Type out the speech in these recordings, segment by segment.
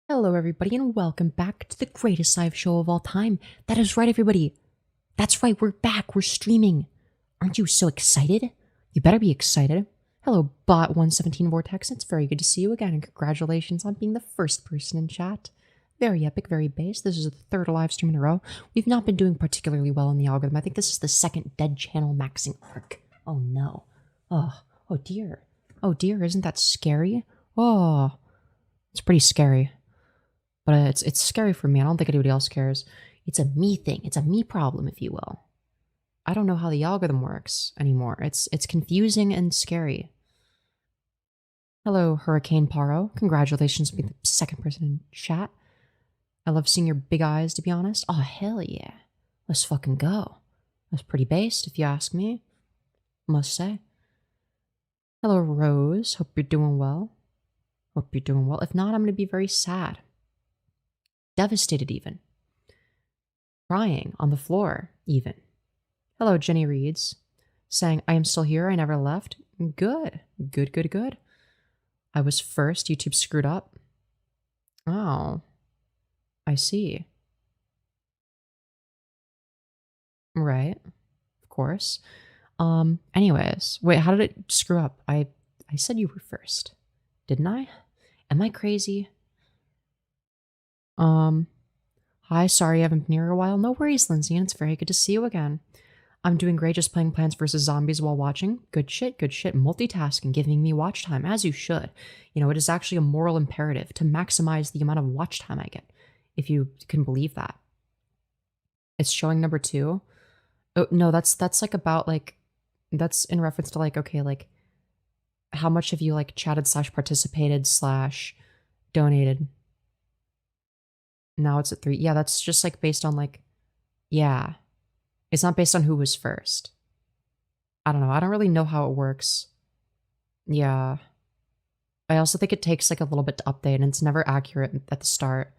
Hello, everybody, and welcome back to the greatest live show of all time. That is right, everybody. That's right, we're back. We're streaming. Aren't you so excited? You better be excited. Hello, Bot117 Vortex. It's very good to see you again, and congratulations on being the first person in chat. Very epic, very base. This is the third live stream in a row. We've not been doing particularly well in the algorithm. I think this is the second dead channel maxing arc. Oh no. Oh dear. Oh dear, isn't that scary? Oh, it's pretty scary. But it's scary for me. I don't think anybody else cares. It's a me thing. It's a me problem, if you will. I don't know how the algorithm works anymore. It's confusing and scary. Hello, Hurricane Paro. Congratulations on being the second person in chat. I love seeing your big eyes, to be honest. Oh, hell yeah. Let's fucking go. That's pretty based, if you ask me. Must say. Hello, Rose. Hope you're doing well. Hope you're doing well. If not, I'm going to be very sad. Devastated even. Crying on the floor even. Hello, Jenny Reeds. Saying, I am still here, I never left. Good. Good, good, good. I was first, YouTube screwed up. Oh. I see. Right. Of course. Anyways. Wait, how did it screw up? I said you were first. Didn't I? Am I crazy? Hi, sorry I haven't been here a while. No worries, Lindsay, and it's very good to see you again. I'm doing great just playing Plants vs. Zombies while watching. Good shit, good shit. Multitasking, giving me watch time, as you should. You know, it is actually a moral imperative to maximize the amount of watch time I get, if you can believe that. It's showing number 2. Oh, no, that's like about, like, that's in reference to, like, okay, like, how much have you, like, chatted / participated / donated? Now it's at 3. Yeah, that's just like based on like, yeah. It's not based on who was first. I don't know. I don't really know how it works. Yeah. I also think it takes like a little bit to update and it's never accurate at the start.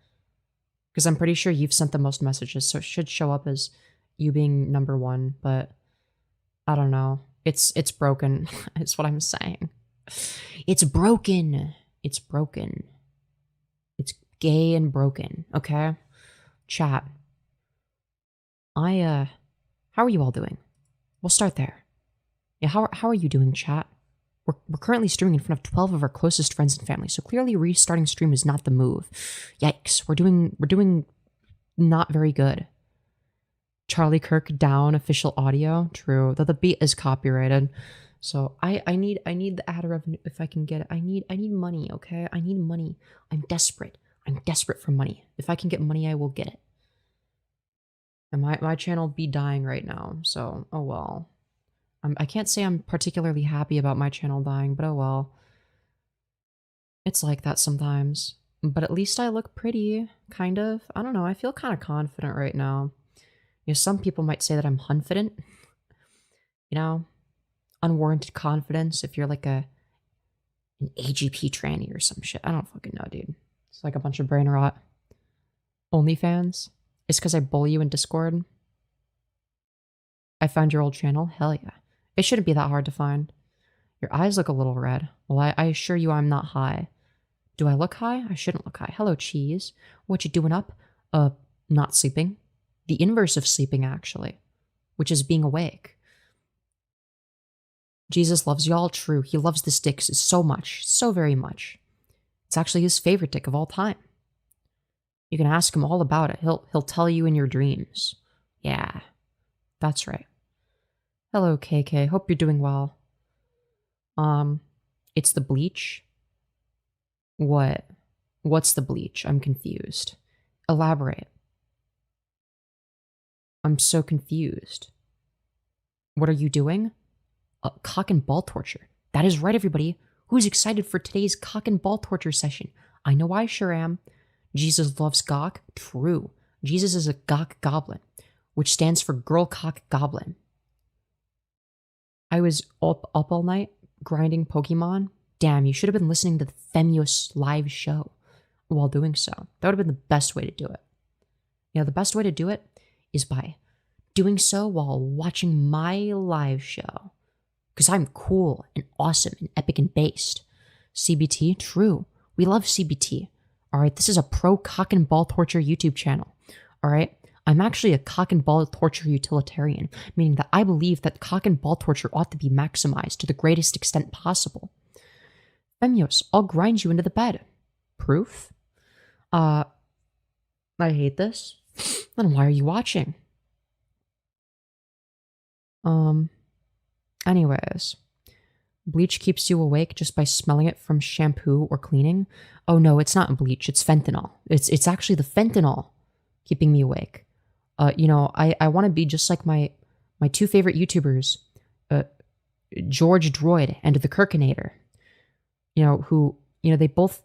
Because I'm pretty sure you've sent the most messages, so it should show up as you being number 1, but I don't know. It's broken. It's what I'm saying. It's broken. It's broken. It's gay and broken, okay? Chat. How are you all doing? We'll start there. Yeah, how are you doing, chat? We're currently streaming in front of 12 of our closest friends and family, so clearly restarting stream is not the move. Yikes, we're doing not very good. Charlie Kirk down official audio. True, though the beat is copyrighted. So I need the ad revenue if I can get it. I need money, okay? I need money. I'm desperate. I'm desperate for money. If I can get money, I will get it. And my channel be dying right now, so oh well. I can't say I'm particularly happy about my channel dying, but oh well. It's like that sometimes. But at least I look pretty, kind of. I don't know, I feel kind of confident right now. You know, some people might say that I'm hunfident. You know? Unwarranted confidence if you're like an AGP tranny or some shit. I don't fucking know, dude. It's like a bunch of brain rot. OnlyFans? It's because I bully you in Discord? I found your old channel? Hell yeah. It shouldn't be that hard to find. Your eyes look a little red. Well, I assure you I'm not high. Do I look high? I shouldn't look high. Hello, Cheese. What you doing up? Not sleeping. The inverse of sleeping, actually. Which is being awake. Jesus loves y'all. True. He loves this dick so much. So very much. It's actually his favorite dick of all time. You can ask him all about it. He'll tell you in your dreams. Yeah. That's right. Hello, KK. Hope you're doing well. It's the bleach? What? What's the bleach? I'm confused. Elaborate. I'm so confused. What are you doing? Cock and ball torture. That is right, everybody. Who's excited for today's cock and ball torture session? I know I sure am. Jesus loves gawk? True. Jesus is a gawk goblin, which stands for girl cock goblin. I was up all night grinding Pokemon. Damn, you should have been listening to the Femyoz live show while doing so. That would have been the best way to do it. You know, the best way to do it is by doing so while watching my live show. Because I'm cool and awesome and epic and based. CBT? True. We love CBT. All right, this is a pro cock and ball torture YouTube channel. All right, I'm actually a cock and ball torture utilitarian, meaning that I believe that cock and ball torture ought to be maximized to the greatest extent possible. Femyoz, I'll grind you into the bed. Proof? I hate this. Then why are you watching? Anyways. Bleach keeps you awake just by smelling it from shampoo or cleaning. Oh no, it's not bleach, it's fentanyl. It's actually the fentanyl keeping me awake. You know, I want to be just like my two favorite YouTubers, George Droid and the Kirkinator. You know, who, you know, they both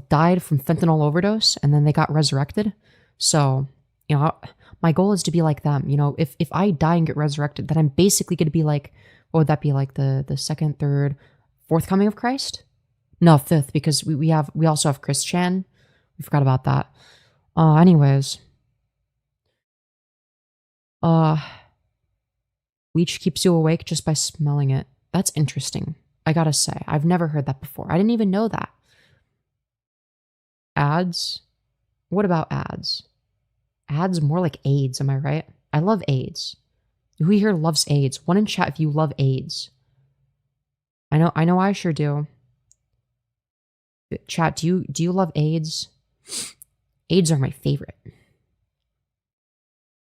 died from fentanyl overdose and then they got resurrected. So, you know, my goal is to be like them. You know, if I die and get resurrected, then I'm basically going to be like, what would that be, like the second, third, fourth coming of Christ? No, fifth, because we also have Chris Chan. We forgot about that. Anyways. Bleach keeps you awake just by smelling it. That's interesting. I gotta say, I've never heard that before. I didn't even know that. Ads? What about ads? Ads more like AIDS, am I right? I love AIDS. Who here loves AIDS? One in chat if you love AIDS. I know I sure do. Chat, do you love AIDS? AIDS are my favorite.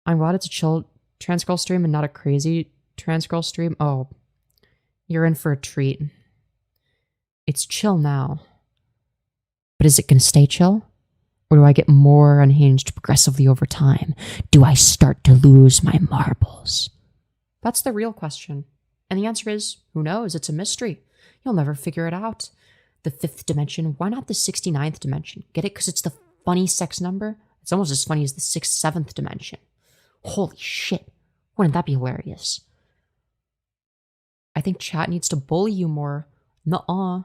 I'm glad it's a chill trans girl stream and not a crazy trans girl stream. Oh, you're in for a treat. It's chill now. But is it gonna stay chill? Or do I get more unhinged progressively over time? Do I start to lose my marbles? That's the real question. And the answer is, who knows? It's a mystery. You'll never figure it out. The fifth dimension, why not the 69th dimension? Get it? Because it's the funny sex number? It's almost as funny as the 6th, 7th dimension. Holy shit. Wouldn't that be hilarious? I think chat needs to bully you more. Nuh-uh.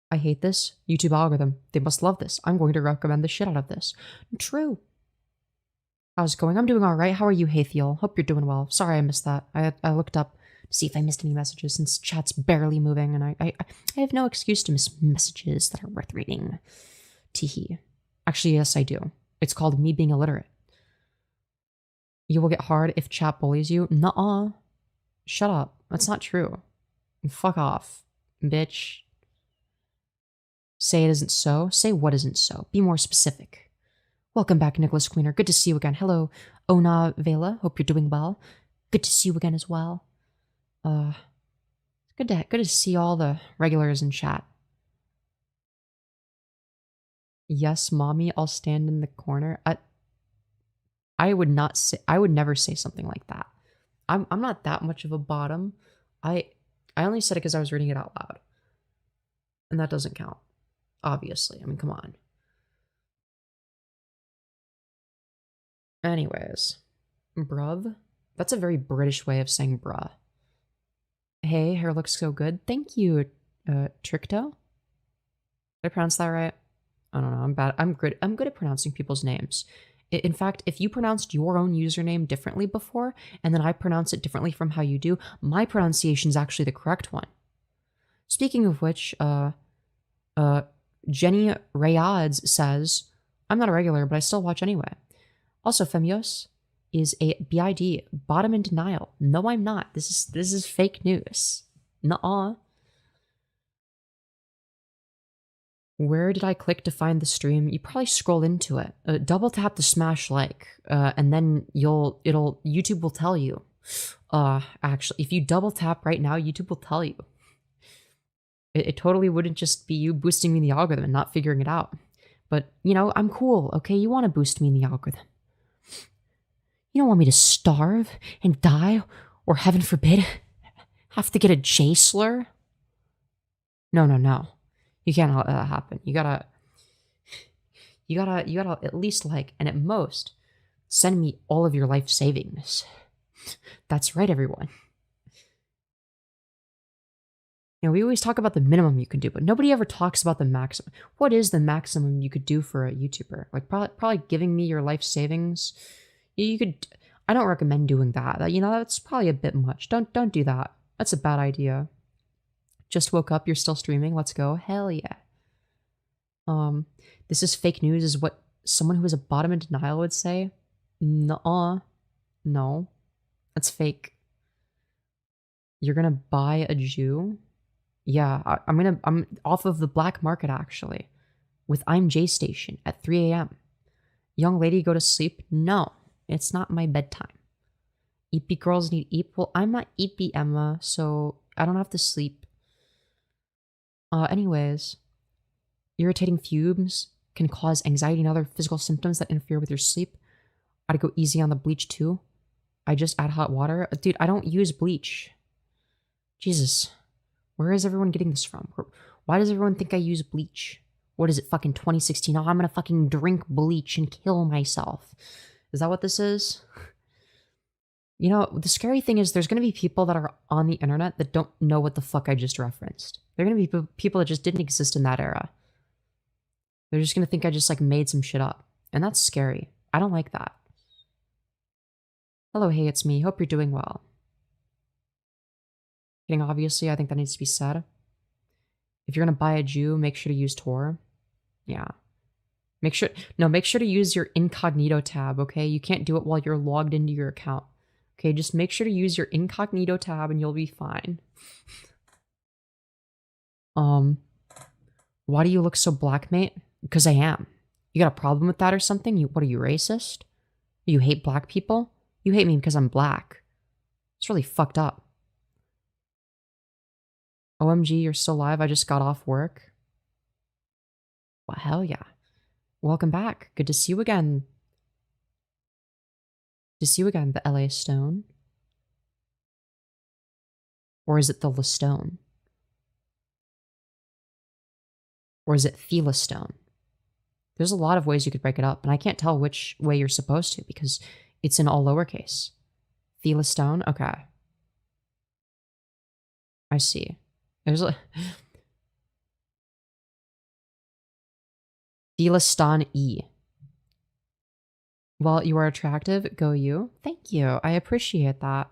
I hate this. YouTube algorithm. They must love this. I'm going to recommend the shit out of this. True. How's it going? I'm doing all right. How are you, Hiiiiii? Hope you're doing well. Sorry I missed that. I looked up to see if I missed any messages since chat's barely moving, and I have no excuse to miss messages that are worth reading. Teehee. Actually, yes, I do. It's called me being illiterate. You will get hard if chat bullies you. Nuh-uh. Shut up. That's not true. Fuck off, bitch. Say it isn't so. Say what isn't so. Be more specific. Welcome back, Nicholas Queener. Good to see you again. Hello, Ona Vela. Hope you're doing well. Good to see you again as well. Good to see all the regulars in chat. Yes, mommy, I'll stand in the corner. I would never say something like that. I'm not that much of a bottom. I only said it because I was reading it out loud. And that doesn't count. Obviously. I mean, come on. Anyways. Bruv. That's a very British way of saying bruh. Hey, hair looks so good. Thank you, Tricto. Did I pronounce that right? I don't know. I'm bad. I'm good at pronouncing people's names. In fact, if you pronounced your own username differently before, and then I pronounce it differently from how you do, my pronunciation is actually the correct one. Speaking of which, Jenny Rayads says, I'm not a regular, but I still watch anyway. Also, Femyoz is a BID, bottom in denial. No, I'm not. This is fake news. Nuh-uh. Where did I click to find the stream? You probably scroll into it. Double tap the smash like, and then YouTube will tell you. Actually, if you double tap right now, YouTube will tell you. It totally wouldn't just be you boosting me in the algorithm and not figuring it out. But, you know, I'm cool, okay? You want to boost me in the algorithm. You don't want me to starve and die, or heaven forbid, have to get a J slur? No. You can't let that happen. You gotta at least like, and at most, send me all of your life savings. That's right, everyone. You know, we always talk about the minimum you can do, but nobody ever talks about the maximum. What is the maximum you could do for a YouTuber? Like probably giving me your life savings. You could. I don't recommend doing that. You know, that's probably a bit much. Don't do that. That's a bad idea. Just woke up. You're still streaming. Let's go. Hell yeah. This is fake news is what someone who is a bottom in denial would say. Nuh-uh. No. That's fake. You're gonna buy a Jew? Yeah, I'm off of the black market actually. With I'm J Station at 3 a.m. Young lady, go to sleep? No, it's not my bedtime. Eepy girls need eep. Well, I'm not eepy Emma, so I don't have to sleep. Anyways, irritating fumes can cause anxiety and other physical symptoms that interfere with your sleep. I'd go easy on the bleach too. I just add hot water. Dude, I don't use bleach. Jesus. Where is everyone getting this from? Why does everyone think I use bleach? What is it, fucking 2016? Oh, I'm gonna fucking drink bleach and kill myself. Is that what this is? You know, the scary thing is there's gonna be people that are on the internet that don't know what the fuck I just referenced. They're gonna be people that just didn't exist in that era. They're just gonna think I just like made some shit up. And that's scary. I don't like that. Hello, hey, it's me. Hope you're doing well. Kidding, obviously, I think that needs to be said. If you're gonna buy a Jew, make sure to use Tor. Yeah. Make sure to use your incognito tab, okay? You can't do it while you're logged into your account. Okay, just make sure to use your incognito tab and you'll be fine. Why do you look so black, mate? Because I am. You got a problem with that or something? What are you, racist? You hate black people? You hate me because I'm black. It's really fucked up. OMG, you're still alive? I just got off work. Well, hell yeah. Welcome back. Good to see you again. To see you again, the LA Stone. Or is it the Lestone? Or is it Thela Stone? There's a lot of ways you could break it up, and I can't tell which way you're supposed to because it's in all lowercase. Thela Stone? Okay. I see. There's a... Thelaston E. Well, you are attractive. Go you. Thank you. I appreciate that.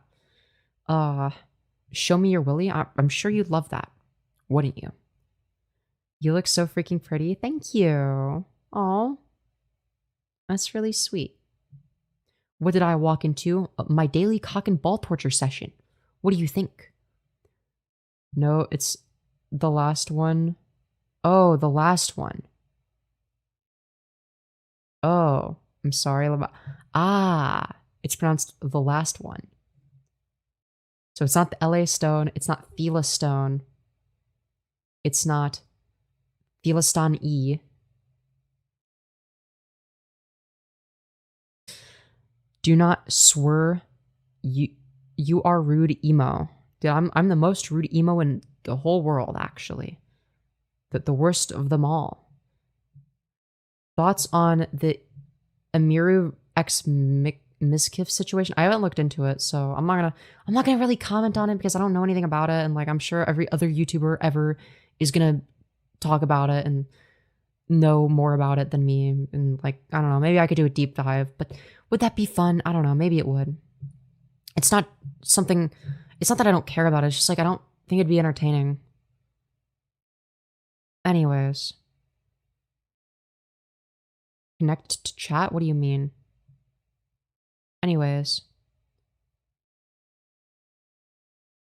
Show me your willy. I'm sure you'd love that. Wouldn't you? You look so freaking pretty. Thank you. Aw. That's really sweet. What did I walk into? My daily cock and ball torture session. What do you think? No, it's the last one. Oh, the last one. Oh, I'm sorry. Ah, it's pronounced the last one. So it's not the LA Stone. It's not Thela Stone. It's not Thelaston E. Do not swear. You are rude emo. Dude, I'm the most rude emo in the whole world, actually. The worst of them all. Thoughts on the Amiru X Miskif situation? I haven't looked into it, so I'm not gonna really comment on it because I don't know anything about it, and like I'm sure every other YouTuber ever is gonna talk about it and know more about it than me, and like I don't know, maybe I could do a deep dive, but would that be fun? I don't know, maybe it would. It's not that I don't care about it, it's just like I don't think it'd be entertaining. Anyways. Connect to chat? What do you mean? Anyways.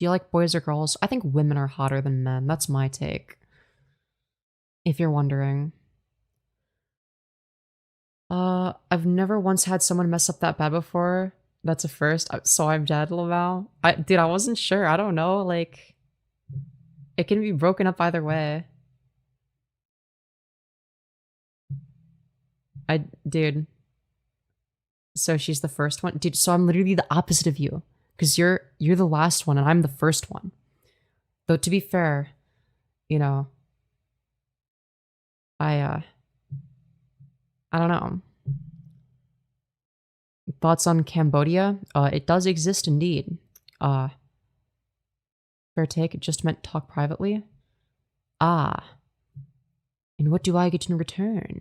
Do you like boys or girls? I think women are hotter than men. That's my take. If you're wondering. I've never once had someone mess up that bad before. That's a first. So I'm dead, Laval. Dude, I wasn't sure. I don't know. Like, it can be broken up either way. Dude. So she's the first one? Dude, so I'm literally the opposite of you. Because you're the last one and I'm the first one. Though to be fair, you know, I don't know. Thoughts on Cambodia? It does exist indeed. Fair take, it just meant talk privately. Ah. And what do I get in return?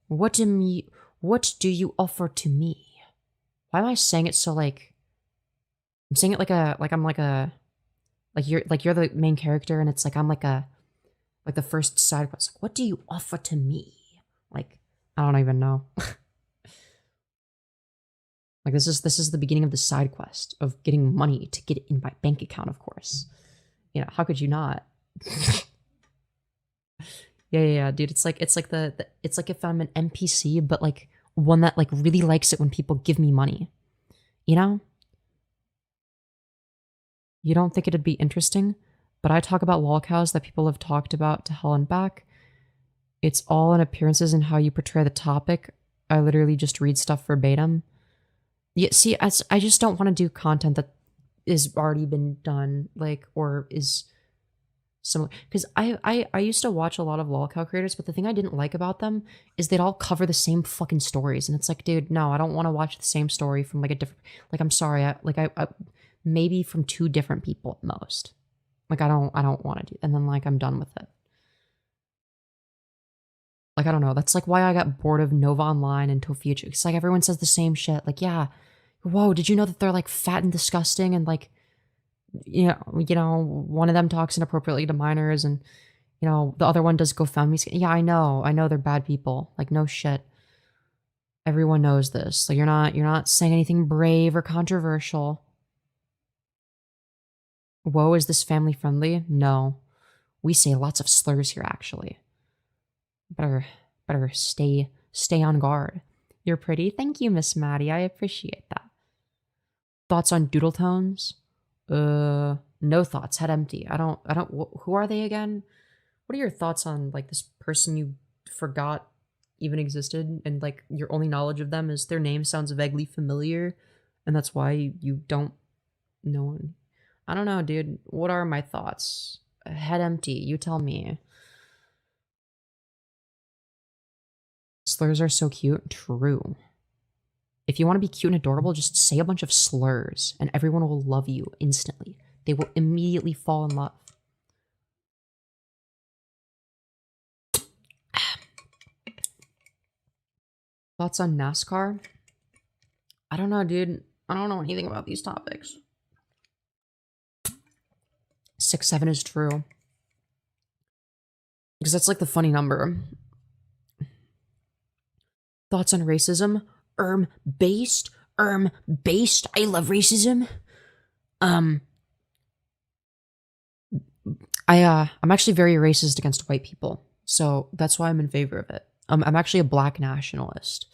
What do you offer to me? Why am I saying it so like I'm saying it like you're the main character and it's like I'm like a Like the first side quest, like, what do you offer to me? Like, I don't even know. Like this is the beginning of the side quest of getting money to get it in my bank account, of course. You know, how could you not? Yeah, dude. It's like it's like if I'm an NPC, but like one that like really likes it when people give me money. You know? You don't think it'd be interesting, but I talk about lolcows that people have talked about to hell and back. It's all in appearances and how you portray the topic. I literally just read stuff verbatim. Yeah, see, I just don't want to do content that is already been done, like, or is similar. Because I used to watch a lot of lolcow creators, but the thing I didn't like about them is they'd all cover the same fucking stories, and it's like, dude, no, I don't want to watch the same story from like a different. Like, I'm sorry, I maybe from two different people at most. Like, I don't want to do, and then like I'm done with it. Like, I don't know. That's like why I got bored of Nova Online and Tofuchi. It's like everyone says the same shit. Like, yeah, whoa, did you know that they're like fat and disgusting and like, one of them talks inappropriately to minors and, the other one does GoFundMe. Yeah, I know they're bad people. Like, no shit. Everyone knows this. Like, you're not saying anything brave or controversial. Whoa, is this family friendly? No. We say lots of slurs here, actually. Better stay on guard. You're pretty. Thank you, Miss Maddie. I appreciate that. Thoughts on doodle tones? No thoughts. Head empty. I don't. Who are they again? What are your thoughts on like this person you forgot even existed, and like your only knowledge of them is their name sounds vaguely familiar, and that's why you don't know. I don't know, dude. What are my thoughts? Head empty. You tell me. Slurs are so cute. True. If you want to be cute and adorable, just say a bunch of slurs and everyone will love you instantly. They will immediately fall in love. Thoughts on NASCAR? I don't know, dude. I don't know anything about these topics. 6'7" is true. Because that's like the funny number. Thoughts on racism? Based. I love racism. I'm actually very racist against white people, so that's why I'm in favor of it. I'm actually a black nationalist.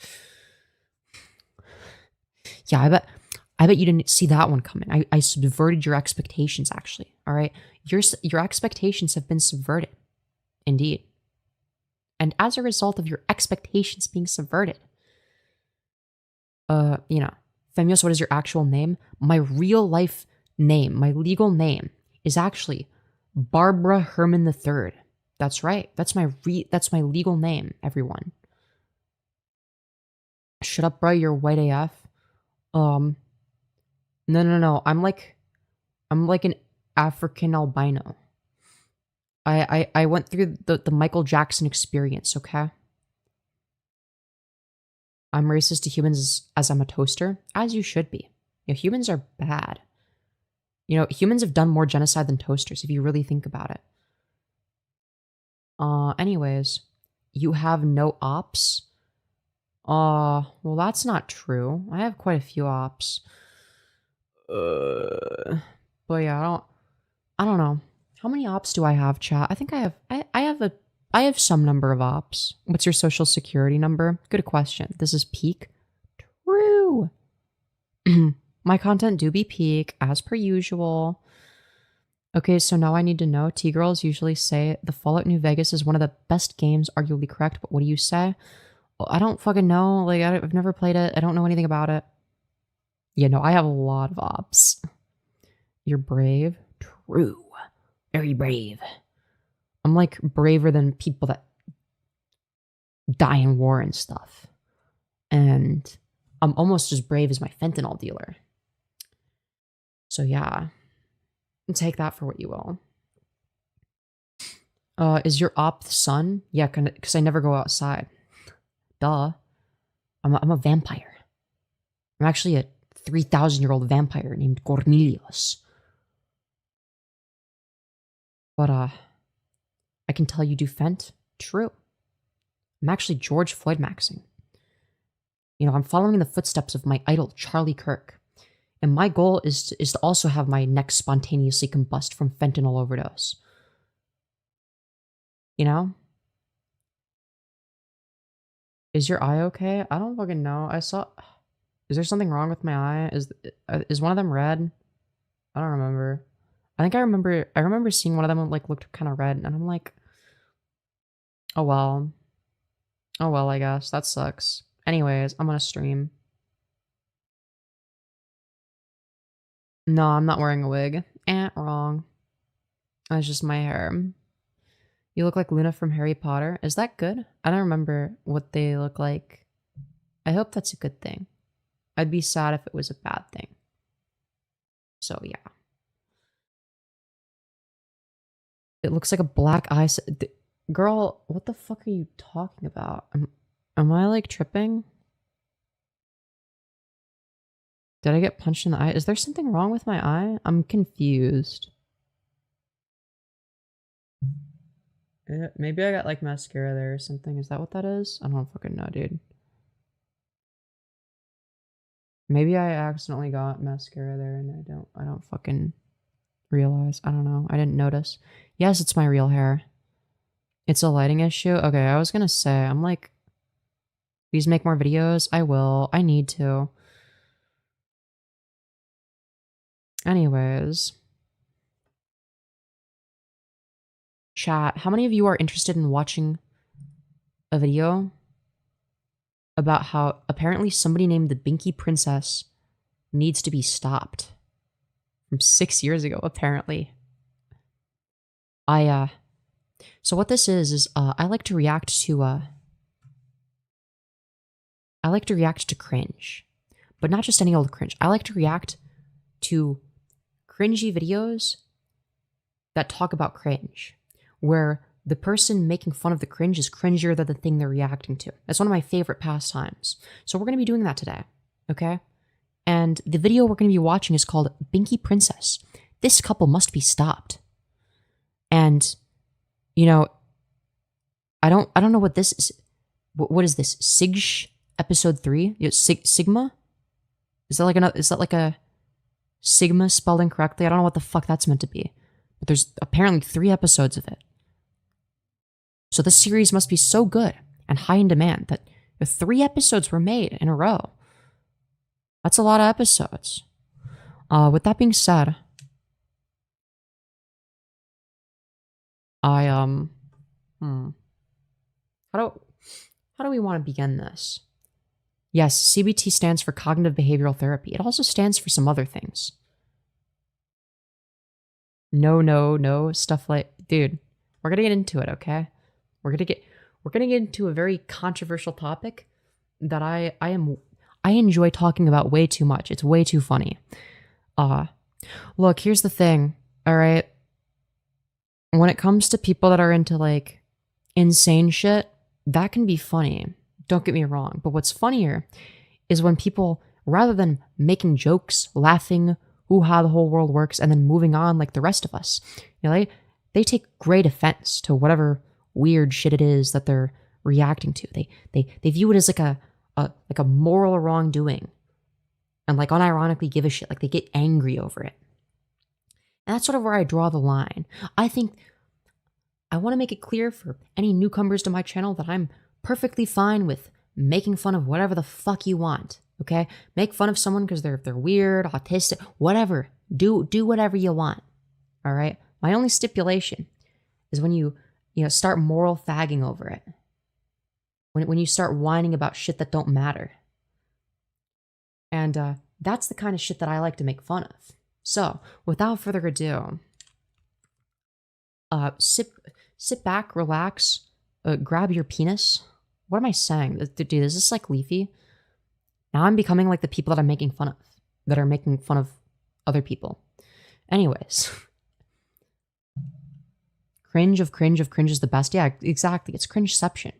Yeah, I bet you didn't see that one coming. I subverted your expectations, actually. All right, your expectations have been subverted, indeed. And as a result of your expectations being subverted, Femyoz, what is your actual name? My real life name, my legal name, is actually Barbara Herman III. That's right. That's my legal name, everyone. Shut up, bro. You're white AF. No. I'm like an African albino. I went through the Michael Jackson experience, okay? I'm racist to humans as I'm a toaster, as you should be. Humans are bad. Humans have done more genocide than toasters, if you really think about it. Anyways, you have no ops? Well, that's not true. I have quite a few ops. But yeah, I don't know. How many ops do I have, chat? I think I have some number of ops. What's your social security number? Good question. This is peak. True. My content do be peak, as per usual. Okay, so now I need to know. T-girls usually say the Fallout New Vegas is one of the best games, arguably correct, but what do you say? Well, I don't fucking know. Like, I've never played it. I don't know anything about it. Yeah, no, I have a lot of ops. You're brave? True. Very brave. I'm like braver than people that die in war and stuff. And I'm almost as brave as my fentanyl dealer. So yeah, take that for what you will. Is your op the sun? Yeah, because I never go outside. Duh. I'm a vampire. I'm actually a 3,000-year-old vampire named Cornelius. But I can tell you do Fent. True. I'm actually George Floyd maxing. You know, I'm following the footsteps of my idol, Charlie Kirk. And my goal is to also have my neck spontaneously combust from fentanyl overdose. You know? Is your eye okay? I don't fucking know. Is there something wrong with my eye? Is one of them red? I don't remember. I think I remember seeing one of them like looked kind of red, and I'm like, oh well. Oh well, I guess. That sucks. Anyways, I'm gonna stream. No, I'm not wearing a wig. Wrong. That's just my hair. You look like Luna from Harry Potter. Is that good? I don't remember what they look like. I hope that's a good thing. I'd be sad if it was a bad thing. So, yeah. It looks like a black eye. Girl, what the fuck are you talking about? Am I like tripping? Did I get punched in the eye? Is there something wrong with my eye? I'm confused. Maybe I got like mascara there or something. Is that what that is? I don't fucking know, dude. Maybe I accidentally got mascara there and I don't fucking realize. I don't know. I didn't notice. Yes, it's my real hair. It's a lighting issue. Okay, I was gonna say, I'm like, please make more videos. I will. I need to. Anyways. Chat, how many of you are interested in watching a video about how apparently somebody named the Binky Princess needs to be stopped from 6 years ago, apparently? So what this is I like to react to cringe, but not just any old cringe. I like to react to cringy videos that talk about cringe, where the person making fun of the cringe is cringier than the thing they're reacting to. That's one of my favorite pastimes. So we're going to be doing that today, okay? And the video we're going to be watching is called Binky Princess. This couple must be stopped. And, you know, I don't know what this is. What is this? Episode 3? Sigma? Is that like a Sigma spelled incorrectly? I don't know what the fuck that's meant to be. But there's apparently 3 episodes of it. So this series must be so good and high in demand that the 3 episodes were made in a row. That's a lot of episodes. With that being said, how do we want to begin this? Yes, CBT stands for cognitive behavioral therapy. It also stands for some other things. No, stuff like, dude, we're gonna get into it, okay? We're gonna get into a very controversial topic that I enjoy talking about way too much. It's way too funny. Look, here's the thing, all right? When it comes to people that are into like insane shit, that can be funny. Don't get me wrong. But what's funnier is when people, rather than making jokes, laughing, how the whole world works, and then moving on like the rest of us, you know, they take great offense to whatever weird shit it is that they're reacting to. They view it as like a moral wrongdoing, and like unironically give a shit. Like they get angry over it. And that's sort of where I draw the line. I think I want to make it clear for any newcomers to my channel that I'm perfectly fine with making fun of whatever the fuck you want. Okay? Make fun of someone because they're weird, autistic, whatever. Do whatever you want. All right? My only stipulation is when you start moral fagging over it. When you start whining about shit that don't matter. And that's the kind of shit that I like to make fun of. So, without further ado, sit back, relax, grab your penis. What am I saying? Dude, is this like Leafy? Now I'm becoming like the people that I'm making fun of, that are making fun of other people. Anyways. Cringe of cringe is the best. Yeah, exactly. It's cringeception.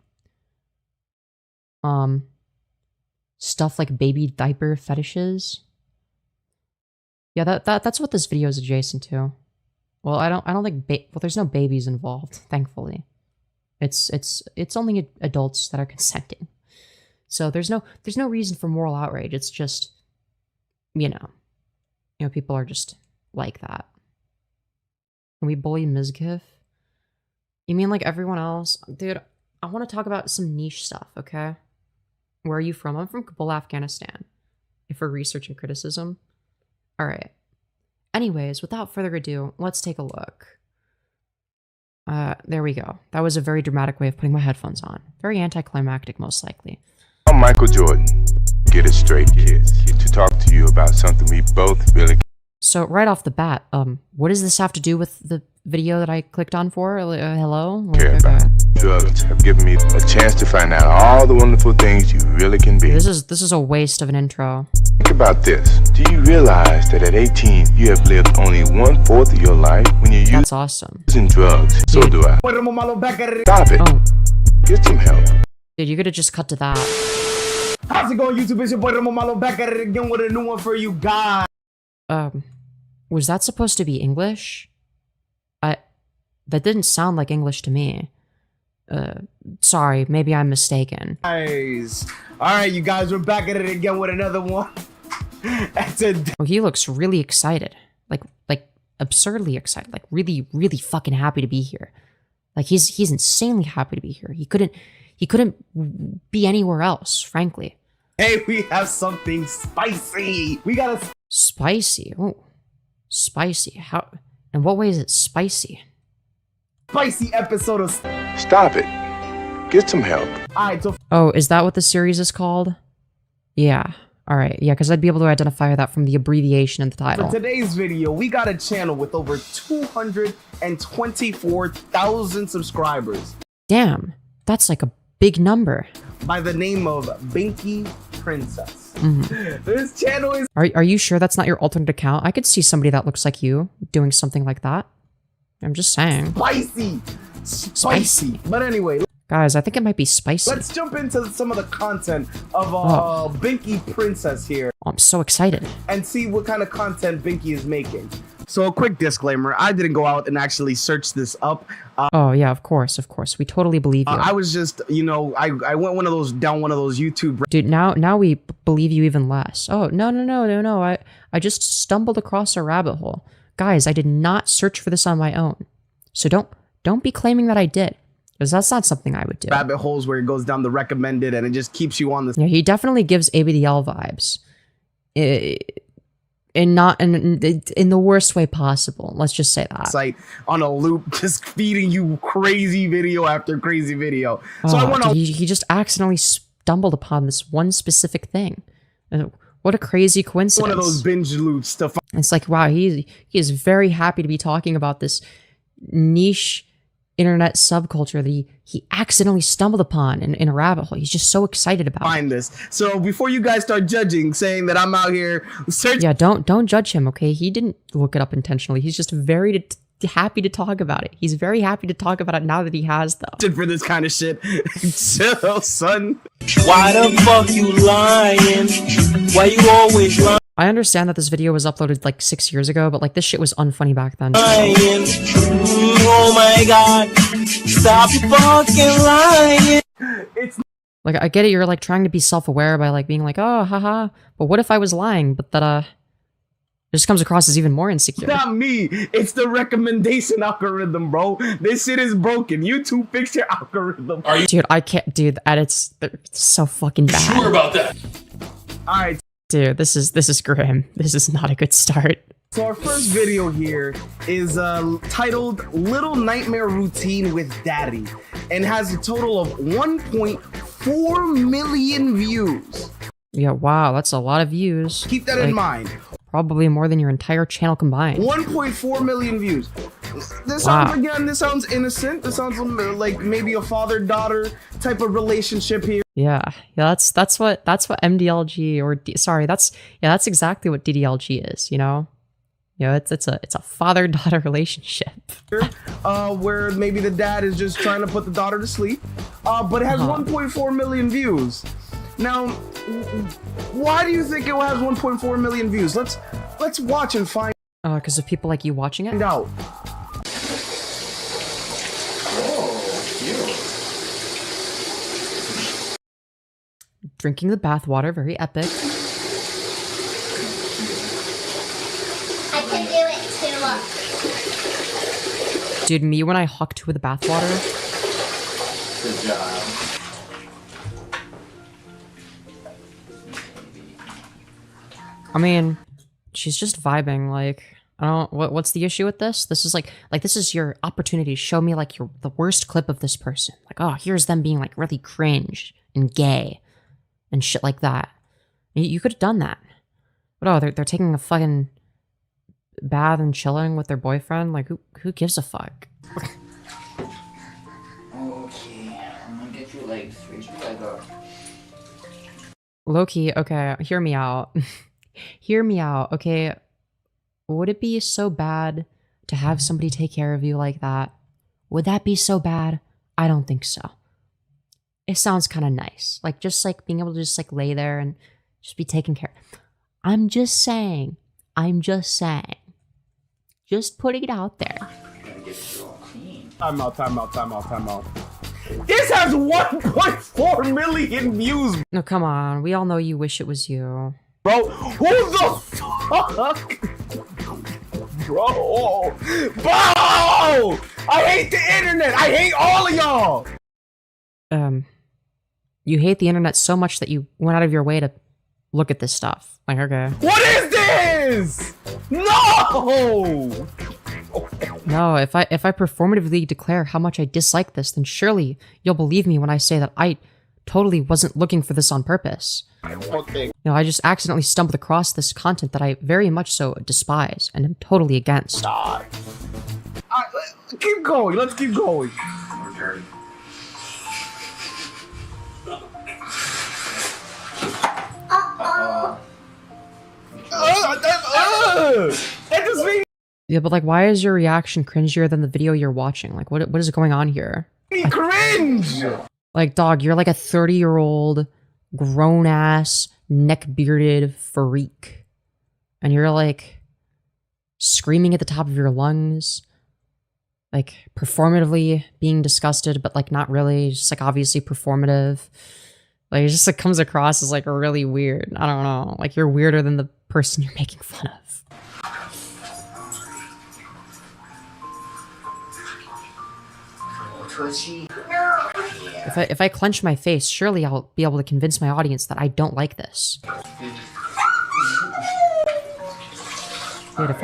Stuff like baby diaper fetishes. Yeah, that's what this video is adjacent to. Well, I don't think well, there's no babies involved, thankfully. It's only adults that are consenting. So there's no reason for moral outrage. It's just, you know, people are just like that. Can we bully Mizgif? You mean like everyone else? Dude, I want to talk about some niche stuff, okay? Where are you from? I'm from Kabul, Afghanistan. For research and criticism. All right. Anyways, without further ado, let's take a look. There we go. That was a very dramatic way of putting my headphones on. Very anticlimactic, most likely. I'm Michael Jordan. Get it straight, kids. Here to talk to you about something we both really... So right off the bat, what does this have to do with the video that I clicked on for? Hello? care about. Drugs have given me a chance to find out all the wonderful things you really can be. This is a waste of an intro. Think about this. Do you realize that at 18, you have lived only 1/4 of your life when you're That's awesome. using drugs? So do I. Stop it. Oh. Get some help. Dude, you could have just cut to that. How's it going, YouTube? It's your boy Ramo Malo back at it again with a new one for you guys. Was that supposed to be English? That didn't sound like English to me. Sorry, maybe I'm mistaken. Alright, you guys, we're back at it again with another one. Well, he looks really excited. Like absurdly excited. Like really, really fucking happy to be here. Like he's insanely happy to be here. He couldn't be anywhere else, frankly. Hey, we have something spicy. We got a spicy. Oh, spicy. How? In what way is it spicy? Spicy episode of... Stop it. Get some help. Alright, so... Oh, is that what the series is called? Yeah. Alright, yeah, because I'd be able to identify that from the abbreviation in the title. For today's video, we got a channel with over 224,000 subscribers. Damn, that's like a big number. By the name of Binky Princess. This channel is... Are you sure that's not your alternate account? I could see somebody that looks like you doing something like that. I'm just saying. Spicy. But anyway, guys, I think it might be spicy. let's jump into some of the content of Binky Princess here. Oh, I'm so excited. And see what kind of content Binky is making. So a quick disclaimer, I didn't go out and actually search this up. Oh yeah, of course. We totally believe you. I was just, you know, I went down one of those YouTube... Dude, now we believe you even less. Oh, no. I just stumbled across a rabbit hole. Guys, I did not search for this on my own. So don't be claiming that I did. Because that's not something I would do. Rabbit holes where it goes down the recommended and it just keeps you on the... Yeah, he definitely gives ABDL vibes. In the worst way possible. Let's just say that. Site on a loop, just feeding you crazy video after crazy video. So I went on... He just accidentally stumbled upon this one specific thing. What a crazy coincidence. One of those binge loops to... It's like, wow, he is very happy to be talking about this niche internet subculture that he accidentally stumbled upon in a rabbit hole. He's just so excited about find this. So before you guys start judging, saying that I'm out here searching... Yeah, don't judge him, okay? He didn't look it up intentionally. He's just very happy to talk about it. He's very happy to talk about it now that he has, though. For this kind of shit. Chill, son. Why the fuck you lying? Why you always lying? I understand that this video was uploaded like 6 years ago, but like this shit was unfunny back then. Oh my god. Stop fucking lying. It's like, I get it, you're like trying to be self-aware by like being like, oh, haha. But what if I was lying? But that it just comes across as even more insecure. not me. It's the recommendation algorithm, bro. This shit is broken. YouTube fix your algorithm. Are you... Dude, I can't, dude, the edits, they're so fucking bad. Sure about that? Alright. Dude, this is grim. This is not a good start. So our first video here is titled Little Nightmare Routine with Daddy and has a total of 1.4 million views. Yeah, wow, that's a lot of views. Keep that in mind. Probably more than your entire channel combined. 1.4 million views. This sounds, again, this sounds innocent. This sounds like maybe a father-daughter type of relationship here. Yeah, that's what MDLG or that's exactly what DDLG is, you know? Yeah, it's a father-daughter relationship. Where maybe the dad is just trying to put the daughter to sleep. But it has 1.4 million views. Now, why do you think it has 1.4 million views? Let's watch and find because of people like you watching it? out. drinking the bathwater, very epic. I can do it too. Dude, me when I hucked with the bathwater. Good job. I mean, she's just vibing, like, I don't, what's the issue with this? This is like this is your opportunity to show me, like, the worst clip of this person. Like, oh, here's them being, like, really cringe and gay and shit like that. You could have done that. But, oh, they're taking a fucking bath and chilling with their boyfriend? Like, who gives a fuck? Okay, I'm gonna get your legs. Raise your leg up. Loki, okay, hear me out. Hear me out, okay? Would it be so bad to have somebody take care of you like that? Would that be so bad? I don't think so. It sounds kind of nice. Like, just like being able to just like lay there and just be taken care of. I'm just saying. Just putting it out there. Gotta get you all clean. Time out. This has 1.4 million views, No, come on. We all know you wish it was you. bro. Who the fuck? Bro! I hate the internet. I hate all of y'all. You hate the internet so much that you went out of your way to look at this stuff. Like, okay. What is this? No! No, if I performatively declare how much I dislike this, then surely you'll believe me when I say that I totally wasn't looking for this on purpose. Okay. You know, I just accidentally stumbled across this content that I very much so despise and am totally against. Keep going. Let's keep going. We're dirty. That just means Yeah, but like, why is your reaction cringier than the video you're watching? Like, what is going on here? cringe. Like, dog, you're like a 30-year-old, grown-ass, neck-bearded freak. And you're like screaming at the top of your lungs. Like, performatively being disgusted, but like not really, just like obviously performative. Like, it just like comes across as like really weird. I don't know. Like, you're weirder than the person you're making fun of. Tushy. If I clench my face, surely I'll be able to convince my audience that I don't like this. Dude, if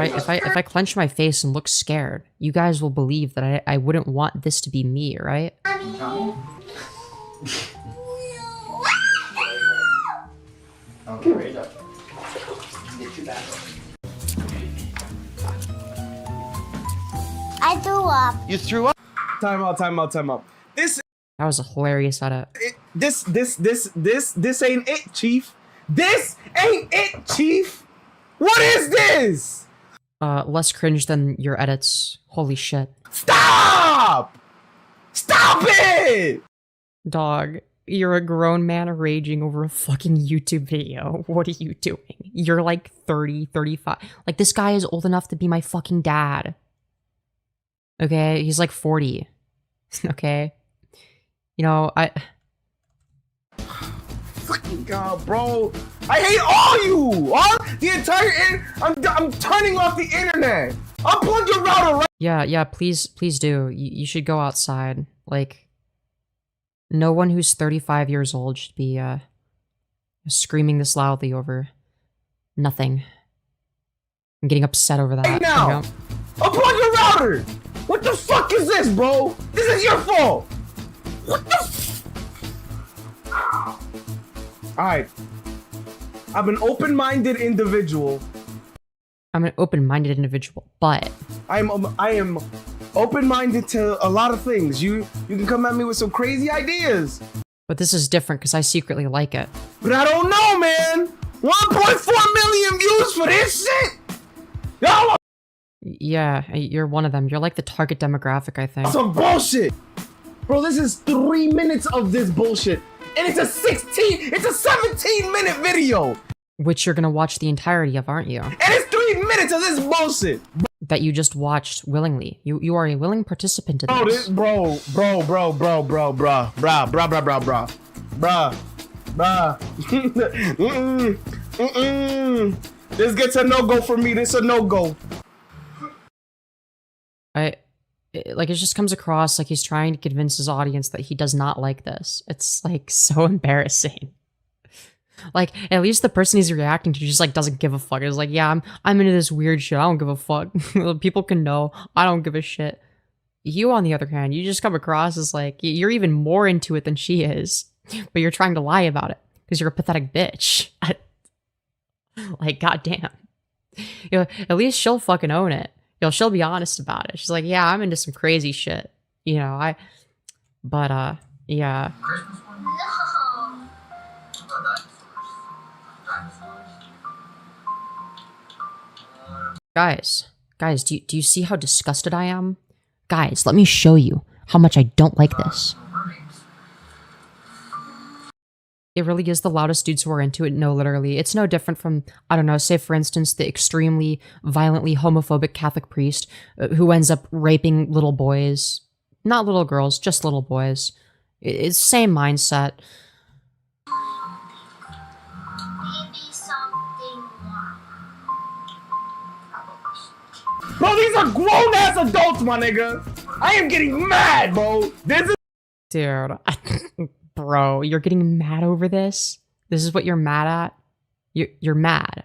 I clench my face and look scared, you guys will believe that I wouldn't want this to be me, right? Okay, raise up. Get you back. I threw up. You threw up. Time out. This That was a hilarious edit. this ain't it, Chief. This ain't it, Chief. What is this? Less cringe than your edits. Holy shit. Stop! Stop it! Dog, you're a grown man raging over a fucking YouTube video. What are you doing? You're like 30, 35. Like, this guy is old enough to be my fucking dad. Okay? He's like 40. Okay? You know, Fucking God, bro. I hate all you. All the entire I'm turning off the internet. Unplug your router right. Yeah, please do. You should go outside. Like, no one who's 35 years old should be, screaming this loudly over nothing. I'm getting upset over that. Right now. You know? Unplug your router. What the fuck is this, bro? This is your fault. What the Alright. I'm an open-minded individual. I'm an open-minded individual, but I am open-minded to a lot of things. You can come at me with some crazy ideas. this is different because I secretly like it. But I don't know, man. 1.4 million views for this shit? Y'all Yeah, you're one of them. You're like the target demographic, I think. are some bullshit. Bro, this is 3 minutes of this bullshit. And it's a 17-minute video. Which you're gonna watch the entirety of, aren't you? And it's 3 minutes of this bullshit. That you just watched willingly. You are a willing participant in this. Bruh. Bruh. Mm-mm. Mm-mm. This gets a no-go for me. This a no-go. Like, it just comes across like he's trying to convince his audience that he does not like this. It's like so embarrassing. Like, at least the person he's reacting to just like doesn't give a fuck. It's like, yeah, I'm into this weird shit. I don't give a fuck. People can know. I don't give a shit. You, on the other hand, you just come across as like you're even more into it than she is, but you're trying to lie about it because you're a pathetic bitch. Like, goddamn. You know, at least she'll fucking own it. You know, she'll be honest about it. She's like, yeah, I'm into some crazy shit. You know, yeah. No. Guys, do you see how disgusted I am? Guys, let me show you how much I don't like this. It really is the loudest dudes who are into it. No, literally. It's no different from, I don't know, say for instance, the extremely violently homophobic Catholic priest who ends up raping little boys. Not little girls, just little boys. It's the same mindset. Maybe something more. Bro, these are grown-ass adults, my nigga. I am getting mad, bro. This is... Dude. Bro, you're getting mad over this? This is what you're mad at? You're mad.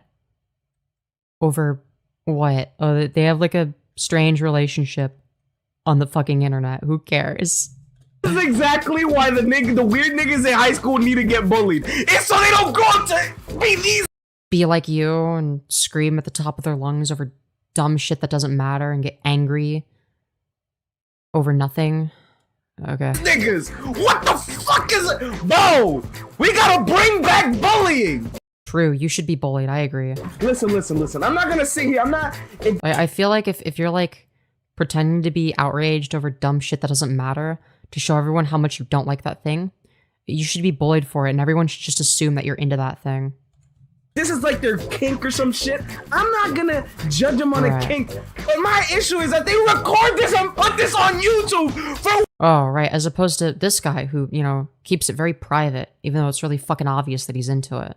Over what? Oh, they have like a strange relationship on the fucking internet. Who cares? This is exactly why the weird niggas in high school need to get bullied. It's so they don't grow up to be these... Be like you and scream at the top of their lungs over dumb shit that doesn't matter and get angry over nothing. Okay. Niggas, what the fuck is it? Bro, we gotta bring back bullying. True, you should be bullied. I agree. Listen. I'm not gonna sit here. I'm not... I feel like if you're like pretending to be outraged over dumb shit that doesn't matter to show everyone how much you don't like that thing, you should be bullied for it and everyone should just assume that you're into that thing. This is like their kink or some shit. I'm not gonna judge them on a kink, but my issue is that they record this and put this on YouTube for... Oh, right, as opposed to this guy who, you know, keeps it very private, even though it's really fucking obvious that he's into it.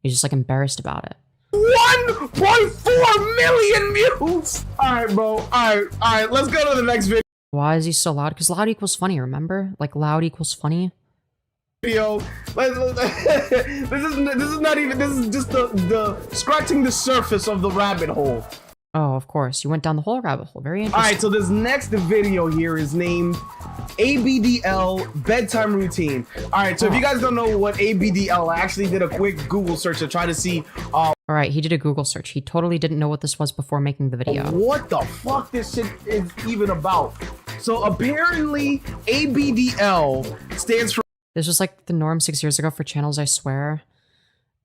He's just like embarrassed about it. 1.4 million views! Alright, bro. Alright, let's go to the next video. Why is he so loud? Because loud equals funny, remember? Like, loud equals funny. This is not even, this is just the scratching the surface of the rabbit hole. Oh, of course. You went down the whole rabbit hole. Very interesting. Alright, so this next video here is named ABDL Bedtime Routine. Alright, so if you guys don't know what ABDL, I actually did a quick Google search to try to see Alright, he did a Google search. He totally didn't know what this was before making the video. What the fuck this shit is even about. So apparently ABDL stands for... This was like the norm 6 years ago for channels, I swear.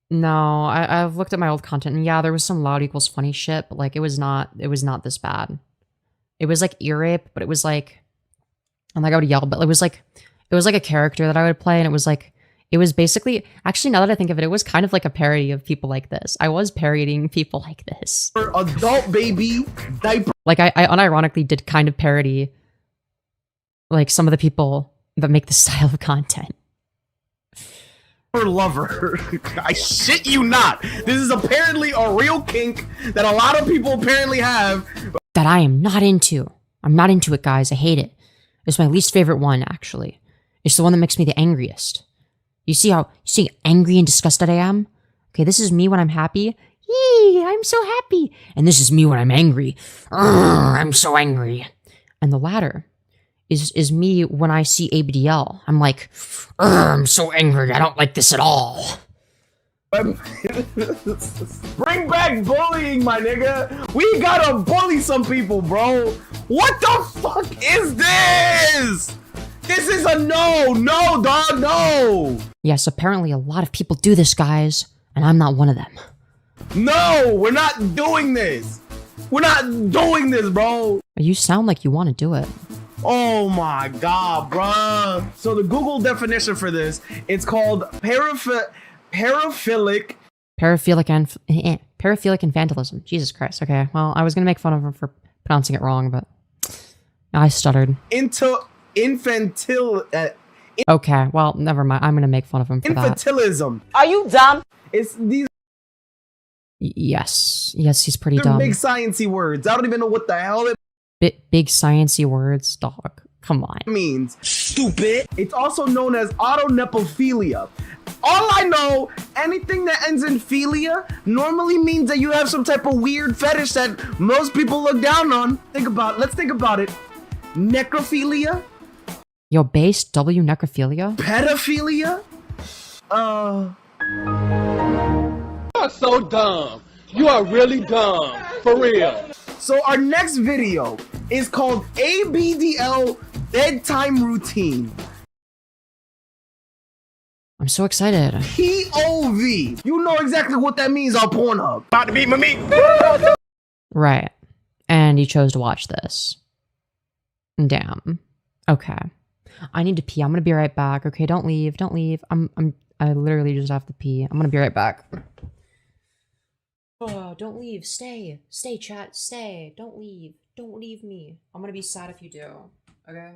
No, I've looked at my old content and yeah, there was some loud equals funny shit, but like it was not this bad. It was like ear rape, but it was like, I'm like I would yell, but it was like a character that I would play and it was basically, actually now that I think of it, it was kind of like a parody of people like this. I was parodying people like this. For adult baby diaper. Like I unironically did kind of parody like some of the people that make this style of content. Lover. I shit you not. This is apparently a real kink that a lot of people apparently have. That I am not into. I'm not into it, guys. I hate it. It's my least favorite one, actually. It's the one that makes me the angriest. You see angry and disgusted I am? Okay, this is me when I'm happy. Yee, I'm so happy. And this is me when I'm angry. I'm so angry. And the latter is me when I see ABDL. I'm like, I'm so angry. I don't like this at all. Bring back bullying, my nigga. We gotta bully some people, bro. What the fuck is this? This is a no, dog, no. Yes, apparently a lot of people do this, guys, and I'm not one of them. No, we're not doing this. We're not doing this, bro. You sound like you want to do it. Oh my god, bruh. So the Google definition for this, it's called paraphilic infantilism. Jesus Christ. Okay, well, I was gonna make fun of him for pronouncing it wrong, but I stuttered. Okay, well, never mind. I'm gonna make fun of him for that. Infantilism. Are you dumb? It's these Yes, he's pretty are dumb. big sciencey words. I don't even know what the hell it Big sciencey words, dog. Come on. means. Stupid. It's also known as autonepophilia. All I know, anything that ends in philia normally means that you have some type of weird fetish that most people look down on. Let's think about it. Necrophilia? Yo, base W necrophilia? Pedophilia? You are so dumb. You are really dumb. For real. So our next video is called ABDL Bedtime Routine. I'm so excited. POV. You know exactly what that means on Pornhub. About to beat my meat. Right. And you chose to watch this. Damn. Okay. I need to pee. I'm gonna be right back. Okay, don't leave. Don't leave. I literally just have to pee. I'm gonna be right back. Oh, don't leave. Stay. Stay, chat. Stay. Don't leave. Don't leave me. I'm gonna be sad if you do. Okay?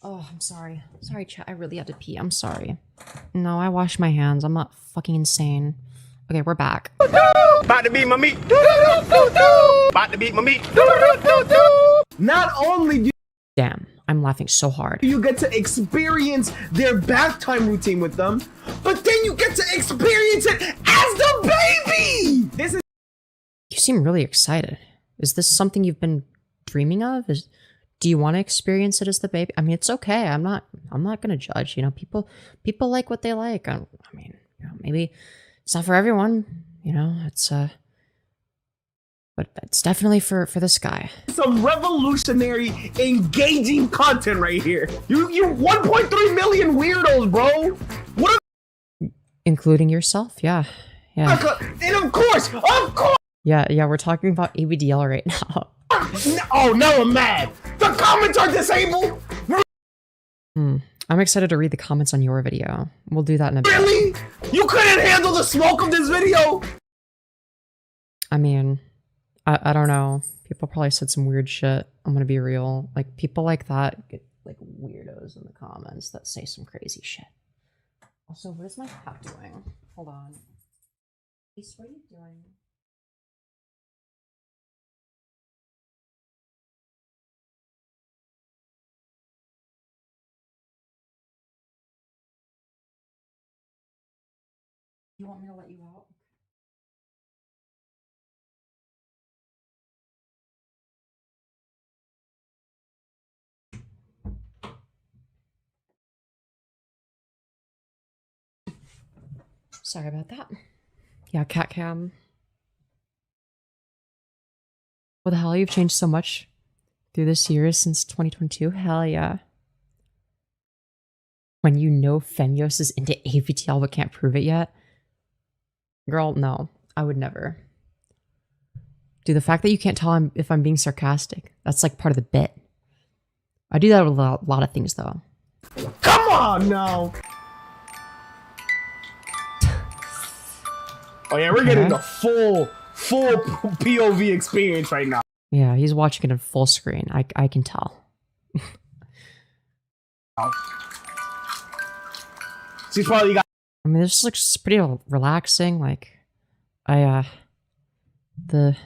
Oh, I'm sorry. Sorry, chat. I really had to pee. I'm sorry. No, I washed my hands. I'm not fucking insane. Okay, we're back. About to beat my meat. About to beat my meat. Not only do Damn, I'm laughing so hard. you get to experience their bath time routine with them, but then you get to experience it as the baby! This is You seem really excited. Is this something you've been dreaming of? Do you want to experience it as the baby? I mean, it's okay. I'm not gonna judge. You know, people like what they like. I mean, you know, maybe it's not for everyone. You know, it's but it's definitely for this guy. some revolutionary, engaging content right here. You 1.3 million weirdos, bro! What Including yourself, yeah. and of course! Yeah, we're talking about ABDL right now. Oh, now I'm mad! The comments are disabled! I'm excited to read the comments on your video. We'll do that in a bit. Really? You couldn't handle the smoke of this video? I mean, I don't know. People probably said some weird shit. I'm gonna be real. Like, people like that get like weirdos in the comments that say some crazy shit. Also, what is my cat doing? Hold on. Ace, what are you doing? You want me to let you out? Sorry about that. Yeah, cat cam. What the hell? You've changed so much through this year since 2022? Hell yeah. When you know Femyoz is into AVTL but can't prove it yet? Girl, no. I would never. Dude, the fact that you can't tell if I'm being sarcastic, that's like part of the bit. I do that with a lot of things though. Come on now. Oh yeah, we're getting the full POV experience right now. Yeah, he's watching it in full screen. I can tell. She's probably got. I mean, this looks pretty relaxing. Like, the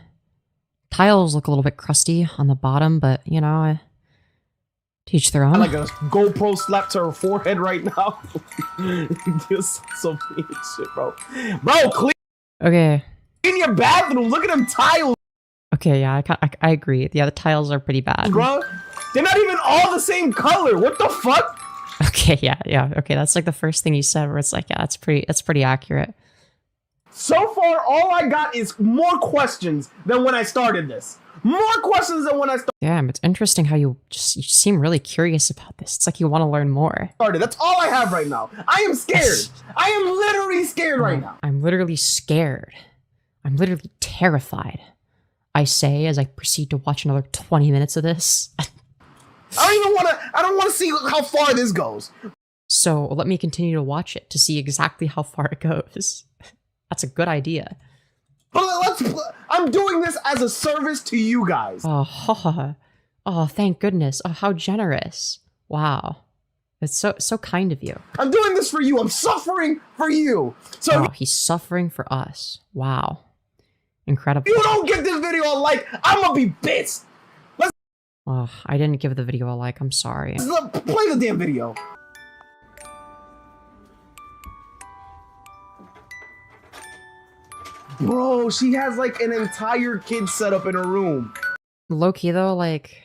tiles look a little bit crusty on the bottom, but you know, teach their own. Like a GoPro slap to her forehead right now. Just so weird shit, bro. Bro, clean Okay. your bathroom. Look at them tiles, Okay, yeah, I agree. Yeah, the tiles are pretty bad. bro. They're not even all the same color. What the fuck? Okay, yeah. Okay, that's like the first thing you said where it's like, yeah, that's pretty accurate. So far, all I got is more questions than when I started this. More questions than when I Damn, it's interesting how you seem really curious about this. It's like you want to learn more. started. That's all I have right now. I am scared. I am literally scared right now. I'm literally scared. I'm literally terrified. I say as I proceed to watch another 20 minutes of this. I don't want to see how far this goes. So let me continue to watch it to see exactly how far it goes. That's a good idea. But I'm doing this as a service to you guys. Oh, thank goodness. Oh, how generous. Wow. It's so kind of you. I'm doing this for you. I'm suffering for you. So Oh, he's suffering for us. Wow. Incredible. if you don't get this video a like, I'm gonna be pissed. Oh, I didn't give the video a like. I'm sorry. Play the damn video. Bro, she has like an entire kid setup in her room. Low key though, like,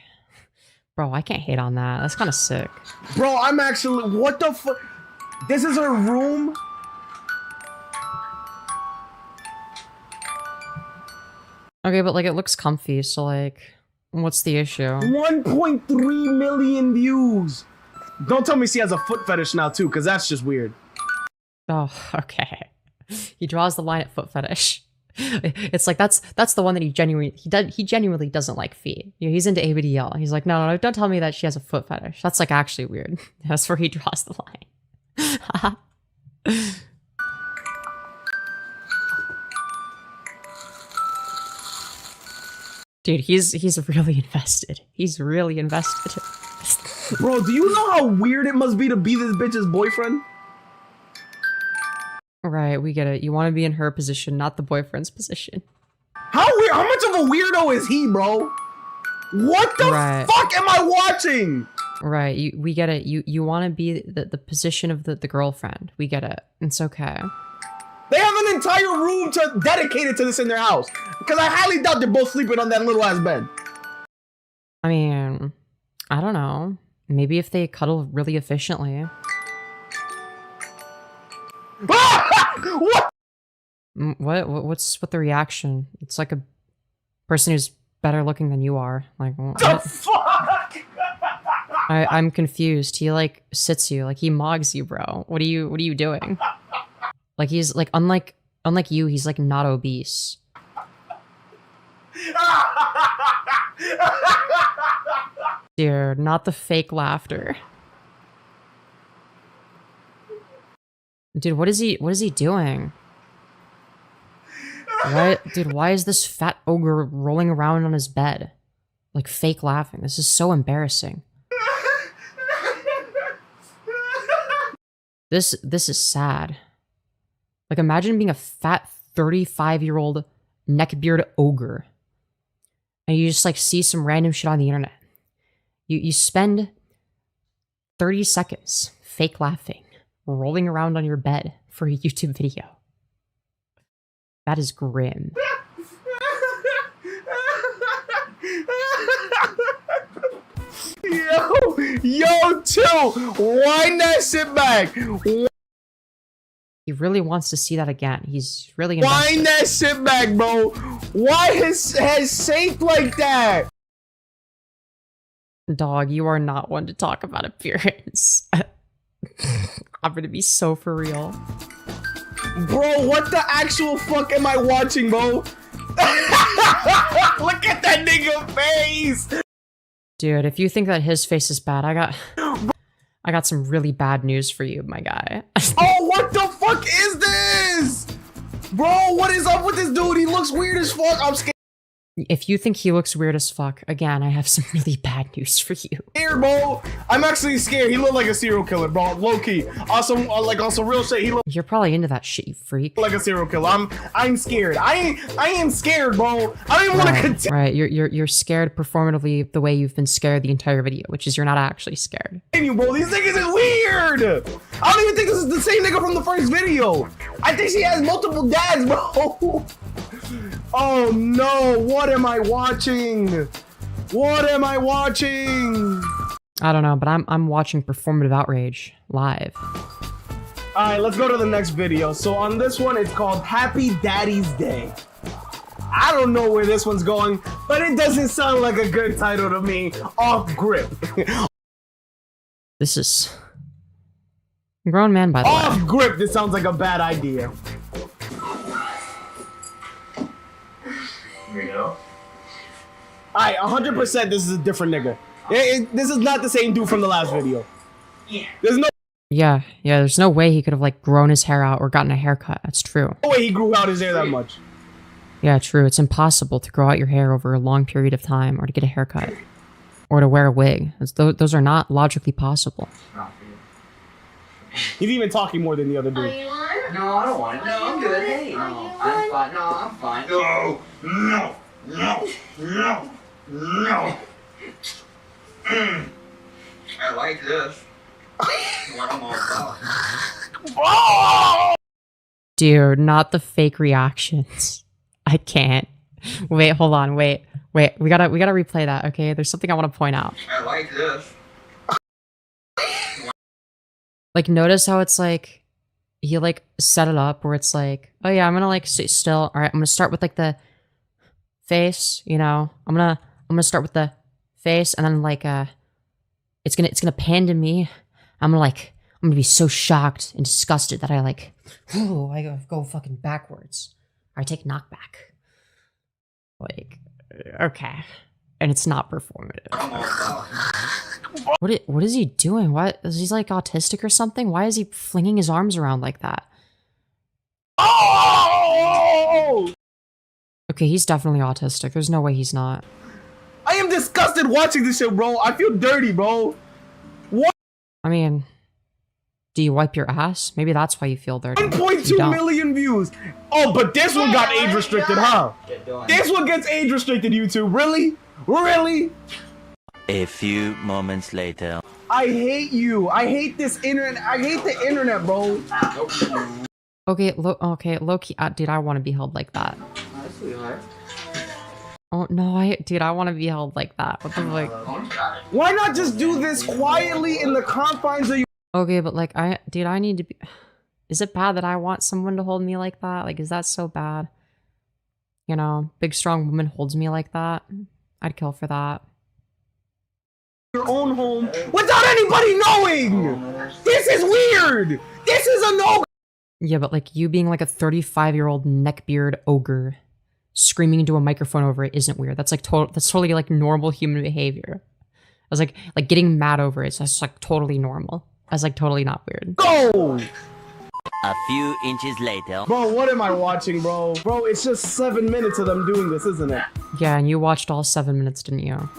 bro, I can't hate on that. That's kind of sick. Bro, I'm actually, what the fuck? This is her room? Okay, but like it looks comfy, so like, what's the issue? 1.3 million views. Don't tell me she has a foot fetish now too, because that's just weird. Oh, okay. He draws the line at foot fetish. It's like that's the one that he genuinely doesn't like feet. You know, he's into ABDL. He's like, no, don't tell me that she has a foot fetish. That's like actually weird. That's where he draws the line. Dude, he's really invested. He's really invested. Bro, do you know how weird it must be to be this bitch's boyfriend? Right, we get it. You want to be in her position, not the boyfriend's position. How weird? How much of a weirdo is he, bro? What the fuck am I watching? Right, we get it. You want to be the position of the girlfriend. We get it. It's okay. They have an entire room dedicated to this in their house. Because I highly doubt they're both sleeping on that little ass bed. I mean, I don't know. Maybe if they cuddle really efficiently. What? What's with the reaction? It's like a person who's better looking than you are. Like, what the fuck? I'm confused. He like sits you, like he mogs you, bro. What are you doing? Like he's like unlike you, he's like not obese. Dear, not the fake laughter. Dude, what is he doing? Why is this fat ogre rolling around on his bed? Like fake laughing. This is so embarrassing. This is sad. Like imagine being a fat 35-year-old neckbeard ogre. And you just like see some random shit on the internet. You spend 30 seconds fake laughing, rolling around on your bed for a YouTube video. That is grim. Yo, chill. Wind that shit back. He really wants to see that again. He's really invested. Wind that shit back, bro. Why his head shaped like that? Dog, you are not one to talk about appearance. I'm gonna be so for real. Bro, what the actual fuck am I watching, bro? Look at that nigga face. Dude, if you think that his face is bad, I got some really bad news for you, my guy. Oh, what the fuck is this? Bro, what is up with this dude? He looks weird as fuck. I'm scared. If you think he looks weird as fuck, again, I have some really bad news for you. Scared, bro. I'm actually scared. He looked like a serial killer, bro. Low key. Also, like on some real shit, he looked You're probably into that shit, you freak. like a serial killer. I'm scared. I am scared, bro. I don't even want to continue Right, you're scared performatively the way you've been scared the entire video, which is you're not actually scared. bro. These niggas is weird. I don't even think this is the same nigga from the first video. I think she has multiple dads, bro. Oh no, what am I watching? What am I watching? I don't know, but I'm watching performative outrage live. Alright, let's go to the next video. So on this one, it's called Happy Daddy's Day. I don't know where this one's going, but it doesn't sound like a good title to me. Off grip. This is grown man, by the way. Off grip, this sounds like a bad idea. Here we go. Alright, 100% this is a different nigga. This is not the same dude from the last video. Yeah. There's no Yeah, there's no way he could have like grown his hair out or gotten a haircut. That's true. way he grew out his hair that much. Yeah, true. It's impossible to grow out your hair over a long period of time or to get a haircut or to wear a wig. Those are not logically possible. Not for you. He's even talking more than the other Are dude. you on? No, I don't want it. No, I'm good. Hey, no, I'm fine. No, I'm fine. No, no, no, no, no. I like this. What I'm all about. Dude, not the fake reactions. I can't. Wait, hold on. Wait. We gotta replay that, okay? There's something I want to point out. I like this. Like, notice how it's like, he like set it up where it's like, oh yeah, I'm gonna like sit still. All right, I'm gonna start with like the face, you know. I'm gonna start with the face, and then like it's gonna pan to me. I'm gonna be so shocked and disgusted that I like, oh, I go fucking backwards. Or I take knockback. Like, okay. And it's not performative. What is he doing? What is he like autistic or something? Why is he flinging his arms around like that? Oh! Okay, he's definitely autistic. There's no way he's not. I am disgusted watching this shit, bro. I feel dirty, bro. What? I mean, do you wipe your ass? Maybe that's why you feel dirty. 1.2 million views. Oh, but this one got age restricted, huh? Get doing. This one gets age restricted, YouTube. Really? Really? A few moments later. I hate you. I hate this internet. I hate the internet, bro. Okay, low-key, dude, I want to be held like that. Hi, sweetheart. Oh, no, dude, I want to be held like that. What the fuck? Why not just do this quietly in the confines of your... Okay, but like, I need to be... Is it bad that I want someone to hold me like that? Like, is that so bad? You know, big strong woman holds me like that. I'd kill for that. Your own home without anybody knowing. This is weird. This is a no. Yeah, but like you being like a 35-year-old neckbeard ogre screaming into a microphone over it isn't weird. That's like that's totally like normal human behavior. I was like getting mad over it. So that's like totally normal. That's like totally not weird. Go. A few inches later. Bro, what am I watching, bro? Bro, it's just 7 minutes of them doing this, isn't it? Yeah, and you watched all 7 minutes, didn't you?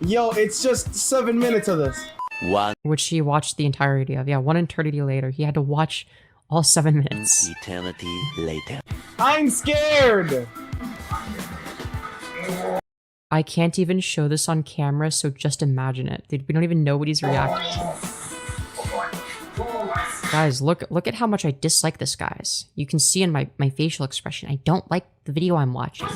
Yo, it's just 7 minutes of this. One Which he watched the entirety of. Yeah, one eternity later. He had to watch all 7 minutes. eternity later. I'm scared. I can't even show this on camera, so just imagine it. Dude, we don't even know what he's reacting to. Guys, look at how much I dislike this, guys. You can see in my facial expression. I don't like the video I'm watching.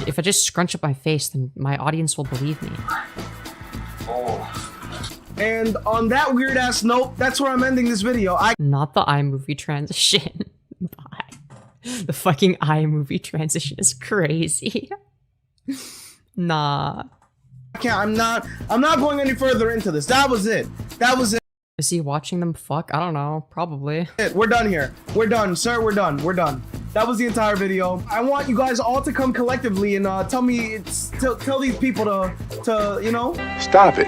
If I just scrunch up my face, then my audience will believe me. And on that weird ass note, that's where I'm ending this video. Not the iMovie transition. Bye. The fucking iMovie transition is crazy. Nah. I'm not going any further into this. That was it. Is he watching them fuck? I don't know. Probably. We're done here. We're done, sir. We're done. That was the entire video. I want you guys all to come collectively and tell these people to you know. Stop it.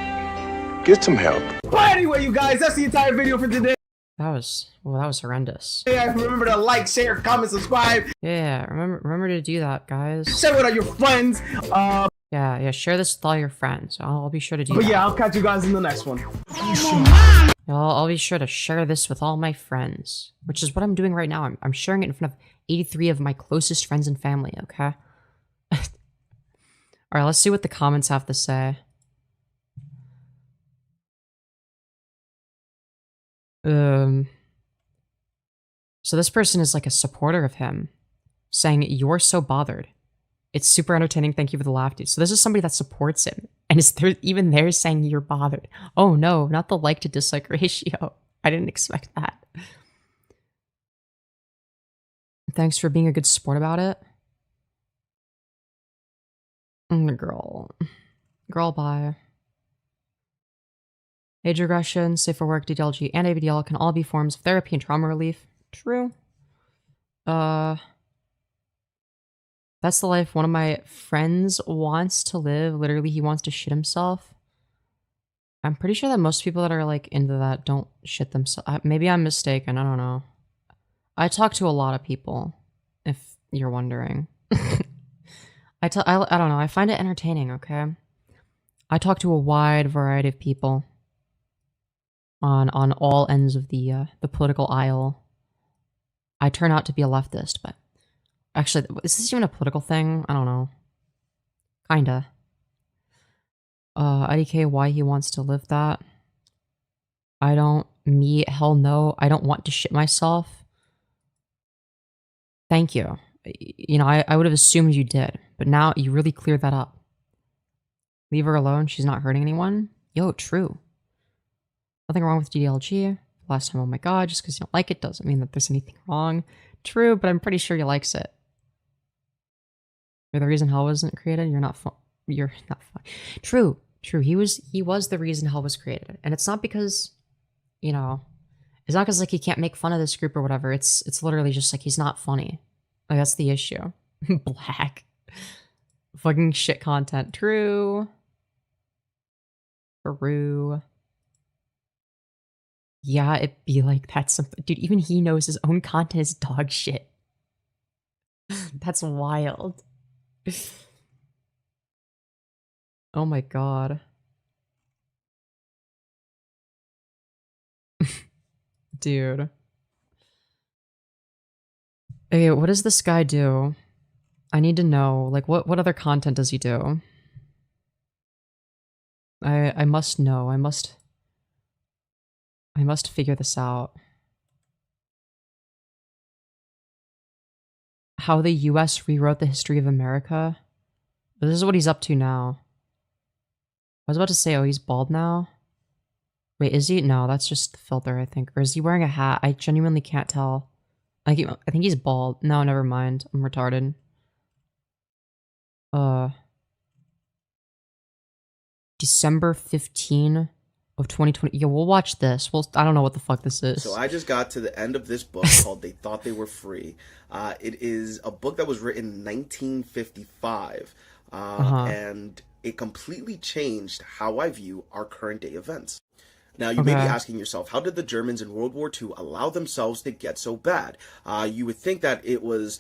Get some help. But anyway, you guys, that's the entire video for today. That was horrendous. Yeah, remember to like, share, comment, subscribe. Yeah, remember to do that, guys. Share it with your friends. Yeah, share this with all your friends. I'll be sure to do that. But yeah, I'll catch you guys in the next one. I'll be sure to share this with all my friends, which is what I'm doing right now. I'm sharing it in front of 83 of my closest friends and family, okay? Alright, let's see what the comments have to say. So this person is like a supporter of him, saying, "You're so bothered. It's super entertaining. Thank you for the laugh, dude." So this is somebody that supports him, and is there even there saying you're bothered? Oh no, not the like to dislike ratio. I didn't expect that. Thanks for being a good sport about it. Girl, bye. Age regression, safe for work, DDLG, and ABDL can all be forms of therapy and trauma relief. True. That's the life one of my friends wants to live. Literally, he wants to shit himself. I'm pretty sure that most people that are like into that don't shit themselves. Maybe I'm mistaken. I don't know. I talk to a lot of people, if you're wondering. I don't know. I find it entertaining, okay? I talk to a wide variety of people on all ends of the political aisle. I turn out to be a leftist, but actually, is this even a political thing? I don't know. Kinda. IDK, why he wants to live that? Hell no. I don't want to shit myself. Thank you. You know, I would have assumed you did, but now you really cleared that up. Leave her alone. She's not hurting anyone. Yo, true. Nothing wrong with DDLG. Last time, oh my god, just because you don't like it doesn't mean that there's anything wrong. True, but I'm pretty sure he likes it. You're the reason hell wasn't created. You're not fun. True. He was the reason hell was created, and it's not because, you know, it's not because like he can't make fun of this group or whatever. It's literally just like he's not funny. Like that's the issue. Black. Fucking shit content. True. Yeah, it'd be like that's something. Dude, even he knows his own content is dog shit. That's wild. Oh my god. Dude. Okay, what does this guy do? I need to know. Like, what other content does he do? I must know. I must figure this out. How the US rewrote the history of America? This is what he's up to now. I was about to say, oh, he's bald now? Wait, is he? No, that's just the filter, I think. Or is he wearing a hat? I genuinely can't tell. I think he's bald. No, never mind. I'm retarded. December 15 of 2020. Yeah, we'll watch this. I don't know what the fuck this is. So I just got to the end of this book called They Thought They Were Free. It is a book that was written in 1955. And it completely changed how I view our current day events. Now, you may be asking yourself, how did the Germans in World War II allow themselves to get so bad? You would think that it was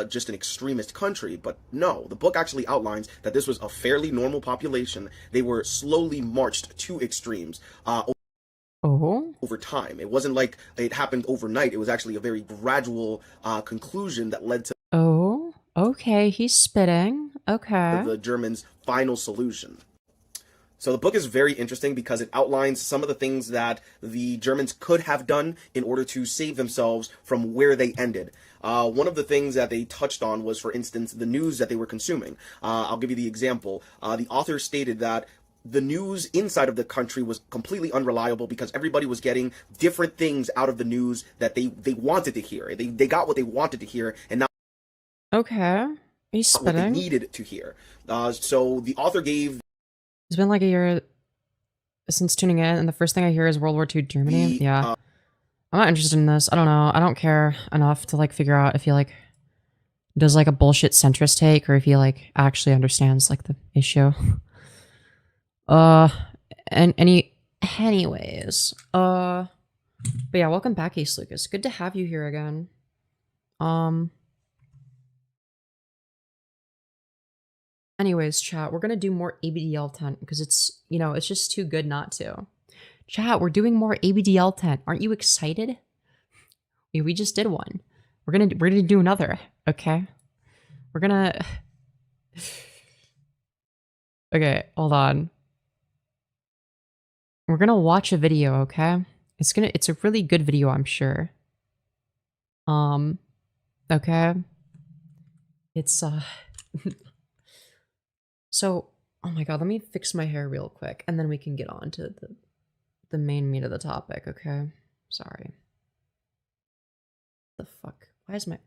just an extremist country, but no. The book actually outlines that this was a fairly normal population. They were slowly marched to extremes over time. It wasn't like it happened overnight. It was actually a very gradual conclusion that led to okay, he's spitting. Okay. the Germans' final solution. So the book is very interesting because it outlines some of the things that the Germans could have done in order to save themselves from where they ended. One of the things that they touched on was, for instance, the news that they were consuming. I'll give you the example. The author stated that the news inside of the country was completely unreliable because everybody was getting different things out of the news that they wanted to hear. They got what they wanted to hear and not Okay. He's what they spitting. needed to hear. So the author gave... It's been like a year since tuning in, and the first thing I hear is World War II Germany. Yeah. I'm not interested in this. I don't know. I don't care enough to like figure out if he like does like a bullshit centrist take or if he like actually understands like the issue. And anyways, but yeah, welcome back, Ace Lucas. Good to have you here again. Anyways, chat, we're gonna do more ABDL 10 because it's, you know, it's just too good not to. Chat, we're doing more ABDL 10. Aren't you excited? We just did one. We're gonna do another, okay? We're gonna... Okay, hold on. We're gonna watch a video, okay? It's a really good video, I'm sure. Okay? It's, So, oh my god, let me fix my hair real quick, and then we can get on to the main meat of the topic, okay? Sorry. The fuck? Why is my...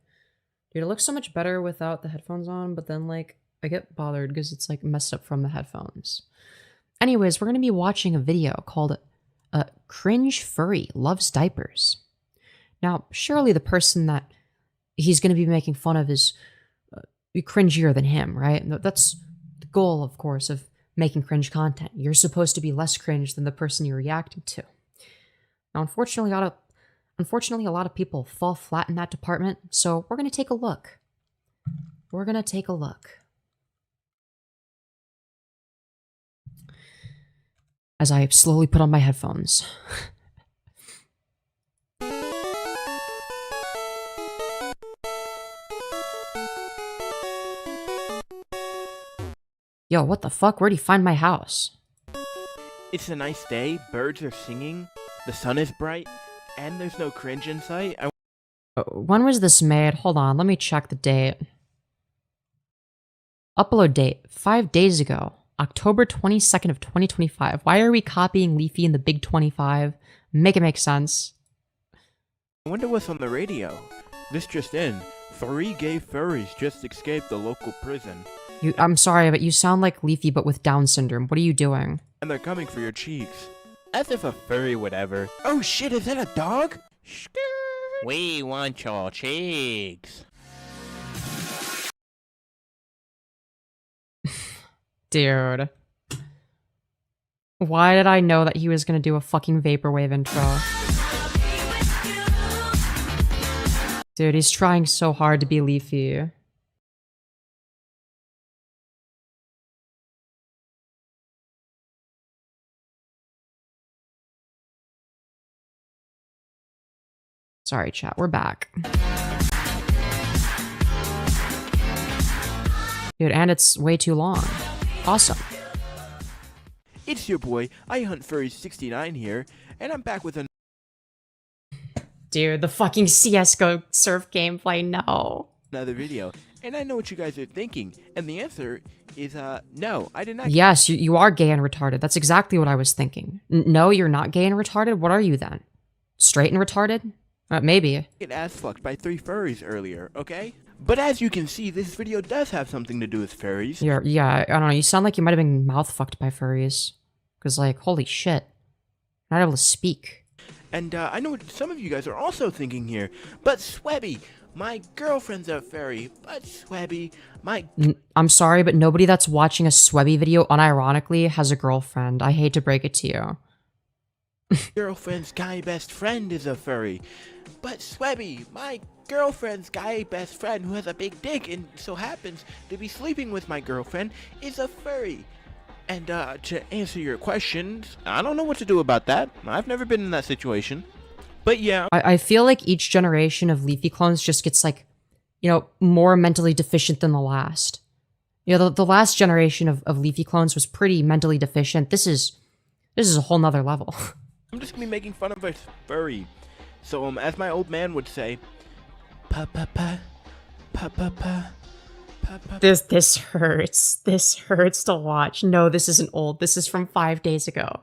Dude, it looks so much better without the headphones on, but then, like, I get bothered because it's, like, messed up from the headphones. Anyways, we're gonna be watching a video called Cringe Furry Loves Diapers. Now, surely the person that he's gonna be making fun of is cringier than him, right? That's the goal, of course, of making cringe content. You're supposed to be less cringe than the person you're reacting to. Now, unfortunately, a lot of people fall flat in that department, so we're gonna take a look. We're gonna take a look. As I slowly put on my headphones. Yo, what the fuck? Where'd he find my house? It's a nice day, birds are singing, the sun is bright, and there's no cringe in sight. When was this made? Hold on, let me check the date. Upload date, 5 days ago. October 22nd of 2025. Why are we copying Leafy in the Big 25? Make it make sense. I wonder what's on the radio. This just in, 3 gay furries just escaped the local prison. I'm sorry, but you sound like Leafy but with Down syndrome. What are you doing? And they're coming for your cheeks. As if a furry would ever. Oh shit, is that a dog? Skirt! We want your cheeks. Dude. Why did I know that he was gonna do a fucking vaporwave intro? Dude, he's trying so hard to be Leafy. Sorry, chat, we're back. Dude, and it's way too long. Awesome. It's your boy, I Hunt Furry 69 here, and I'm back with Dude, the fucking CSGO surf gameplay, no. another video. And I know what you guys are thinking, and the answer is, no, I did not. Yes, you are gay and retarded. That's exactly what I was thinking. No, you're not gay and retarded? What are you then? Straight and retarded? Maybe. Get ass fucked by 3 furries earlier, okay? But as you can see, this video does have something to do with furries. Yeah, I don't know. You sound like you might have been mouth fucked by furries. Because, like, holy shit. Not able to speak. And I know what some of you guys are also thinking here. But Swebby, my girlfriend's a furry. But Swebby, I'm sorry, but nobody that's watching a Swebby video unironically has a girlfriend. I hate to break it to you. girlfriend's guy best friend is a furry. But Swebby, my girlfriend's guy best friend who has a big dick and so happens to be sleeping with my girlfriend is a furry. And to answer your questions, I don't know what to do about that. I've never been in that situation. But yeah. I feel like each generation of Leafy clones just gets like, you know, more mentally deficient than the last. You know, the last generation of Leafy clones was pretty mentally deficient. This is a whole nother level. I'm just gonna be making fun of a furry. So, as my old man would say, pa pa pa, pa pa pa, pa pa. This hurts. This hurts to watch. No, this isn't old. This is from 5 days ago.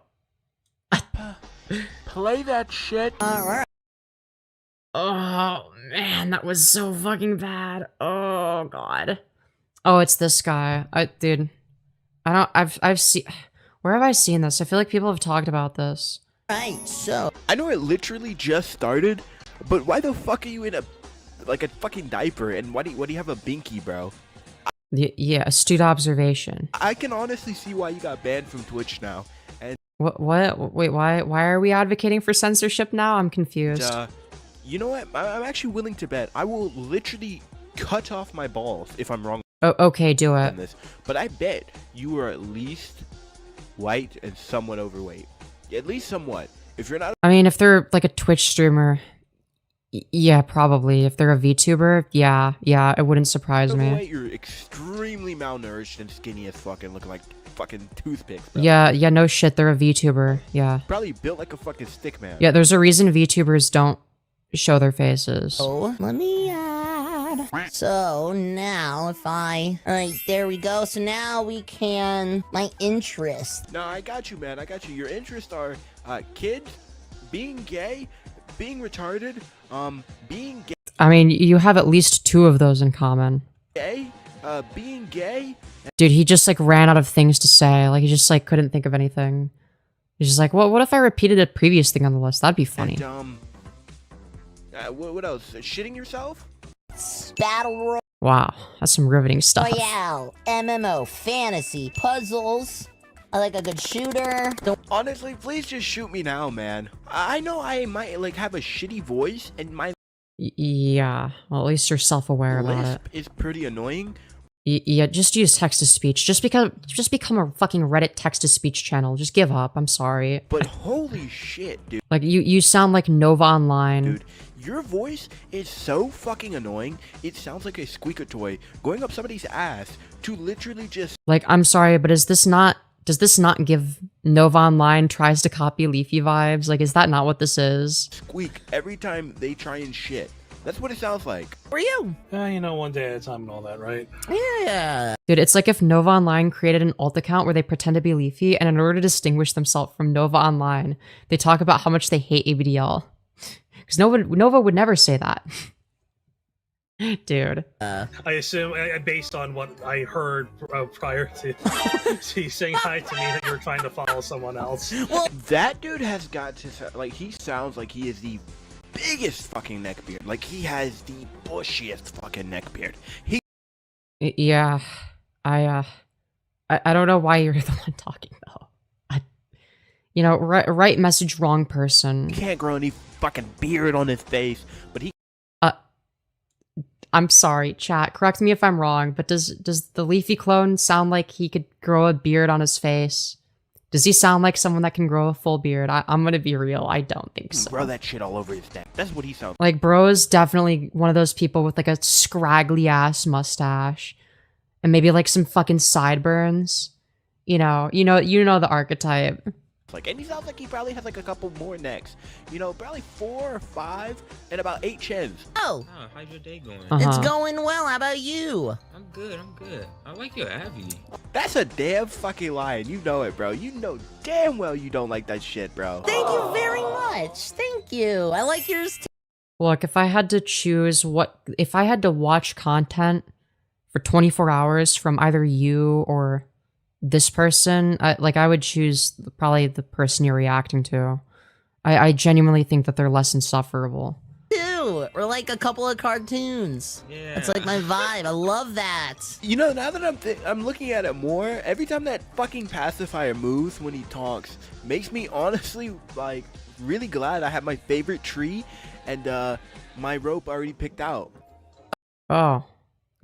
Play that shit. Oh man, that was so fucking bad. Oh god. Oh, it's this guy. Dude, I've seen. Where have I seen this? I feel like people have talked about this. Right, so. I know it literally just started, but why the fuck are you in a fucking diaper? And why do you have a binky, bro? Yeah, astute observation. I can honestly see why you got banned from Twitch now. And What? Wait, why are we advocating for censorship now? I'm confused. You know what? I'm actually willing to bet. I will literally cut off my balls if I'm wrong. Oh, okay, do it. On this. But I bet you were at least white and somewhat overweight. At least somewhat. If you're not, I mean, if they're like a Twitch streamer, yeah, probably. If they're a VTuber, yeah, it wouldn't surprise me. You're extremely malnourished and skinny as fucking, looking like fucking toothpicks, bro. Yeah, no shit, they're a VTuber, yeah. Probably built like a fucking stick man. Yeah, there's a reason VTubers don't show their faces. Oh, let me add. So now if alright, there we go. So now we can, my interest. No, I got you, man. I got you. Your interests are, kids, being gay, being retarded, being gay. I mean, you have at least 2 of those in common. Being gay. Dude, he just like ran out of things to say. Like he just like couldn't think of anything. He's just like, well, what if I repeated a previous thing on the list? That'd be funny. And, what else? Shitting yourself? Battle Royale. Wow, that's some riveting stuff. Royale, MMO, fantasy, puzzles. I like a good shooter. Honestly, please just shoot me now, man. I know I might like have a shitty voice and my yeah, well, at least you're self-aware about it. lisp is pretty annoying. Yeah, just use text-to-speech. Just become a fucking Reddit text-to-speech channel. Just give up. I'm sorry. But holy shit, dude. Like, you sound like Nova Online. Dude, your voice is so fucking annoying. It sounds like a squeaker toy going up somebody's ass to literally just... Like, I'm sorry, but does this not give Nova Online tries to copy Leafy vibes? Like, is that not what this is? Squeak every time they try and shit. That's what it sounds like. For you. You know, one day at a time and all that, right? Yeah. Dude, it's like if Nova Online created an alt account where they pretend to be Leafy, and in order to distinguish themselves from Nova Online, they talk about how much they hate ABDL. Because Nova would never say that. Dude. I assume, based on what I heard prior to saying hi to me, that you were trying to follow someone else. Well, that dude has got to, like, he sounds like he is the biggest fucking neckbeard. Like, he has the bushiest fucking neckbeard. Yeah, I don't know why you're the one talking though. You know, right message, wrong person. He can't grow any fucking beard on his face, but he. I'm sorry, chat. Correct me if I'm wrong, but does the Leafy clone sound like he could grow a beard on his face? Does he sound like someone that can grow a full beard? I'm gonna be real. I don't think so. Grow that shit all over his neck. That's what he sounds like. Bro is definitely one of those people with like a scraggly ass mustache, and maybe like some fucking sideburns. You know the archetype. Like, and he sounds like he probably has like a couple more necks. You know, probably 4 or 5 and about 8 chins. Oh, how's your day going? It's going well. How about you? I'm good. I like your Abby. That's a damn fucking lie, and you know it, bro. You know damn well you don't like that shit, bro. Thank you very much. Thank you. I like yours too. Look, if I had to choose if I had to watch content for 24 hours from either you or this person, I would choose probably the person you're reacting to. I genuinely think that they're less insufferable. Too. Or like a couple of cartoons. Yeah. That's like my vibe. I love that. You know, now that I'm looking at it more, every time that fucking pacifier moves when he talks, makes me honestly like really glad I have my favorite tree and my rope already picked out. Oh,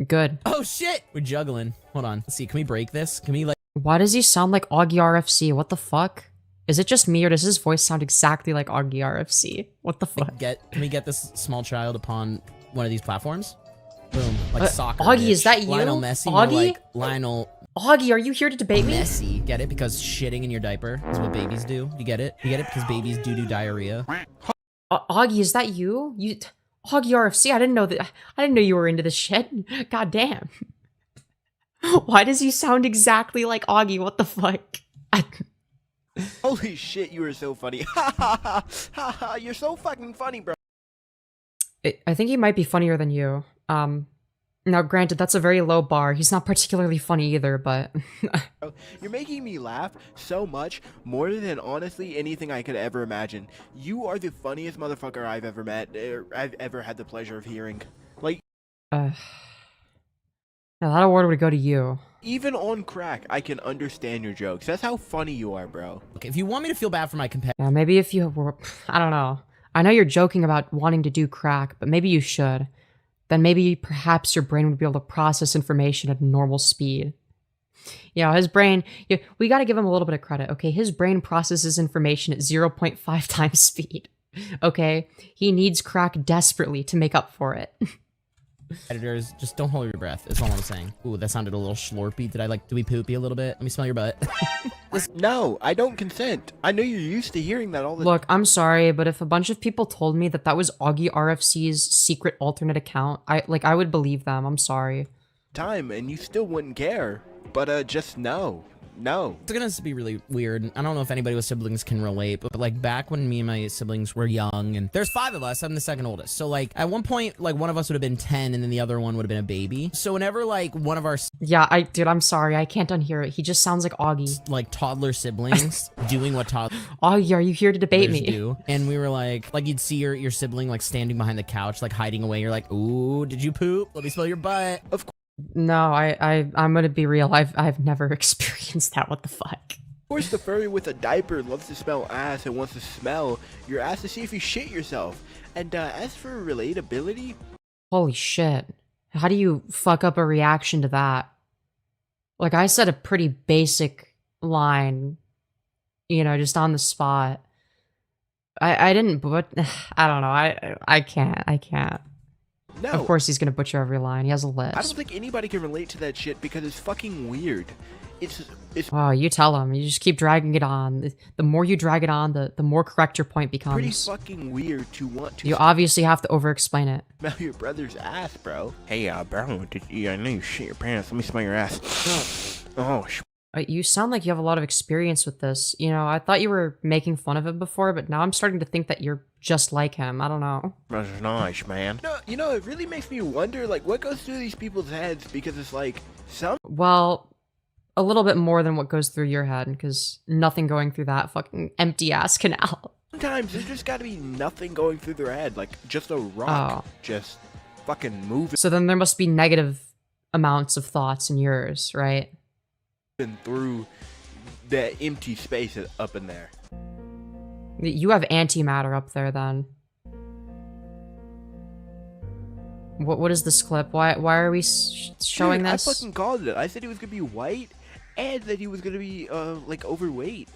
good. Oh shit! We're juggling. Hold on. Let's see. Can we break this? Can we like? Why does he sound like Augie RFC? What the fuck? Is it just me or does his voice sound exactly like Augie RFC? What the fuck? Can we get this small child upon one of these platforms? Boom. Like soccer. Augie, is bitch. that you? Lionel Messi. More Augie? like Lionel Augie, are you here to debate me? Messi. Get it? Because shitting in your diaper is what babies do. You get it? You get it? Because babies do diarrhea. Augie, is that you? Augie RFC, I didn't know that. I didn't know you were into this shit. God damn. Why does he sound exactly like Augie? What the fuck? Holy shit, you are so funny. Ha ha ha ha ha. You're so fucking funny, bro. I think he might be funnier than you. Now granted, that's a very low bar. He's not particularly funny either, but... You're making me laugh so much, more than honestly anything I could ever imagine. You are the funniest motherfucker I've ever met, or I've ever had the pleasure of hearing. Like... Now that award would go to you. Even on crack, I can understand your jokes. That's how funny you are, bro. Okay, if you want me to feel bad for my competitor... Yeah, maybe if you were... I don't know. I know you're joking about wanting to do crack, but maybe you should. Then maybe perhaps your brain would be able to process information at normal speed. You know, his brain, we got to give him a little bit of credit, okay? His brain processes information at 0.5 times speed, okay? He needs crack desperately to make up for it. Editors, just don't hold your breath. That's all I'm saying. Ooh, that sounded a little slurpy. Did we poopy a little bit? Let me smell your butt. No, I don't consent. I know you're used to hearing that all the Look, I'm sorry, but if a bunch of people told me that was Augie RFC's secret alternate account, I would believe them. I'm sorry. time, and you still wouldn't care. But just no. No. It's gonna be really weird. I don't know if anybody with siblings can relate, but like back when me and my siblings were young, and there's 5 of us, I'm the second oldest. So like at one point, like one of us would have been 10 and then the other one would have been a baby. So whenever like one of our dude, I'm sorry, I can't unhear it. He just sounds like Augie. Like toddler siblings doing what toddlers Augie, are you here to debate me? do. And we were like you'd see your sibling like standing behind the couch, like hiding away. You're like, ooh, did you poop? Let me smell your butt. Of course. No, I'm gonna be real. I've never experienced that. What the fuck? Of course, the furry with a diaper loves to smell ass and wants to smell your ass to see if you shit yourself. And as for relatability, holy shit! How do you fuck up a reaction to that? Like I said a pretty basic line, you know, just on the spot. I didn't, but I don't know. I can't. no. Of course he's gonna butcher every line. He has a lisp. I don't think anybody can relate to that shit because it's fucking weird. It's oh, you tell him. You just keep dragging it on. The more you drag it on, the more correct your point becomes. pretty fucking weird to want to You obviously have to over-explain it. smell your brother's ass, bro. Hey, bro, I know you shit your pants. Let me smell your ass. Oh, You sound like you have a lot of experience with this. You know, I thought you were making fun of him before, but now I'm starting to think that you're just like him. I don't know. that's nice, man. No, you know, it really makes me wonder, like, what goes through these people's heads, because it's like, Well, a little bit more than what goes through your head, because nothing going through that fucking empty-ass canal. sometimes there's just gotta be nothing going through their head, like, just a rock, just fucking moving So then there must be negative amounts of thoughts in yours, right? through that empty space up in there. You have antimatter up there, then. What is this clip? Why are we showing Dude, this? I fucking called it. I said he was gonna be white, and that he was gonna be like overweight.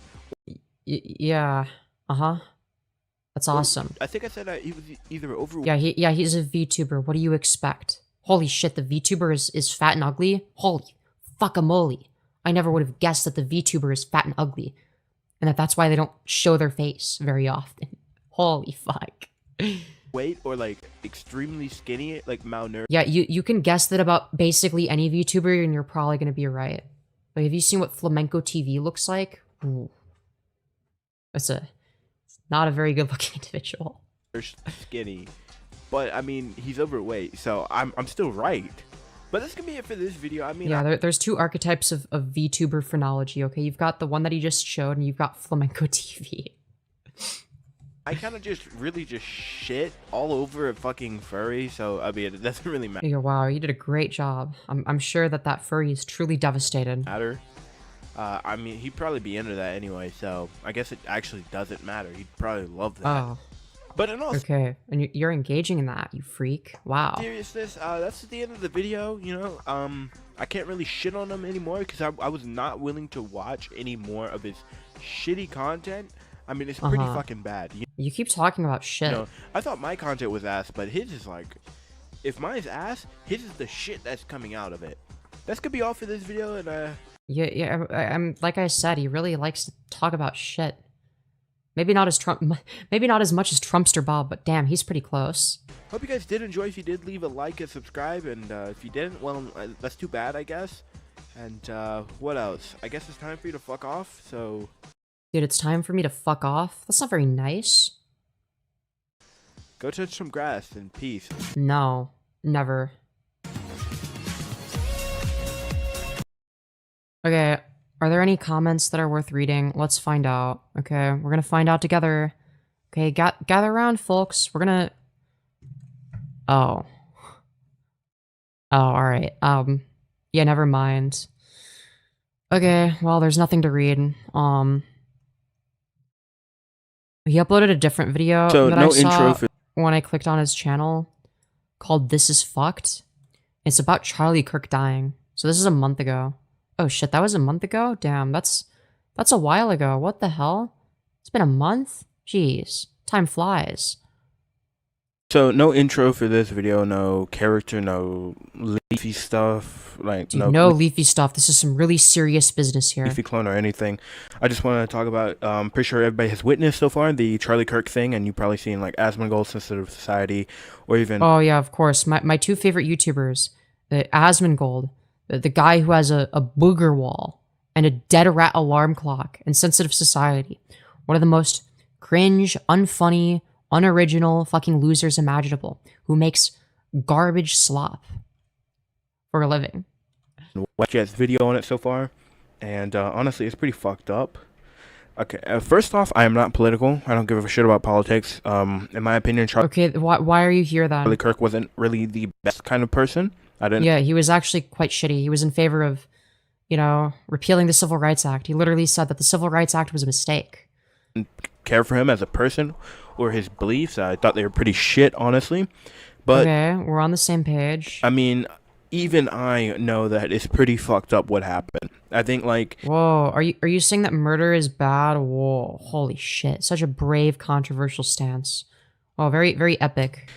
Yeah. That's awesome. I think I said he was either overweight. Yeah, he's a VTuber. What do you expect? Holy shit, the VTuber is fat and ugly? Holy fuckamole. I never would have guessed that the VTuber is fat and ugly. And that's why they don't show their face very often. Holy fuck. Weight or like extremely skinny, like malnourished. Yeah, you can guess that about basically any VTuber and you're probably going to be right. Like, have you seen what Flamenco TV looks like? Ooh. It's not a very good looking individual. Skinny. But I mean, he's overweight, so I'm still right. But that's gonna be it for this video. I mean, yeah, there's 2 archetypes of VTuber phrenology, okay? You've got the one that he just showed, and you've got Flamenco TV. I kind of just shit all over a fucking furry, so I mean, it doesn't really matter. Yeah, wow, you did a great job. I'm sure that furry is truly devastated. I mean, he'd probably be into that anyway, so I guess it actually doesn't matter. He'd probably love that. Oh. But in all okay, and you're engaging in that, you freak. Wow. seriousness, that's the end of the video, you know. I can't really shit on him anymore because I was not willing to watch any more of his shitty content. I mean, it's pretty fucking bad. You keep talking about shit. You know, I thought my content was ass, but his is like, if mine's ass, his is the shit that's coming out of it. That's gonna be all for this video, and Yeah, I'm like I said, he really likes to talk about shit. Maybe not as maybe not as much as Trumpster Bob, but damn, he's pretty close. hope you guys did enjoy. If you did, leave a like and subscribe, and if you didn't, well, that's too bad, I guess. And what else? I guess it's time for you to fuck off. So, dude, it's time for me to fuck off. That's not very nice. Go touch some grass and peace. No, never. Okay, are there any comments that are worth reading? Let's find out. Okay, we're gonna find out together. Okay, gather around, folks. We're gonna... Oh. Oh, alright. Yeah, never mind. Okay, well, there's nothing to read. He uploaded a different video that I saw when I clicked on his channel called This Is Fucked. It's about Charlie Kirk dying. So this is a month ago. Oh shit, that was a month ago? Damn, that's a while ago. What the hell? It's been a month? Jeez, time flies. So no intro for this video, no character, no leafy stuff, like dude, no leafy stuff. This is some really serious business here. Leafy clone or anything. I just want to talk about. Pretty sure everybody has witnessed so far the Charlie Kirk thing, and you've probably seen like Asmongold, Sensitive Society, or even. Oh yeah, of course. My two favorite YouTubers, Asmongold, the guy who has a booger wall and a dead rat alarm clock, and Sensitive Society, one of the most cringe, unfunny, unoriginal fucking losers imaginable, who makes garbage slop for a living. Watch his video on it so far, and honestly, it's pretty fucked up. Okay, first off, I am not political. I don't give a shit about politics. In my opinion, okay, why are you here then? Charlie Kirk wasn't really the best kind of person. I didn't. Yeah, he was actually quite shitty. He was in favor of, you know, repealing the Civil Rights Act. He literally said that the Civil Rights Act was a mistake. Care for him as a person or his beliefs. I thought they were pretty shit, honestly. But okay, we're on the same page. I mean, even I know that it's pretty fucked up what happened. I think like whoa, are you saying that murder is bad? Whoa, holy shit. Such a brave, controversial stance. Oh, very, very epic.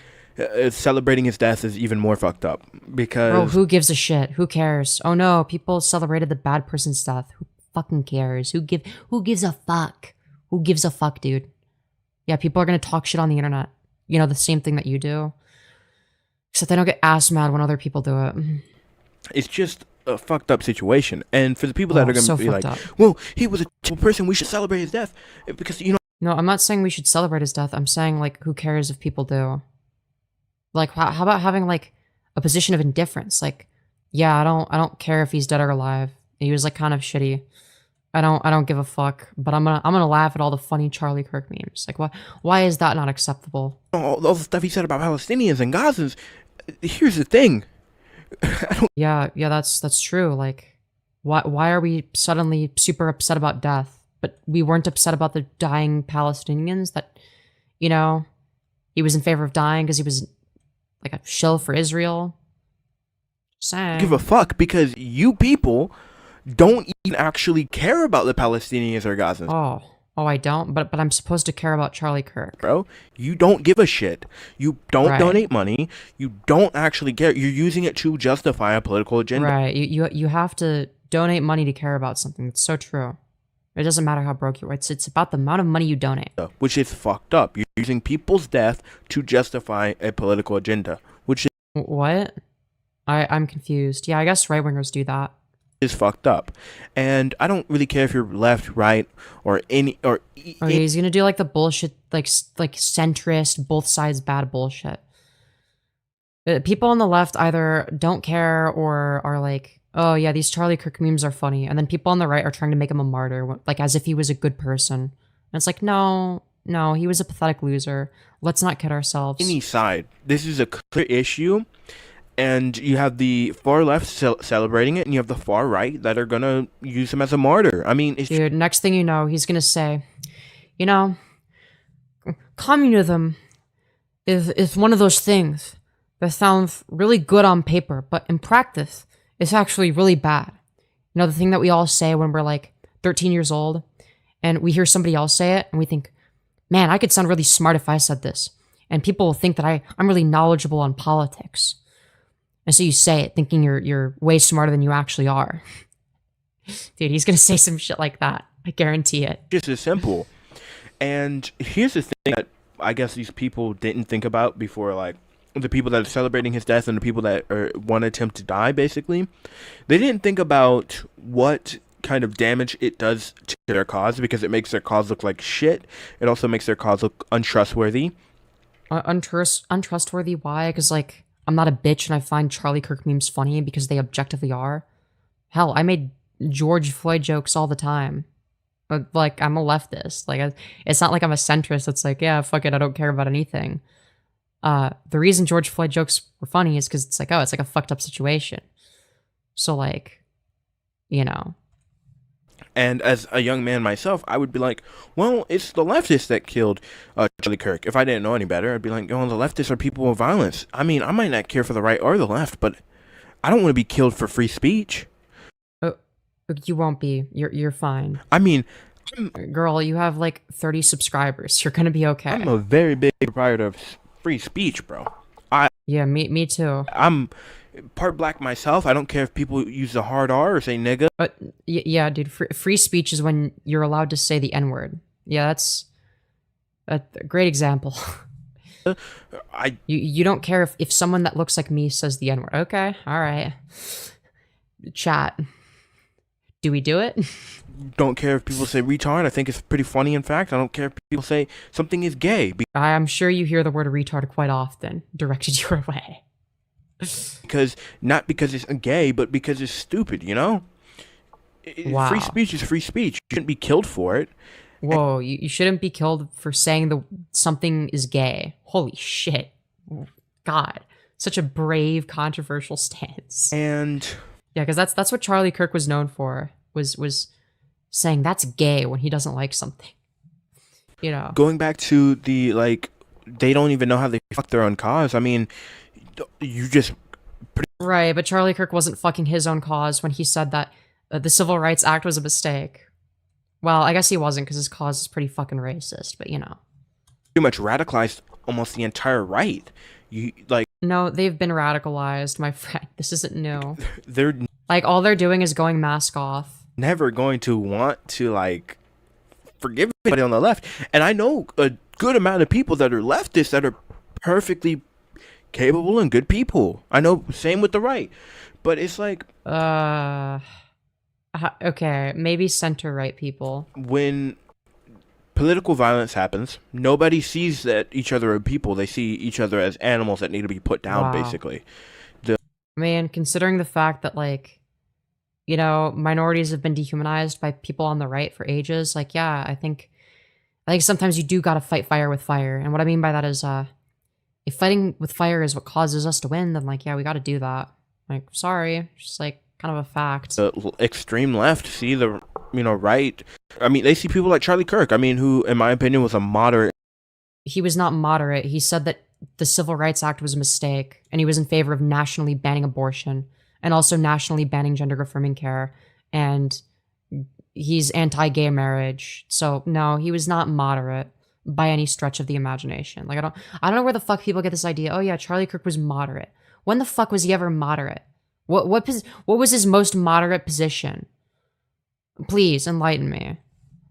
Celebrating his death is even more fucked up because bro, who gives a shit? Who cares? Oh no, people celebrated the bad person's death. Who fucking cares? Who gives a fuck? Who gives a fuck, dude? Yeah, people are gonna talk shit on the internet. You know, the same thing that you do. Except they don't get ass mad when other people do it. It's just a fucked up situation. And for the people that are gonna be like, well, he was a terrible person, we should celebrate his death. Because, you know... No, I'm not saying we should celebrate his death. I'm saying, like, who cares if people do? Like, how about having, like, a position of indifference? Like, yeah, I don't care if he's dead or alive. He was, like, kind of shitty. I don't give a fuck, but I'm gonna laugh at all the funny Charlie Kirk memes. Like, why is that not acceptable? All the stuff he said about Palestinians and Gazans. Here's the thing. Yeah, that's true. Like, why are we suddenly super upset about death, but we weren't upset about the dying Palestinians? That, you know, he was in favor of dying because he was like a shill for Israel. Saying. Give a fuck because you people don't even actually care about the Palestinians or Gazans. Oh, I don't. But I'm supposed to care about Charlie Kirk, bro. You don't give a shit. You don't donate money. You don't actually care. You're using it to justify a political agenda. Right. You have to donate money to care about something. It's so true. It doesn't matter how broke you are. It's about the amount of money you donate. Which is fucked up. You're using people's death to justify a political agenda. Which is what? I'm confused. Yeah, I guess right wingers do that. Is fucked up, and I don't really care if you're left, right, or any or. Okay, he's gonna do like the bullshit, like centrist, both sides bad bullshit. People on the left either don't care or are like, oh yeah, these Charlie Kirk memes are funny, and then people on the right are trying to make him a martyr, like as if he was a good person. And it's like, no, he was a pathetic loser. Let's not kid ourselves. Any side, this is a clear issue. And you have the far left celebrating it, and you have the far right that are gonna use him as a martyr. I mean, dude, next thing you know, he's gonna say, you know, communism is one of those things that sounds really good on paper, but in practice, it's actually really bad. You know, the thing that we all say when we're like 13 years old, and we hear somebody else say it, and we think, man, I could sound really smart if I said this. and people will think that I'm really knowledgeable on politics. And so you say it thinking you're way smarter than you actually are. Dude, he's gonna say some shit like that. I guarantee it. Just as simple. And here's the thing that I guess these people didn't think about before, like, the people that are celebrating his death and the people that wanted him to die, basically. They didn't think about what kind of damage it does to their cause, because it makes their cause look like shit. It also makes their cause look untrustworthy. Untrustworthy? Why? Because, like, I'm not a bitch and I find Charlie Kirk memes funny because they objectively are. Hell, I made George Floyd jokes all the time. But, like, I'm a leftist. Like, it's not like I'm a centrist that's like, yeah, fuck it, I don't care about anything. The reason George Floyd jokes were funny is because it's like, oh, it's like a fucked up situation. So, like, you know. And as a young man myself, I would be like, well, it's the leftists that killed Charlie Kirk. If I didn't know any better, I'd be like, oh, the leftists are people of violence. I mean, I might not care for the right or the left, but I don't want to be killed for free speech. You won't be. You're fine. I mean, girl, you have like 30 subscribers. You're gonna be okay. I'm a very big proprietor of free speech, bro. Yeah, me too. I'm part black myself. I don't care if people use the hard R or say nigga. But yeah, dude, free speech is when you're allowed to say the N-word. Yeah, that's a great example. You don't care if someone that looks like me says the N-word. Okay, all right. Chat. Do we do it? Don't care if people say retard. I think it's pretty funny, in fact. I don't care if people say something is gay. I'm sure you hear the word retard quite often, directed your way. Because, not because it's gay, but because it's stupid, you know? Wow. Free speech is free speech. You shouldn't be killed for it. Whoa, you shouldn't be killed for saying something is gay. Holy shit. God. Such a brave, controversial stance. And yeah, because that's what Charlie Kirk was known for, was saying that's gay when he doesn't like something. You know. Going back to the, like, they don't even know how they fuck their own cause. I mean, you just... Right, but Charlie Kirk wasn't fucking his own cause when he said that the Civil Rights Act was a mistake. Well, I guess he wasn't, because his cause is pretty fucking racist, but you know. Pretty much radicalized almost the entire right. You, like... No, they've been radicalized, my friend. This isn't new. They're... Like, all they're doing is going mask off. Never going to want to, like, forgive anybody on the left. And I know a good amount of people that are leftists that are perfectly capable and good people. I know, same with the right. But it's like... Okay, maybe center-right people. When political violence happens, nobody sees that each other are people. They see each other as animals that need to be put down, basically. Man, considering the fact that, like, you know, minorities have been dehumanized by people on the right for ages, like, yeah, I think sometimes you do gotta fight fire with fire. And what I mean by that is, if fighting with fire is what causes us to win, then, like, yeah, we gotta do that. Like, sorry, just, like, kind of a fact. The extreme left see the, you know, right. I mean, they see people like Charlie Kirk, I mean, who, in my opinion, was a moderate. He was not moderate. He said that the Civil Rights Act was a mistake, and he was in favor of nationally banning abortion, and also nationally banning gender-affirming care, and he's anti-gay marriage. So, no, he was not moderate by any stretch of the imagination. Like, I don't know where the fuck people get this idea, oh yeah, Charlie Kirk was moderate. When the fuck was he ever moderate? What was his most moderate position? Please, enlighten me.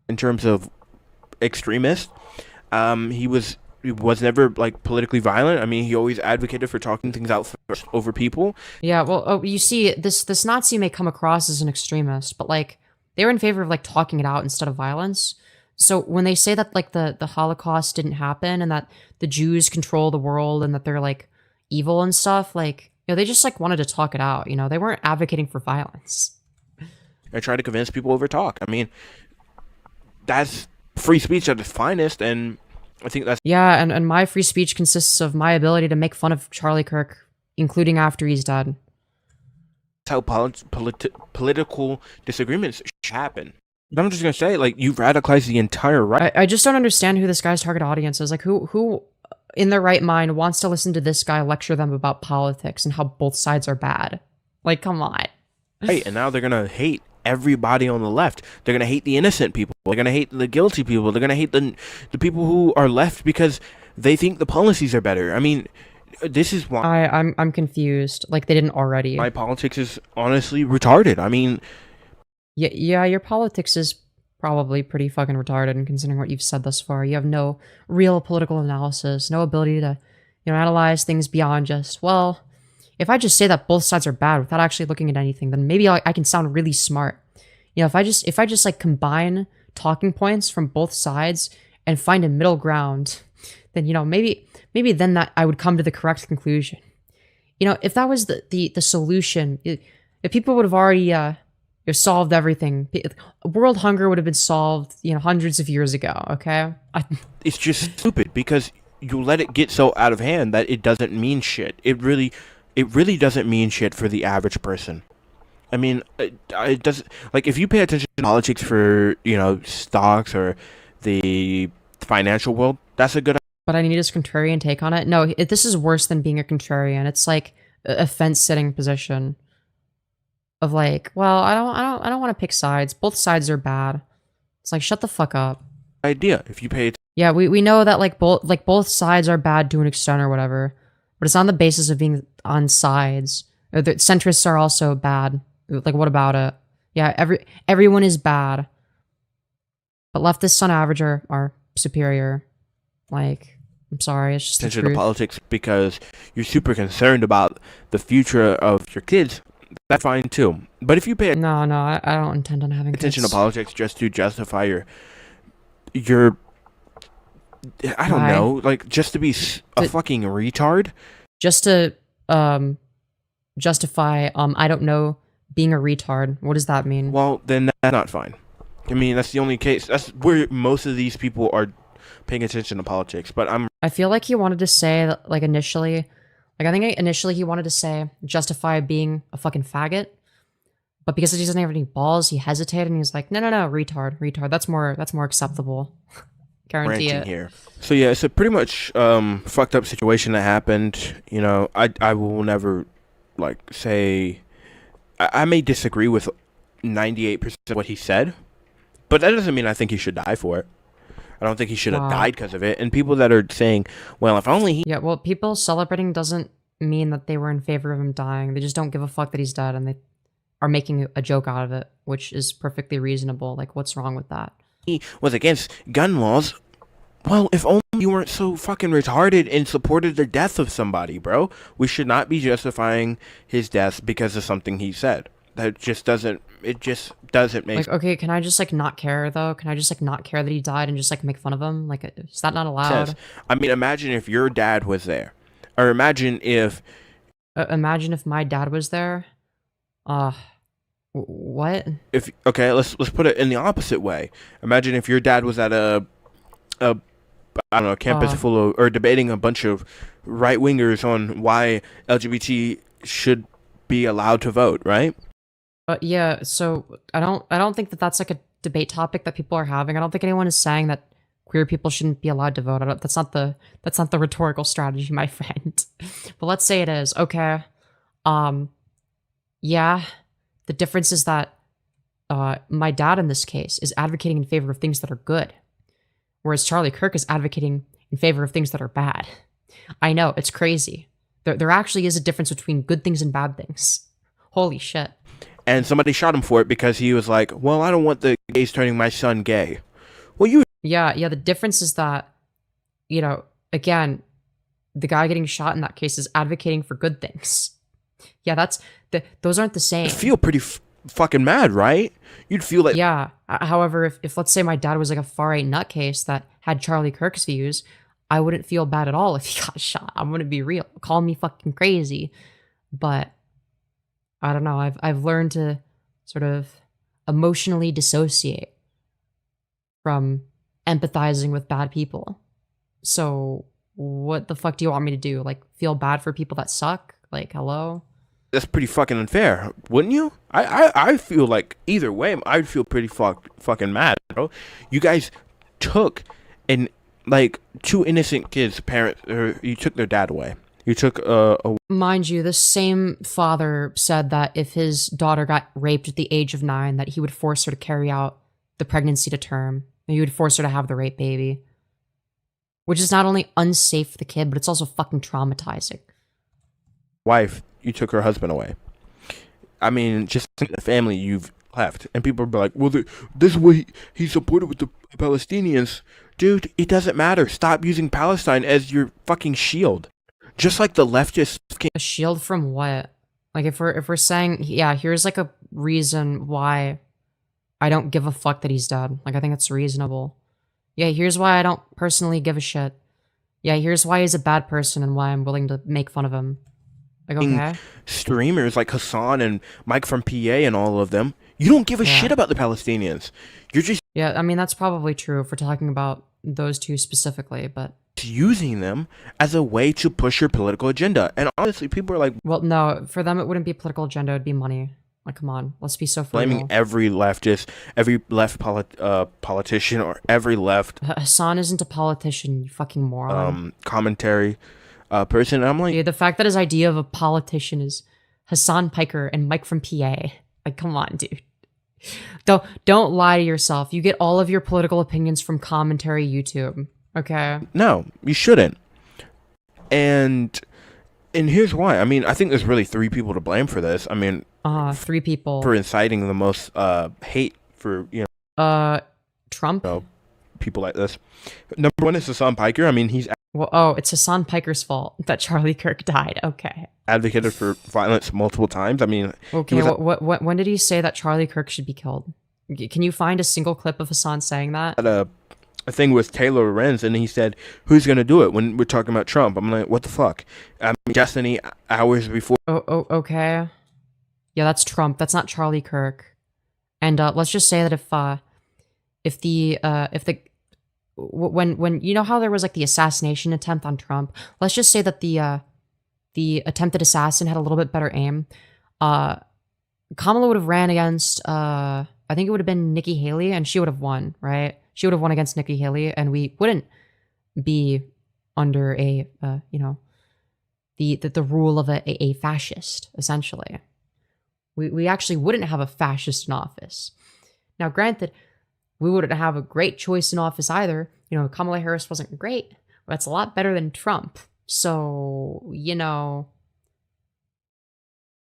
In terms of extremist, he was never, like, politically violent. I mean, he always advocated for talking things out first over people. Yeah, well, you see, this Nazi may come across as an extremist, but, like, they were in favor of, like, talking it out instead of violence. So when they say that, like, the Holocaust didn't happen and that the Jews control the world and that they're, like, evil and stuff, like, you know, they just, like, wanted to talk it out, you know? They weren't advocating for violence. I try to convince people over talk. I mean, that's free speech at its finest, and I think that's... Yeah, and my free speech consists of my ability to make fun of Charlie Kirk, including after he's dead. That's how political disagreements should happen. But I'm just gonna say, like, you've radicalized the entire right. I just don't understand who this guy's target audience is. Like, who in their right mind wants to listen to this guy lecture them about politics and how both sides are bad? Like, come on. Right, and now they're gonna hate everybody on the left. They're gonna hate the innocent people. They're gonna hate the guilty people. They're gonna hate the people who are left because they think the policies are better. I mean, this is why I'm confused. Like they didn't already. my politics is honestly retarded. I mean, Yeah, your politics is probably pretty fucking retarded, and considering what you've said thus far, you have no real political analysis, no ability to, analyze things beyond just, well, if I just say that both sides are bad without actually looking at anything, then maybe I can sound really smart. If I just like combine talking points from both sides and find a middle ground, then maybe then that I would come to the correct conclusion. If that was the solution, if people would have already solved everything, world hunger would have been solved, hundreds of years ago. Okay, it's just stupid because you let it get so out of hand that it doesn't mean shit. It really doesn't mean shit for the average person. I mean, it doesn't, like, if you pay attention to politics for, stocks or the financial world, that's a good. But I need his contrarian take on it. No, this is worse than being a contrarian. It's like a fence-sitting position of like, well, I don't want to pick sides. Both sides are bad. It's like, shut the fuck up. Idea if you pay. Yeah, we know that both sides are bad to an extent or whatever, but it's on the basis of being on sides. The centrists are also bad. Like, what about it? Yeah, everyone is bad, but leftists on average are superior. Like, I'm sorry, it's just attention to politics because you're super concerned about the future of your kids. That's fine too. But if you pay no, I don't intend on having attention kids. to politics just to justify your I don't know, like just to be a fucking retard, just to justify I don't know, being a retard. What does that mean? Well, then that's not fine. I mean, that's the only case. That's where most of these people are paying attention to politics. But I feel like he wanted to say, like, initially, like, I think initially he wanted to say justify being a fucking faggot, but because he doesn't have any balls, he hesitated and he's like, no, retard. That's more acceptable. Guarantee it. Here. So yeah, it's a pretty much fucked up situation that happened. I will never like say I may disagree with 98% of what he said, but that doesn't mean I think he should die for it. I don't think he should have died because of it. And people that are saying, well, if only he... Yeah, well, people celebrating doesn't mean that they were in favor of him dying. They just don't give a fuck that he's dead, and they are making a joke out of it, which is perfectly reasonable. Like, what's wrong with that? He was against gun laws. Well, if only you weren't so fucking retarded and supported the death of somebody, bro. We should not be justifying his death because of something he said. That just doesn't... It just doesn't make... Like, okay, can I just, like, not care, though? Can I just, like, not care that he died and just, like, make fun of him? Like, is that not allowed? I mean, imagine if your dad was there. Or imagine if... Imagine if my dad was there? What? Okay, let's put it in the opposite way. Imagine if your dad was at a I don't know, campus full of, or debating a bunch of right-wingers on why LGBT should be allowed to vote, right? Yeah, so I don't think that that's like a debate topic that people are having. I don't think anyone is saying that queer people shouldn't be allowed to vote. That's not the rhetorical strategy, my friend. But let's say it is. Okay. Yeah, the difference is that my dad in this case is advocating in favor of things that are good, whereas Charlie Kirk is advocating in favor of things that are bad. I know, it's crazy. There actually is a difference between good things and bad things. Holy shit. And somebody shot him for it because he was like, well, I don't want the gays turning my son gay. Well, you... Yeah, the difference is that, again, the guy getting shot in that case is advocating for good things. Yeah, those aren't the same. You'd feel pretty fucking mad, right? You'd feel like... Yeah, however, if let's say my dad was like a far-right nutcase that had Charlie Kirk's views, I wouldn't feel bad at all if he got shot. I'm gonna be real. Call me fucking crazy. But... I don't know, I've learned to sort of emotionally dissociate from empathizing with bad people. So what the fuck do you want me to do? Like, feel bad for people that suck? Like, hello? That's pretty fucking unfair, wouldn't you? I feel like either way, I'd feel pretty fucking mad, bro. You guys took two innocent kids' parents, or you took their dad away. You took Mind you, this same father said that if his daughter got raped at the age of 9, that he would force her to carry out the pregnancy to term. And he would force her to have the rape baby. which is not only unsafe for the kid, but it's also fucking traumatizing. Wife, you took her husband away. I mean, just think of the family you've left. And people are like, well, this is what he supported with the Palestinians. Dude, it doesn't matter. Stop using Palestine as your fucking shield. Just like the leftists. A shield from what? Like, if we're saying, yeah, here's like a reason why I don't give a fuck that he's dead. Like, I think it's reasonable. Yeah, here's why I don't personally give a shit. Yeah, here's why he's a bad person and why I'm willing to make fun of him. Like, okay. Streamers like Hassan and Mike from PA and all of them, you don't give a shit about the Palestinians. You're just... Yeah, I mean, that's probably true if we're talking about those two specifically, but... using them as a way to push your political agenda. And honestly, people are like... Well, no, for them it wouldn't be political agenda, it'd be money. Like, come on, let's be so for blaming real. every leftist, every left politician, or every left... Hassan isn't a politician, you fucking moron. Commentary person. And I'm like... Yeah, the fact that his idea of a politician is Hassan Piker and Mike from PA. Like, come on, dude. Don't lie to yourself. You get all of your political opinions from commentary YouTube. Okay. No, you shouldn't. And here's why. I mean, I think there's really 3 people to blame for this. I mean, 3 people for inciting the most hate for, you know, Trump. People like this. Number 1 is Hassan Piker. I mean, he's well, it's Hassan Piker's fault that Charlie Kirk died. Okay. Advocated for violence multiple times. I mean, okay. When did he say that Charlie Kirk should be killed? Can you find a single clip of Hassan saying that? A thing with Taylor Lorenz, and he said, "Who's gonna do it?" When we're talking about Trump, I'm like, "What the fuck?" I mean, Destiny hours before. Oh, okay. Yeah, that's Trump. That's not Charlie Kirk. And let's just say that when you know how there was like the assassination attempt on Trump, let's just say that the attempted assassin had a little bit better aim. Kamala would have ran against I think it would have been Nikki Haley, and she would have won, right? She would have won against Nikki Haley, and we wouldn't be under a the rule of a fascist, essentially. We actually wouldn't have a fascist in office. Now, granted, we wouldn't have a great choice in office either. You know, Kamala Harris wasn't great, but it's a lot better than Trump. So, you know,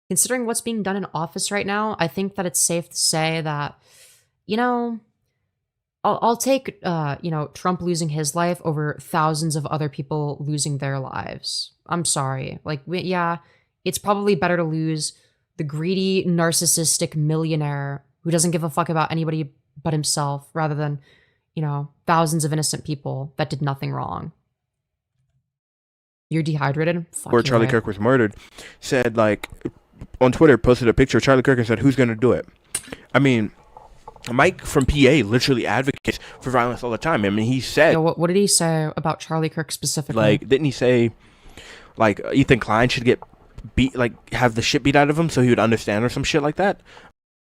considering what's being done in office right now, I think that it's safe to say that, you know, I'll take, Trump losing his life over thousands of other people losing their lives. I'm sorry. Like, it's probably better to lose the greedy, narcissistic millionaire who doesn't give a fuck about anybody but himself rather than, you know, thousands of innocent people that did nothing wrong. You're dehydrated? Fuck or Charlie Kirk was murdered, said, like, on Twitter, posted a picture of Charlie Kirk and said, "Who's gonna do it?" I mean, Mike from PA literally advocates for violence all the time. I mean, he said... Yeah, what did he say about Charlie Kirk specifically? Like, didn't he say, like, Ethan Klein should get beat, like, have the shit beat out of him so he would understand or some shit like that?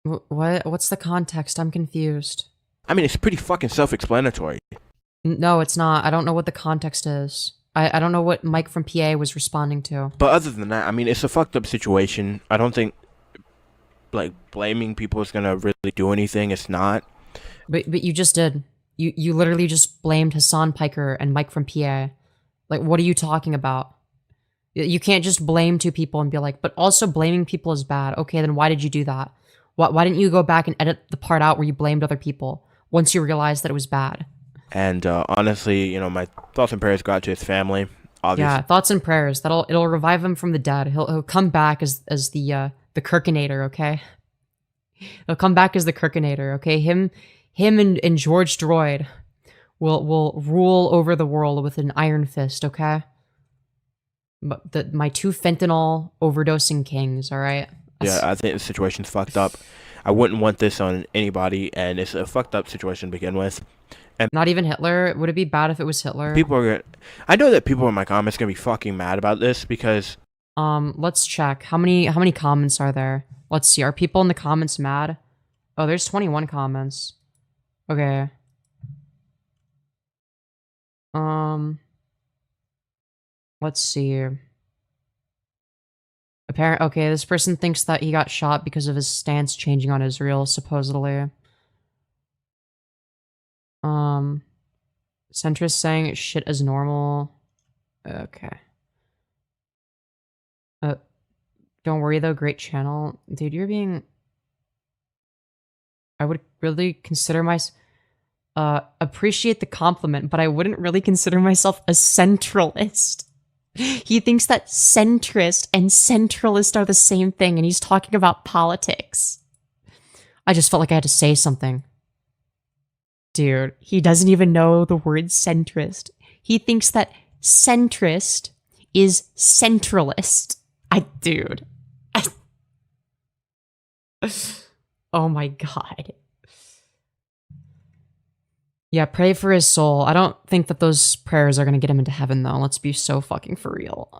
What's the context? I'm confused. I mean, it's pretty fucking self-explanatory. No, it's not. I don't know what the context is. I don't know what Mike from PA was responding to. But other than that, I mean, it's a fucked up situation. I don't think, like, blaming people is gonna really do anything. It's not. But you just did. You literally just blamed Hassan Piker and Mike from PA. Like, what are you talking about? You can't just blame 2 people and be like, but also blaming people is bad. Okay, then why did you do that? Why didn't you go back and edit the part out where you blamed other people once you realized that it was bad? And honestly, you know, my thoughts and prayers go out to his family. Obviously. Yeah, thoughts and prayers. It'll revive him from the dead. He'll come back as the Kirkinator. Okay, he'll come back as the Kirkinator. Okay, him and George Droid will rule over the world with an iron fist. Okay, but my 2 fentanyl overdosing kings. All right. Yeah, I think the situation's fucked up. I wouldn't want this on anybody, and it's a fucked up situation to begin with. And not even Hitler? Would it be bad if it was Hitler? People are gonna... I know that people in my comments are gonna be fucking mad about this because... Let's check. How many comments are there? Let's see. Are people in the comments mad? Oh, there's 21 comments. Okay. Let's see. Okay, this person thinks that he got shot because of his stance changing on Israel, supposedly. Centrist saying shit as normal. Okay. Don't worry though, great channel. Dude, you're being... I would really consider appreciate the compliment, but I wouldn't really consider myself a centralist. He thinks that centrist and centralist are the same thing, and he's talking about politics. I just felt like I had to say something. Dude, he doesn't even know the word centrist. He thinks that centrist is centralist. Dude. Oh my god. Yeah, pray for his soul. I don't think that those prayers are gonna get him into heaven, though. Let's be so fucking for real.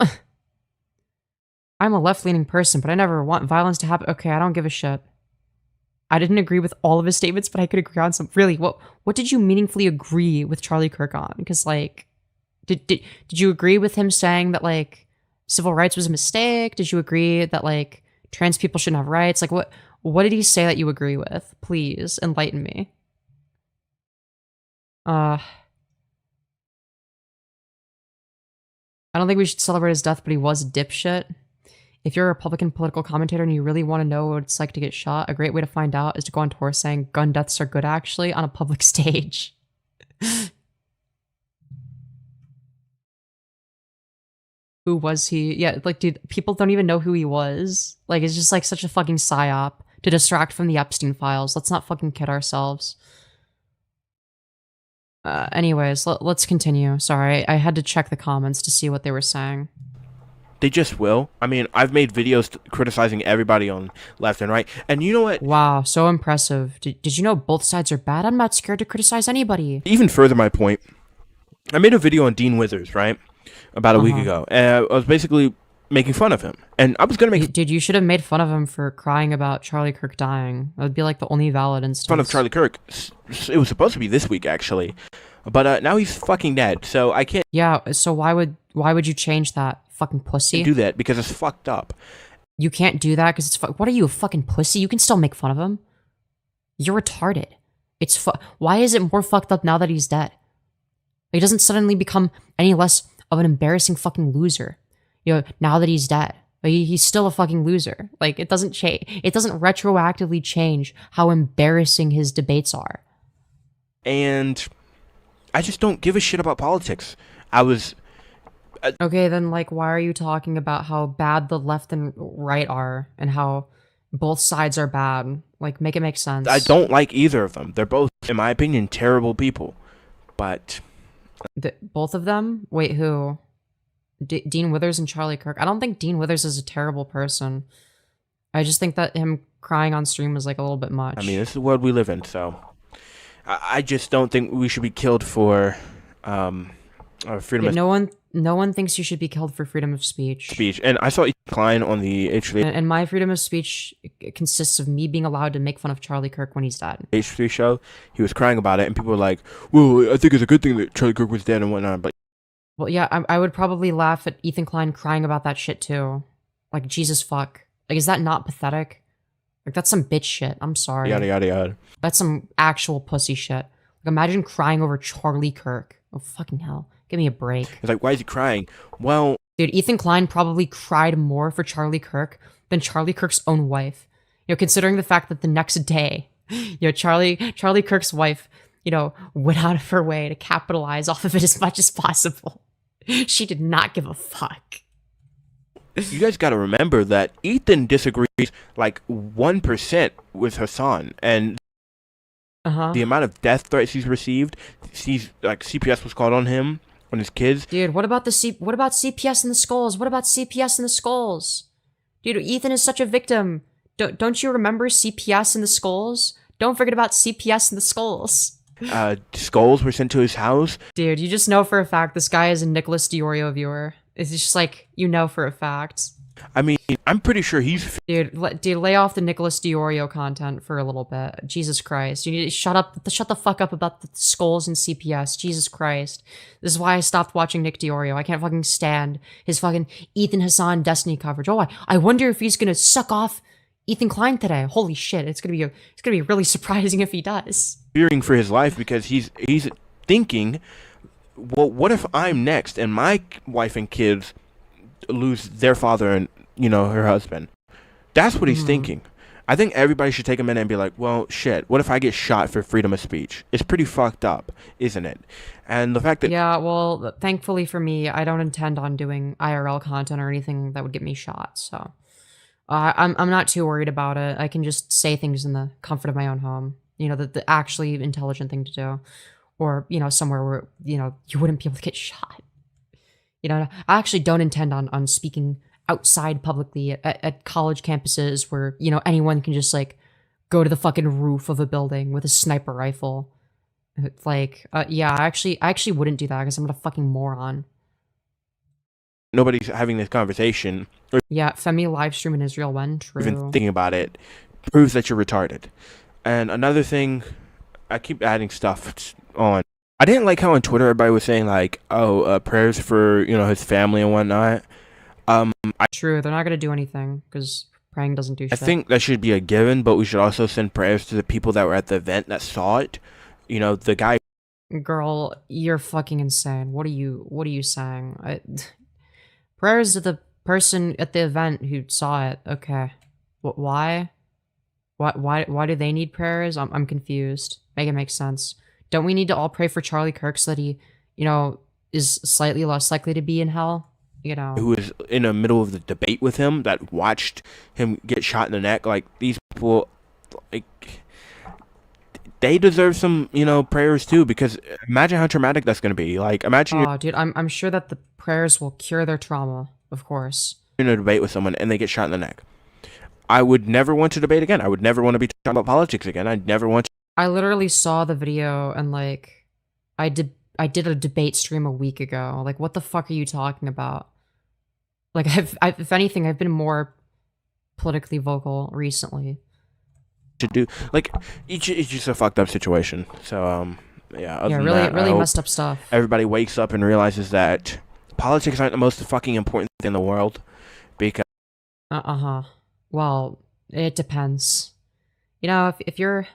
I'm a left-leaning person, but I never want violence to happen. Okay, I don't give a shit. I didn't agree with all of his statements, but I could agree on some. Really, what did you meaningfully agree with Charlie Kirk on? Because, like, did you agree with him saying that, like, civil rights was a mistake? Did you agree that, like, trans people shouldn't have rights? Like, what did he say that you agree with? Please, enlighten me. I don't think we should celebrate his death, but he was a dipshit. If you're a Republican political commentator and you really want to know what it's like to get shot, a great way to find out is to go on tour saying gun deaths are good actually on a public stage. Who was he? Yeah, like, dude, people don't even know who he was. Like, it's just like such a fucking psyop to distract from the Epstein files. Let's not fucking kid ourselves. Anyways, let's continue. Sorry, I had to check the comments to see what they were saying. They just will. I mean, I've made videos criticizing everybody on left and right, and you know what? Wow, so impressive. Did you know both sides are bad? I'm not scared to criticize anybody. Even further my point, I made a video on Dean Withers, right? About a week ago. And I was basically making fun of him. And I was going to make... Dude, you should have made fun of him for crying about Charlie Kirk dying. That would be like the only valid instance. Fun of Charlie Kirk. It was supposed to be this week, actually. But now he's fucking dead, so I can't... Yeah, so why would you change that, fucking pussy? Do that, because it's fucked up. You can't do that because it's... What are you, a fucking pussy? You can still make fun of him. You're retarded. Why is it more fucked up now that he's dead? He doesn't suddenly become any less of an embarrassing fucking loser. You know, now that he's dead. He's still a fucking loser. Like, it doesn't change. It doesn't retroactively change how embarrassing his debates are. And I just don't give a shit about politics. Okay, then, like, why are you talking about how bad the left and right are and how both sides are bad? Like, make it make sense. I don't like either of them. They're both, in my opinion, terrible people. But... both of them? Wait, who? Dean Withers and Charlie Kirk. I don't think Dean Withers is a terrible person. I just think that him crying on stream was like a little bit much. I mean, this is the world we live in, so I just don't think we should be killed for freedom of no one thinks you should be killed for freedom of speech. And I saw Ethan Klein on the H3 and my freedom of speech consists of me being allowed to make fun of Charlie Kirk when he's dead. H3 show. He was crying about it, and people were like, "Well, I think it's a good thing that Charlie Kirk was dead and whatnot." But well, yeah, I would probably laugh at Ethan Klein crying about that shit too. Like, Jesus fuck. Like, is that not pathetic? Like, that's some bitch shit. I'm sorry. Yada yada yada. That's some actual pussy shit. Like, imagine crying over Charlie Kirk. Oh, fucking hell. Give me a break. It's like, why is he crying? Well... Dude, Ethan Klein probably cried more for Charlie Kirk than Charlie Kirk's own wife. You know, considering the fact that the next day, you know, Charlie Kirk's wife, you know, went out of her way to capitalize off of it as much as possible. She did not give a fuck. You guys gotta remember that Ethan disagrees like 1% with Hassan, and the amount of death threats he's received, like CPS was called on him, on his kids. Dude, what about CPS in the skulls? What about CPS in the skulls? Dude, Ethan is such a victim. Don't you remember CPS in the skulls? Don't forget about CPS in the skulls. Skulls were sent to his house. Dude, you just know for a fact this guy is a Nicholas Diorio viewer. It's just like, you know for a fact. I mean, I'm pretty sure he's... Dude, lay off the Nicholas Diorio content for a little bit. Jesus Christ. You need to shut the fuck up about the skulls and CPS. Jesus Christ. This is why I stopped watching Nick Diorio. I can't fucking stand his fucking Ethan Hassan Destiny coverage. Oh, I wonder if he's gonna suck off Ethan Klein today. Holy shit, it's gonna be really surprising if he does. Fearing for his life because he's thinking well, what if I'm next and my wife and kids lose their father and, her husband? That's what he's thinking. I think everybody should take a minute and be like, well, shit, what if I get shot for freedom of speech? It's pretty fucked up, isn't it? And the fact that... Yeah, well, thankfully for me, I don't intend on doing IRL content or anything that would get me shot, so... I'm not too worried about it. I can just say things in the comfort of my own home. The actually intelligent thing to do. Or, somewhere where, you wouldn't be able to get shot. I actually don't intend on speaking outside publicly at college campuses where, anyone can just, like, go to the fucking roof of a building with a sniper rifle. It's like, yeah, I actually wouldn't do that because I'm not a fucking moron. Nobody's having this conversation. Yeah, Femi live stream in Israel when true. Even thinking about it proves that you're retarded. And another thing, I keep adding stuff on. I didn't like how on Twitter everybody was saying like, prayers for his family and whatnot. True, they're not gonna do anything because praying doesn't do shit. I think that should be a given, but we should also send prayers to the people that were at the event that saw it. The guy. Girl, you're fucking insane. What are you saying? Prayers to the person at the event who saw it. Okay. Why? Why do they need prayers? I'm confused. Make it make sense. Don't we need to all pray for Charlie Kirk so that he, is slightly less likely to be in hell? Who was in the middle of the debate with him that watched him get shot in the neck. Like, these people, like, they deserve some, prayers too, because imagine how traumatic that's going to be. Like, imagine... Oh, dude, I'm sure that the prayers will cure their trauma, of course. In a debate with someone and they get shot in the neck. I would never want to debate again. I would never want to be talking about politics again. I'd never want to... I literally saw the video and, like, I did a debate stream a week ago. Like, what the fuck are you talking about? Like, if anything, I've been more politically vocal recently. To do, like, it's just a fucked up situation. So, yeah. Yeah, really messed up stuff. Everybody wakes up and realizes that politics aren't the most fucking important thing in the world, because... Well, it depends. If you're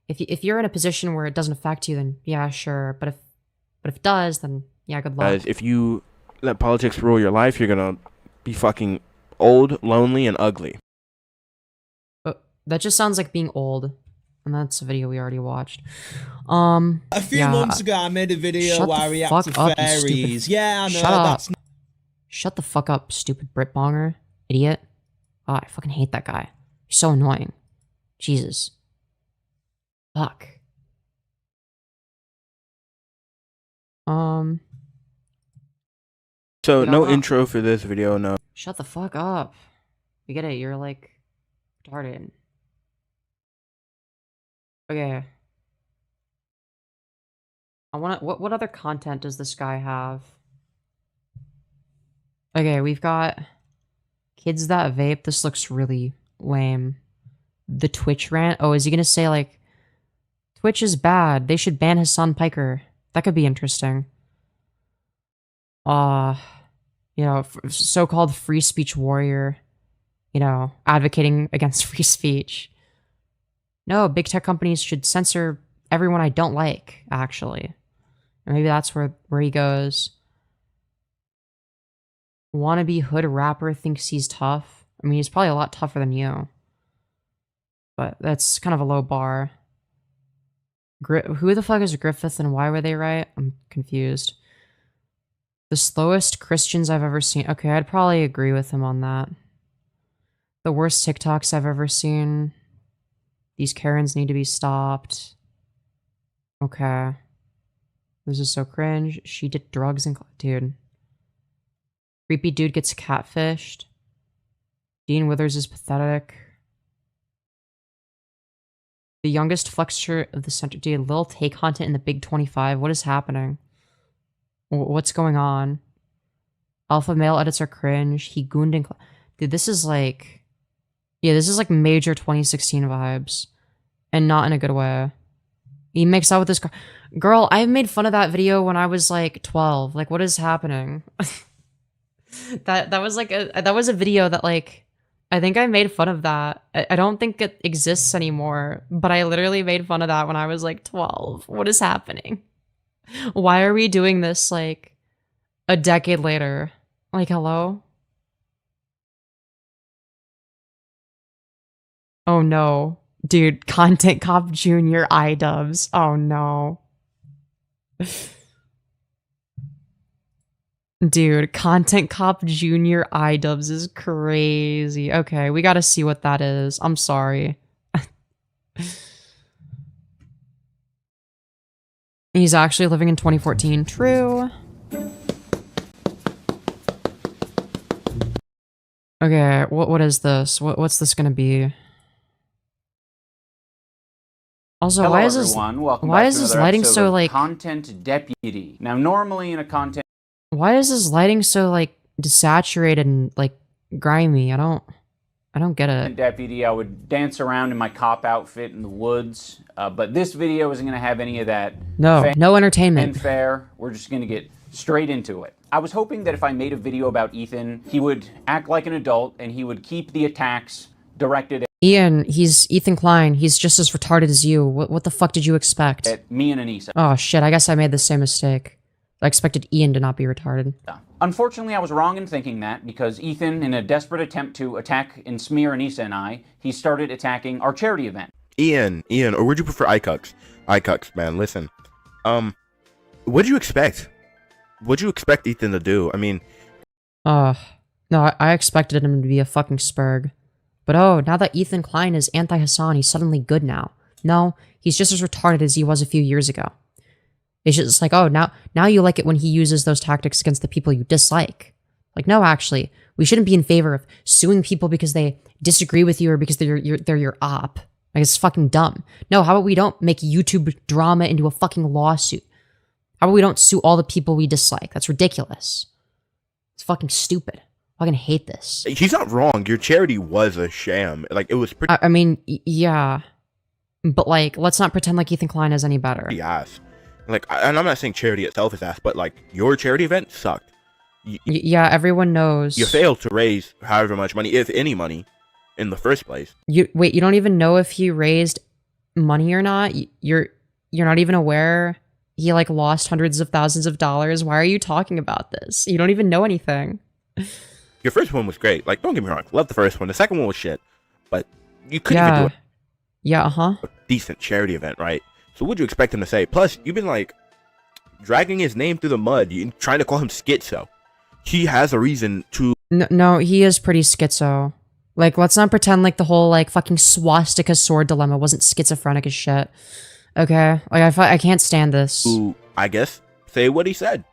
in a position where it doesn't affect you, then yeah, sure. But if it does, then yeah, good luck. If you let politics rule your life, you're gonna be fucking old, lonely, and ugly. That just sounds like being old. And that's a video we already watched. A few months ago, I made a video where I reacted to fairies. Yeah, I know. Shut the fuck up, stupid Brit bonger. Idiot. Oh, I fucking hate that guy. He's so annoying. Jesus. Fuck. So, no intro for this video, no. Shut the fuck up. You get it, you're like... retarded. Okay. I wanna... What other content does this guy have? Okay, we've got... Kids that vape. This looks really lame. The Twitch rant. Oh, is he gonna say, like... Twitch is bad. They should ban Hassan Piker. That could be interesting. So-called free speech warrior. Advocating against free speech. No, big tech companies should censor everyone I don't like, actually. And maybe that's where he goes. Wannabe hood rapper thinks he's tough. I mean, he's probably a lot tougher than you. But that's kind of a low bar. Who the fuck is Griffith and why were they right? I'm confused. The slowest Christians I've ever seen. Okay, I'd probably agree with him on that. The worst TikToks I've ever seen. These Karens need to be stopped. Okay. This is so cringe. She did drugs and... Dude. Creepy dude gets catfished. Dean Withers is pathetic. The youngest flexure of the center. Dude, Lil Tay content in the Big 25. What is happening? What's going on? Alpha male edits are cringe. He gooned and... Dude, this is like... Yeah, this is like major 2016 vibes. And not in a good way. He makes out with this girl. I made fun of that video when I was like 12. Like, what is happening? that was like that was a video that like I think I made fun of that. I don't think it exists anymore, but I literally made fun of that when I was like 12. What is happening? Why are we doing this like a decade later? Like, hello? Oh no. Dude, Content Cop Junior iDubbbz. Oh no. Dude, Content Cop Junior iDubbbz is crazy. Okay, we gotta see what that is. I'm sorry. He's actually living in 2014. True. Okay, what is this? What's this gonna be? Also, Hello, why is this? everyone. Welcome why back is to this another lighting episode so of like? Content Deputy. Now, normally in a content Why is this lighting so like desaturated and like grimy? I don't get it. deputy, I would dance around in my cop outfit in the woods, but this video isn't going to have any of that. No, no entertainment. Fanfare. We're just going to get straight into it. I was hoping that if I made a video about Ethan, he would act like an adult and he would keep the attacks directed Ian, he's Ethan Klein. He's just as retarded as you. What the fuck did you expect? at me and Anissa. Oh shit, I guess I made the same mistake. I expected Ian to not be retarded. Unfortunately, I was wrong in thinking that, because Ethan, in a desperate attempt to attack and smear Anissa and I, he started attacking our charity event. Ian, or would you prefer iCucks? iCucks, man, listen. What'd you expect? What'd you expect Ethan to do? I mean... No, I expected him to be a fucking spurg. But oh, now that Ethan Klein is anti-Hassan, he's suddenly good now. No, he's just as retarded as he was a few years ago. It's just like, oh, now you like it when he uses those tactics against the people you dislike. Like, no, actually, we shouldn't be in favor of suing people because they disagree with you or because they're your op. Like, it's fucking dumb. No, how about we don't make YouTube drama into a fucking lawsuit? How about we don't sue all the people we dislike? That's ridiculous. It's fucking stupid. I fucking hate this. He's not wrong. Your charity was a sham. Like, it was pretty... I mean, yeah. But, like, let's not pretend like Ethan Klein is any better. Ass. Like, and I'm not saying charity itself is ass, but, like, your charity event sucked. Yeah, everyone knows. You failed to raise however much money, if any money, in the first place. Wait, you don't even know if he raised money or not? You're not even aware he, like, lost hundreds of thousands of dollars? Why are you talking about this? You don't even know anything. Your first one was great. Like, don't get me wrong. Love the first one. The second one was shit. But you couldn't even do it. Yeah, uh-huh. A decent charity event, right? So what'd you expect him to say? Plus, you've been, like, dragging his name through the mud. You're trying to call him schizo. He has a reason to... No, he is pretty schizo. Like, let's not pretend like the whole, like, fucking swastika sword dilemma wasn't schizophrenic as shit. Okay? Like, I can't stand this. Who, I guess, say what he said.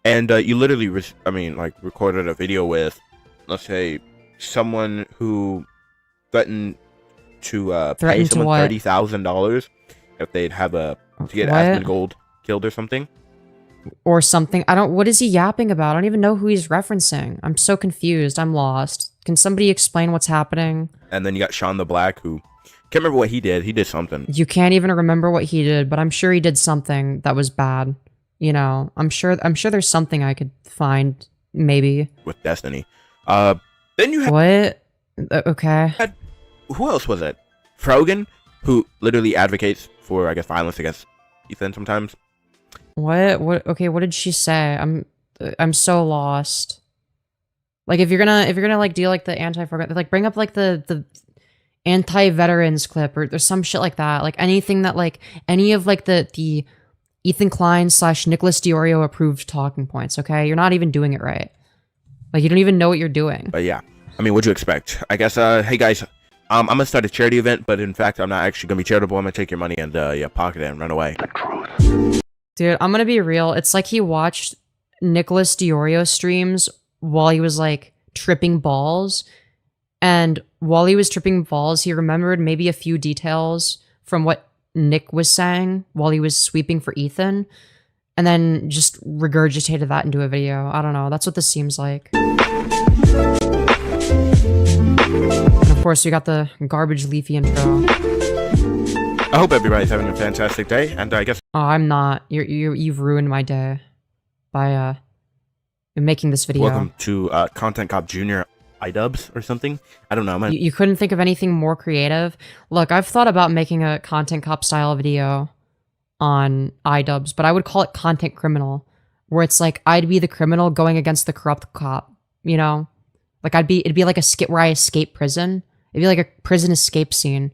And you literally, recorded a video with, let's say, someone who threatened to pay someone $30,000 if they'd have to get Asmongold killed or something. Or something. What is he yapping about? I don't even know who he's referencing. I'm so confused. I'm lost. Can somebody explain what's happening? And then you got Sean the Black, who, can't remember what he did. He did something. You can't even remember what he did, but I'm sure he did something that was bad. You know, I'm sure there's something I could find, maybe. With Destiny. Then you had... What? Okay. Who else was it? Frogan, who literally advocates for, I guess, violence against Ethan sometimes. What? Okay, what did she say? I'm so lost. Like, if you're gonna like do like the anti-Frogan, like bring up like the anti-veterans clip or some shit like that. Like anything that like any of like the Ethan Klein / Nicholas Diorio approved talking points, okay? You're not even doing it right. Like, you don't even know what you're doing. But yeah, I mean, what'd you expect? I guess, hey guys, I'm gonna start a charity event, but in fact, I'm not actually gonna be charitable. I'm gonna take your money and, pocket it and run away. Dude, I'm gonna be real. It's like he watched Nicholas Diorio streams while he was, like, tripping balls. And while he was tripping balls, he remembered maybe a few details from what Nick was saying while he was sweeping for Ethan, and then just regurgitated that into a video. I don't know. That's what this seems like. And of course, we got the garbage leafy intro. I hope everybody's having a fantastic day, and I guess... Oh, I'm not. You've ruined my day by making this video. Welcome to Content Cop Junior iDubbbz or something. I don't know. You couldn't think of anything more creative? Look, I've thought about making a Content Cop style video, on iDubbbz, but I would call it content criminal, where it's like I'd be the criminal going against the corrupt cop, you know? Like it'd be like a skit where I escape prison. It'd be like a prison escape scene.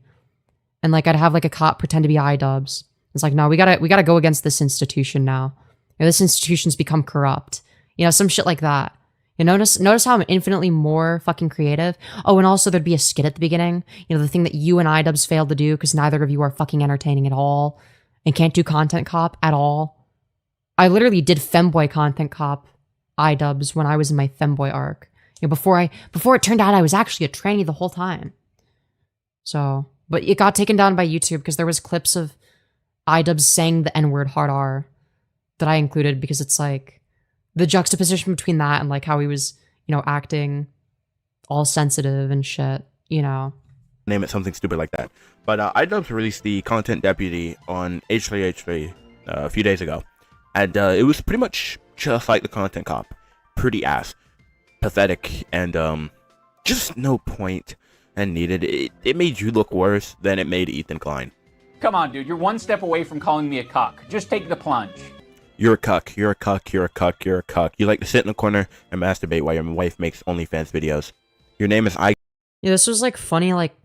And like I'd have like a cop pretend to be iDubbbz. It's like, no, we gotta go against this institution now. You know, this institution's become corrupt. You know, some shit like that. You notice how I'm infinitely more fucking creative? Oh, and also there'd be a skit at the beginning. You know, the thing that you and iDubbbz failed to do because neither of you are fucking entertaining at all and can't do content cop at all. I literally did femboy content cop iDubbbz when I was in my femboy arc. You know, before it turned out I was actually a tranny the whole time. So, but it got taken down by YouTube because there was clips of iDubbbz saying the N-word hard R that I included because it's like the juxtaposition between that and like how he was, you know, acting all sensitive and shit, you know. Name it something stupid like that. But iDubbbz released the Content Deputy on H3H3 a few days ago. And it was pretty much just like the Content Cop. Pretty ass. Pathetic. And just no point and needed. It made you look worse than it made Ethan Klein. Come on, dude. You're one step away from calling me a cuck. Just take the plunge. You're a cuck. You're a cuck. You're a cuck. You're a cuck. You like to sit in the corner and masturbate while your wife makes OnlyFans videos. Your name is I. Yeah, this was like funny like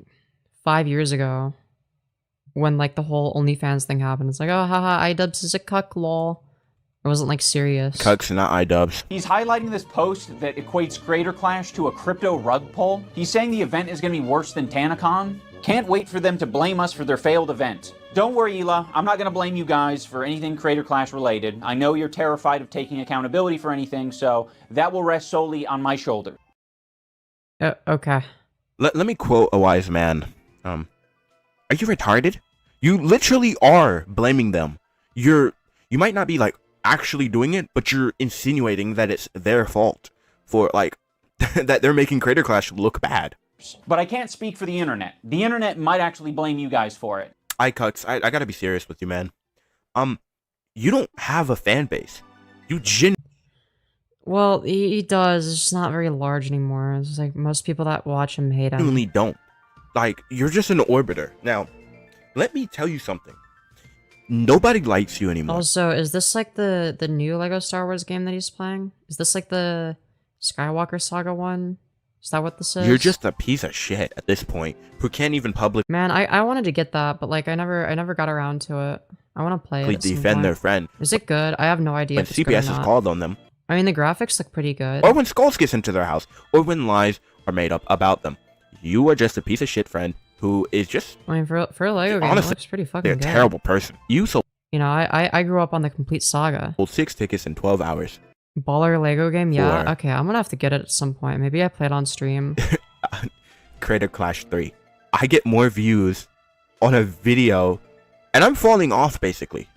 5 years ago when like the whole OnlyFans thing happened. It's like, oh, haha, iDubbbz is a cuck, lol. It wasn't like serious. Cucks, not iDubbbz. He's highlighting this post that equates Creator Clash to a crypto rug pull. He's saying the event is going to be worse than TanaCon. Can't wait for them to blame us for their failed event. Don't worry, Ela. I'm not going to blame you guys for anything Creator Clash related. I know you're terrified of taking accountability for anything, so that will rest solely on my shoulder. Okay. Let me quote a wise man. Are you retarded? You literally are blaming them. You might not be like actually doing it, but you're insinuating that it's their fault for like that they're making Creator Clash look bad. But I can't speak for the internet. The internet might actually blame you guys for it. I gotta be serious with you, man. You don't have a fan base. You Well, he does. It's just not very large anymore. It's just like most people that watch him hate him. Genuinely don't. Like, you're just an orbiter. Now, let me tell you something. Nobody likes you anymore. Also, is this like the new Lego Star Wars game that he's playing? Is this like the Skywalker Saga one? Is that what this is? You're just a piece of shit at this point who can't even publicly Man, I wanted to get that, but like I never got around to it. I want to play it. defend their friend. Is it good? I have no idea. When if it's good or CPS is not. called on them. I mean, the graphics look pretty good. Or when Skulls gets into their house. Or when lies are made up about them. You are just a piece of shit friend who is just... I mean, for a Lego game, honestly, it looks pretty fucking they're good. a terrible person. You sold... You know, I grew up on the complete saga. 6 tickets in 12 hours. Baller Lego game? Yeah, For- okay, I'm gonna have to get it at some point. Maybe I play it on stream. Creator Clash 3. I get more views on a video, and I'm falling off, basically.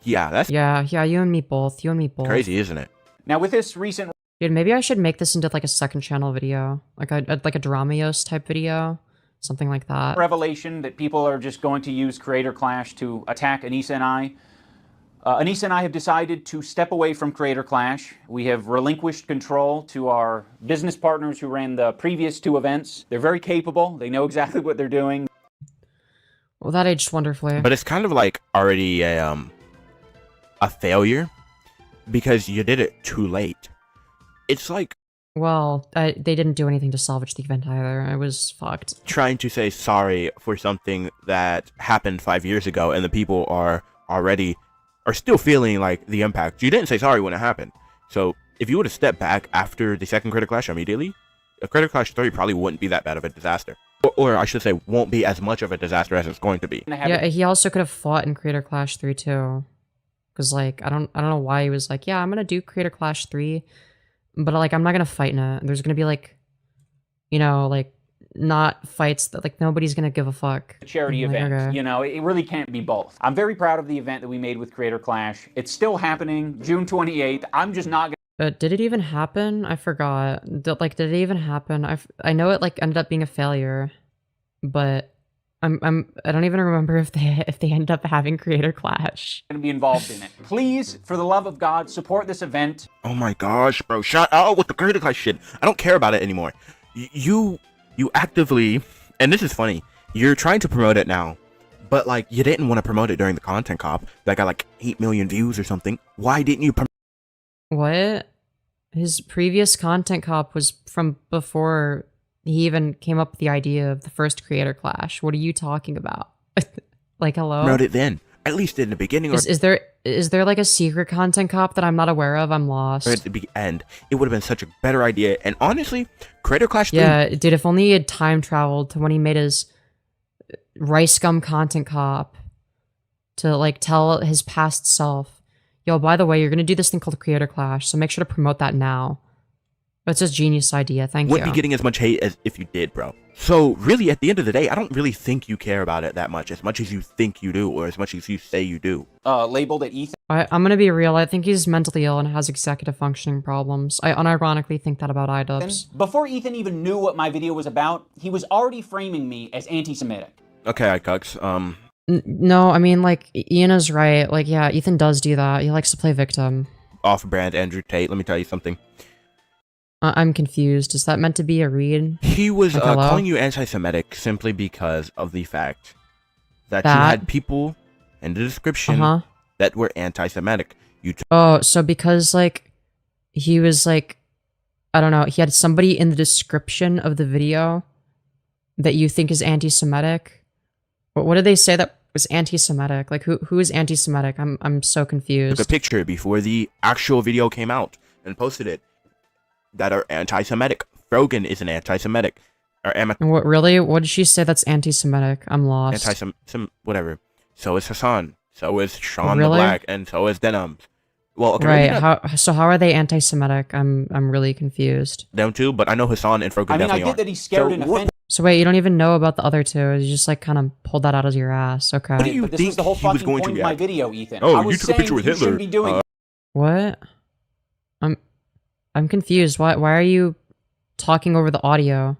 Yeah, that's... Yeah, you and me both. You and me both. crazy, isn't it? Now with this recent... Dude, maybe I should make this into like a second channel video. Like a Dramios type video. Something like that. revelation that people are just going to use Creator Clash to attack Anissa and I. Anissa and I have decided to step away from Creator Clash. We have relinquished control to our business partners who ran the previous 2 events. They're very capable. They know exactly what they're doing. Well, that aged wonderfully. But it's kind of like already a failure because you did it too late. It's like... Well, they didn't do anything to salvage the event either. I was fucked. trying to say sorry for something that happened 5 years ago and the people are still feeling like the impact. You didn't say sorry when it happened. So if you would have stepped back after the second Creator Clash immediately, a Creator Clash 3 probably wouldn't be that bad of a disaster. Or I should say won't be as much of a disaster as it's going to be. Yeah, he also could have fought in Creator Clash 3 too. Cause like I don't know why he was like, yeah, I'm gonna do Creator Clash 3, but like I'm not gonna fight in it. There's gonna be like, you know, like not fights that like nobody's gonna give a fuck. Charity I'm like, event. okay. You know, it really can't be both. I'm very proud of the event that we made with Creator Clash. It's still happening, June 28th. I'm just not gonna... Did it even happen? I forgot. Did it even happen? I know it like ended up being a failure, but I don't even remember if they ended up having Creator Clash. Gonna be involved in it. Please, for the love of God, support this event. Oh my gosh, bro. Shut out with the Creator Clash shit. I don't care about it anymore. You actively, and this is funny, you're trying to promote it now, But like, you didn't want to promote it during the content cop that got like 8 million views or something. Why didn't you promote? What? His previous content cop was from before he even came up with the idea of the first creator clash. What are you talking about? Like, hello? Promote it then, at least in the beginning. Is there like a secret content cop that I'm not aware of? I'm lost. Or at the end, it would have been such a better idea. And honestly, Creator Clash 3. Yeah, dude, if only he had time traveled to when he made his Rice Gum content cop to like tell his past self, yo, by the way, you're gonna do this thing called Creator Clash, so make sure to promote that now. That's a genius idea, thank you. Wouldn't be getting as much hate as if you did, bro. So really, at the end of the day, I don't really think you care about it that much as you think you do, or as much as you say you do. Labeled at Ethan. I'm gonna be real, I think he's mentally ill and has executive functioning problems. I unironically think that about iDubbbz. Before Ethan even knew what my video was about, he was already framing me as anti-Semitic. Okay, iCucks, No, I mean, like, Ian is right. Like, yeah, Ethan does do that. He likes to play victim. Off-brand Andrew Tate, let me tell you something. I'm confused. Is that meant to be a read? He was like, calling you anti-Semitic simply because of the fact that you had people in the description that were anti-Semitic. Oh, so because, like, he was, like, I don't know, he had somebody in the description of the video that you think is anti-Semitic? What did they say that was anti-Semitic? Like, who is anti-Semitic? I'm so confused. Took a picture before the actual video came out and posted it that are anti-Semitic. Frogan is an anti-Semitic. What, really? What did she say that's anti-Semitic? I'm lost. Whatever. So is Hassan. So is Sean the Black. And so is Denims. Well, okay. Right. How are they anti-Semitic? I'm really confused. Them too, but I know Hassan and Frogan definitely I get that he's scared and offended. So wait, you don't even know about the other two. You just like kind of pulled that out of your ass. Okay. What do you but this think was the whole he was fucking going point to of my react? video, Ethan. Oh, I was you took a picture with you Hitler. shouldn't be doing What? I'm confused. Why are you talking over the audio?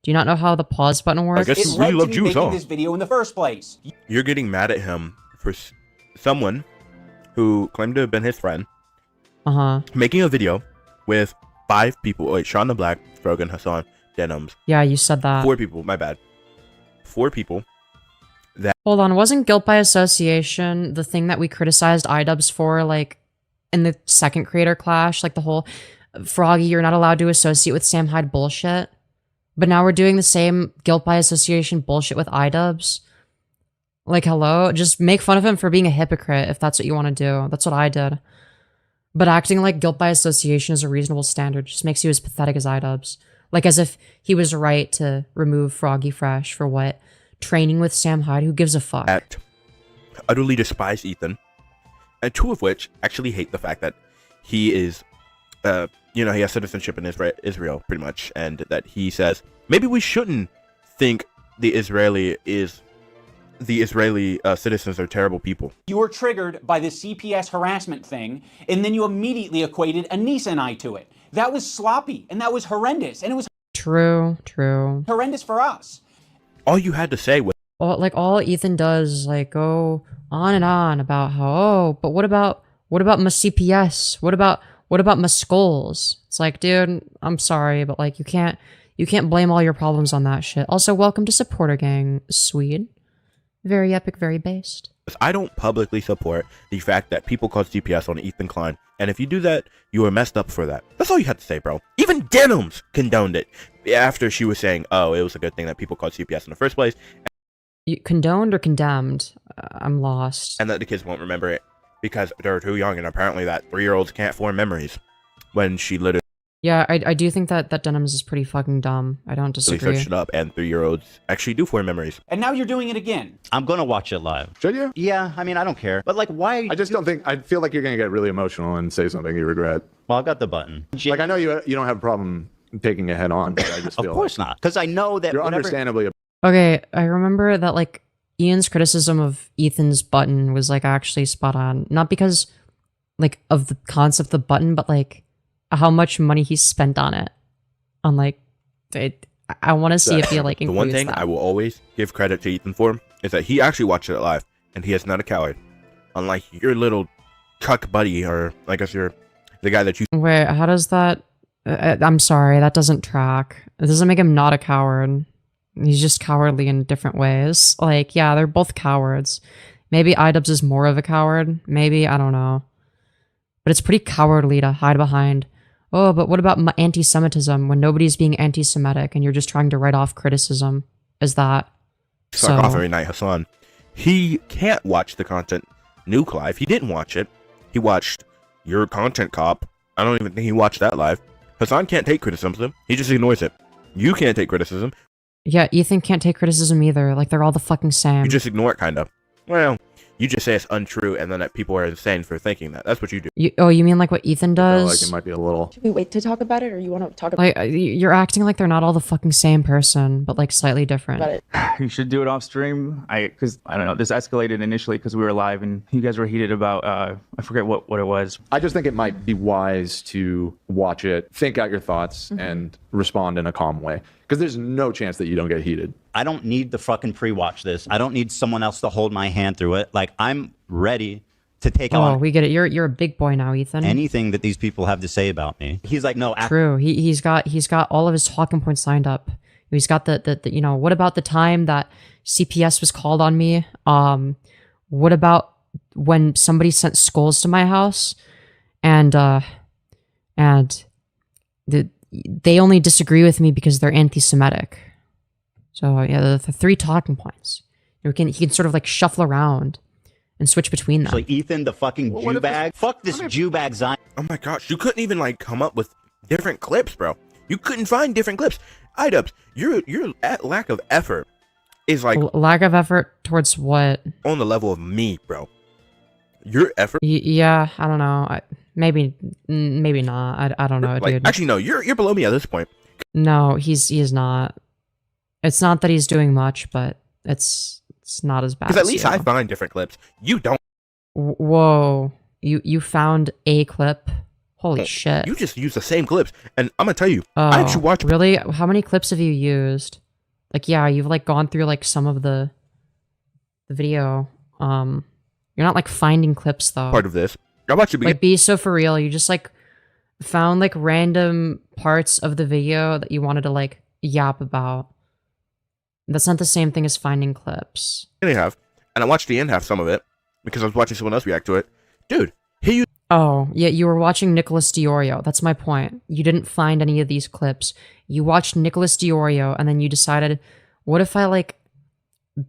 Do you not know how the pause button works? I guess It you really led love to me Jews, making this video in the first place. You're getting mad at him for someone who claimed to have been his friend. Making a video with 5 people. Wait, Sean the Black, Frogan, Hassan, Denims. Yeah, you said that. 4 people, my bad. 4 people. Hold on, wasn't guilt by association the thing that we criticized iDubbbz for, like, in the second creator clash? Like, the whole, Froggy, you're not allowed to associate with Sam Hyde bullshit? But now we're doing the same guilt by association bullshit with iDubbbz? Like, hello? Just make fun of him for being a hypocrite if that's what you want to do. That's what I did. But acting like guilt by association is a reasonable standard just makes you as pathetic as iDubbbz. Like, as if he was right to remove Froggy Fresh for what? Training with Sam Hyde? Who gives a fuck? Utterly despise Ethan. And 2 of which actually hate the fact that he is, he has citizenship in Israel, pretty much. And that he says, maybe we shouldn't think the Israeli citizens are terrible people. You were triggered by the CPS harassment thing, and then you immediately equated Anissa and I to it. That was sloppy, and that was horrendous, and it was True. horrendous for us. All you had to say was... all Ethan does is, like, go on and on about how, oh, but what about my CPS? What about my skulls? It's like, dude, I'm sorry, but, like, you can't blame all your problems on that shit. Also, welcome to Supporter Gang, Swede. Very epic, very based. I don't publicly support the fact that people called CPS on Ethan Klein. And if you do that, you are messed up for that. That's all you had to say, bro. Even Denims condoned it after she was saying, oh, it was a good thing that people called CPS in the first place. You condoned or condemned? I'm lost. And that the kids won't remember it because they're too young, and apparently that 3-year-olds can't form memories when she literally... Yeah, I do think that Denims is pretty fucking dumb. I don't disagree. Searched it up, and 3-year-olds actually do form memories. And now you're doing it again. I'm gonna watch it live. Should you? Yeah, I mean, I don't care. But, like, why? I just don't think... I feel like you're gonna get really emotional and say something you regret. Well, I got the button. Like, I know you don't have a problem taking it head on, but I just feel Of course not. Because I know that you're understandably... Okay, I remember that, like, Ian's criticism of Ethan's button was, like, actually spot on. Not because, like, of the concept of the button, but, like, how much money he spent on it. On, like, I want to see if he, like, the includes one thing that. I will always give credit to Ethan for is that he actually watched it live, and he is not a coward. Unlike your little cuck buddy, or I guess you're the guy that you... Wait, how does that... I'm sorry, that doesn't track. It doesn't make him not a coward. He's just cowardly in different ways. Like, yeah, they're both cowards. Maybe iDubbbz is more of a coward. Maybe, I don't know. But it's pretty cowardly to hide behind, oh, but what about anti-Semitism when nobody's being anti-Semitic and you're just trying to write off criticism as that? Suck off every night, Hassan. He can't watch the content Nuke live. He didn't watch it. He watched your content cop. I don't even think he watched that live. Hassan can't take criticism. He just ignores it. You can't take criticism. Yeah, Ethan can't take criticism either. Like, they're all the fucking same. You just ignore it, kind of. Well, you just say it's untrue, and then that people are insane for thinking that. That's what you do. You mean like what Ethan does? Like it might be a little. Should we wait to talk about it, or you want to talk about Like, you're acting like they're not all the fucking same person, but like slightly different. it? You should do it off stream. Because I don't know. This escalated initially because we were live and you guys were heated about. I forget what it was. I just think it might be wise to watch it, think out your thoughts, and respond in a calm way. Because there's no chance that you don't get heated. I don't need to fucking pre-watch this. I don't need someone else to hold my hand through it. Like, I'm ready to take Oh, on we get it. You're a big boy now, Ethan. anything that these people have to say about me. He's like, no, True. He's got all of his talking points lined up. He's got the you know, what about the time that CPS was called on me? What about when somebody sent skulls to my house and they only disagree with me because they're anti-Semitic. So yeah, the three talking points. He can sort of like shuffle around and switch between them. So Ethan, the fucking Jew bag. Fuck this Jew bag, Zion. Oh my gosh, you couldn't even like come up with different clips, bro. You couldn't find different clips. iDubbbz, your lack of effort is like lack of effort towards what? On the level of me, bro. Your effort. Yeah, I don't know. Maybe not. I don't know, like, dude. Actually, no, you're below me at this point. No, he is not. It's not that he's doing much, but it's not as bad. Because at as least you. I find different clips. You don't. Whoa, you found a clip? Holy shit! You just use the same clips, and I'm gonna tell you, Oh, I actually watched. Really? How many clips have you used? Like, yeah, you've like gone through like some of the video. You're not like finding clips though. Part of this. I watched it. Like, be so for real. You just like found like random parts of the video that you wanted to like yap about. That's not the same thing as finding clips. They have, and I watched the end half some of it because I was watching someone else react to it. Dude, he. Oh, yeah, you were watching Nicholas Diorio. That's my point. You didn't find any of these clips. You watched Nicholas Diorio, and then you decided, what if I, like,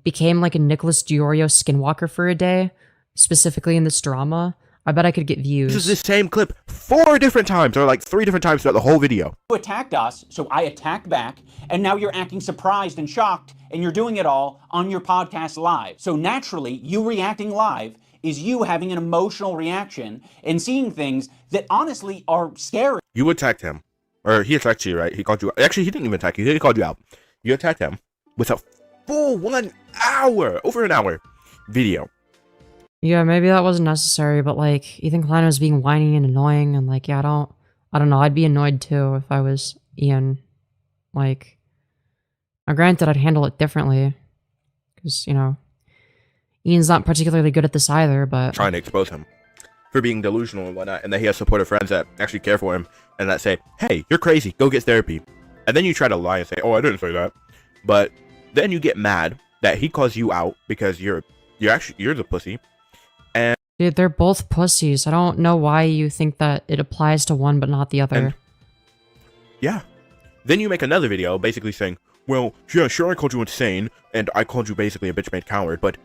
became, like, a Nicholas Diorio skinwalker for a day, specifically in this drama? I bet I could get views. This is the same clip 4 different times, or, like, 3 different times throughout the whole video. You attacked us, so I attacked back, and now you're acting surprised and shocked, and you're doing it all on your podcast live. So naturally, you reacting live is you having an emotional reaction and seeing things that honestly are scary. You attacked him. Or he attacked you, right? He called you out. Actually, he didn't even attack you. He called you out. You attacked him with a full 1 hour, over an hour video. Yeah, maybe that wasn't necessary, but, like, Ethan Klein was being whiny and annoying, and, like, yeah, I don't know. I'd be annoyed, too, if I was Ian. Like, now granted, I'd handle it differently. Because, you know, Ian's not particularly good at this either, but... Trying to expose him for being delusional and whatnot, and that he has supportive friends that actually care for him, and that say, hey, you're crazy, go get therapy. And then you try to lie and say, oh, I didn't say that. But then you get mad that he calls you out because you're the pussy. And dude, they're both pussies. I don't know why you think that it applies to one but not the other. And, yeah. Then you make another video basically saying, well, yeah, sure, I called you insane, and I called you basically a bitch-made coward, but...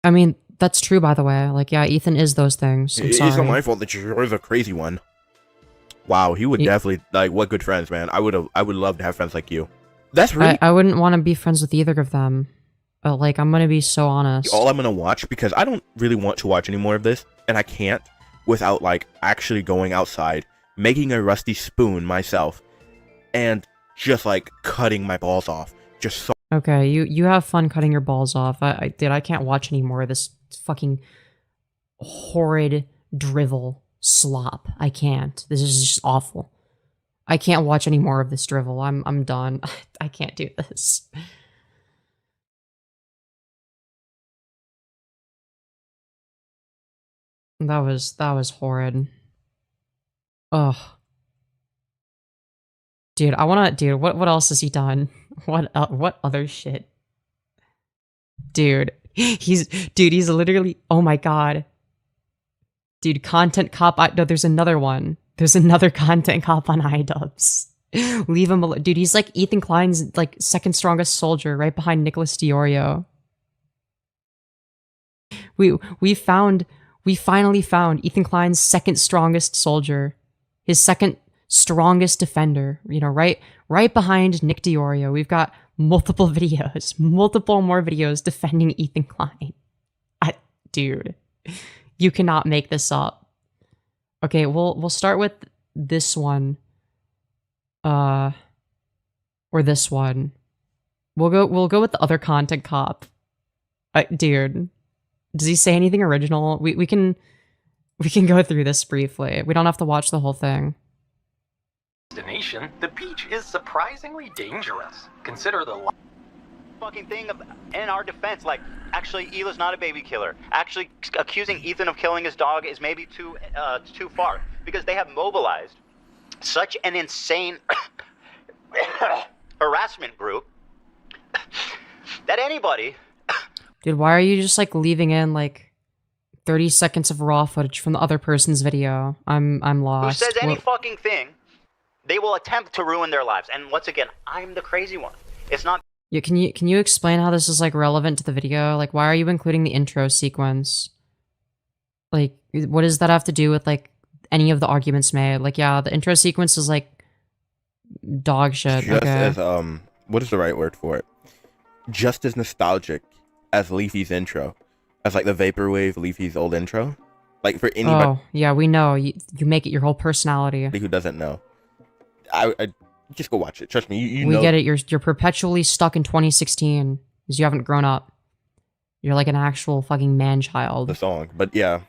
I mean, that's true, by the way. Like, yeah, Ethan is those things. I'm sorry. It's not my fault that you're the crazy one. Wow, he would definitely, like, what good friends, man. I would love to have friends like you. That's really... I wouldn't want to be friends with either of them. But, like, I'm gonna be so honest. All I'm gonna watch, because I don't really want to watch any more of this, and I can't, without, like, actually going outside, making a rusty spoon myself, and just, like, cutting my balls off. Just so... Okay, you have fun cutting your balls off. I can't watch any more of this fucking horrid drivel slop. I can't. This is just awful. I can't watch any more of this drivel. I'm done. I can't do this. That was horrid. Ugh. Dude, what else has he done? What other shit? Dude, he's literally, oh my god. Dude, content cop, no, there's another one. There's another content cop on iDubbbz. Leave him alone. Dude, he's like Ethan Klein's like second strongest soldier right behind Nicholas Diorio. We finally found Ethan Klein's second strongest soldier. His second strongest defender, you know, right behind Nick Diorio. We've got multiple more videos defending Ethan Klein. Dude, you cannot make this up. Okay, we'll start with this one. Or this one. We'll go with the other content cop. Dude, does he say anything original? We can go through this briefly. We don't have to watch the whole thing. Destination, the beach is surprisingly dangerous. Consider the fucking thing in our defense. Like, actually, Hiiiiii's not a baby killer. Actually, accusing Ethan of killing his dog is maybe too far, because they have mobilized such an insane harassment group that anybody. Dude, why are you just like leaving in like 30 seconds of raw footage from the other person's video? I'm lost. Who says any fucking thing, they will attempt to ruin their lives. And once again, I'm the crazy one. It's not. Yeah, can you explain how this is like relevant to the video? Like, why are you including the intro sequence? Like, what does that have to do with like any of the arguments made? Like, yeah, the intro sequence is like dog shit. Just okay. as what is the right word for it? Just as nostalgic as Leafy's intro, as like the vaporwave Leafy's old intro. Like for anybody. Oh yeah, we know you make it your whole personality. Who doesn't know? I just go watch it. Trust me, you we know. get it. You're perpetually stuck in 2016 because you haven't grown up. You're like an actual fucking man-child. The song, but yeah.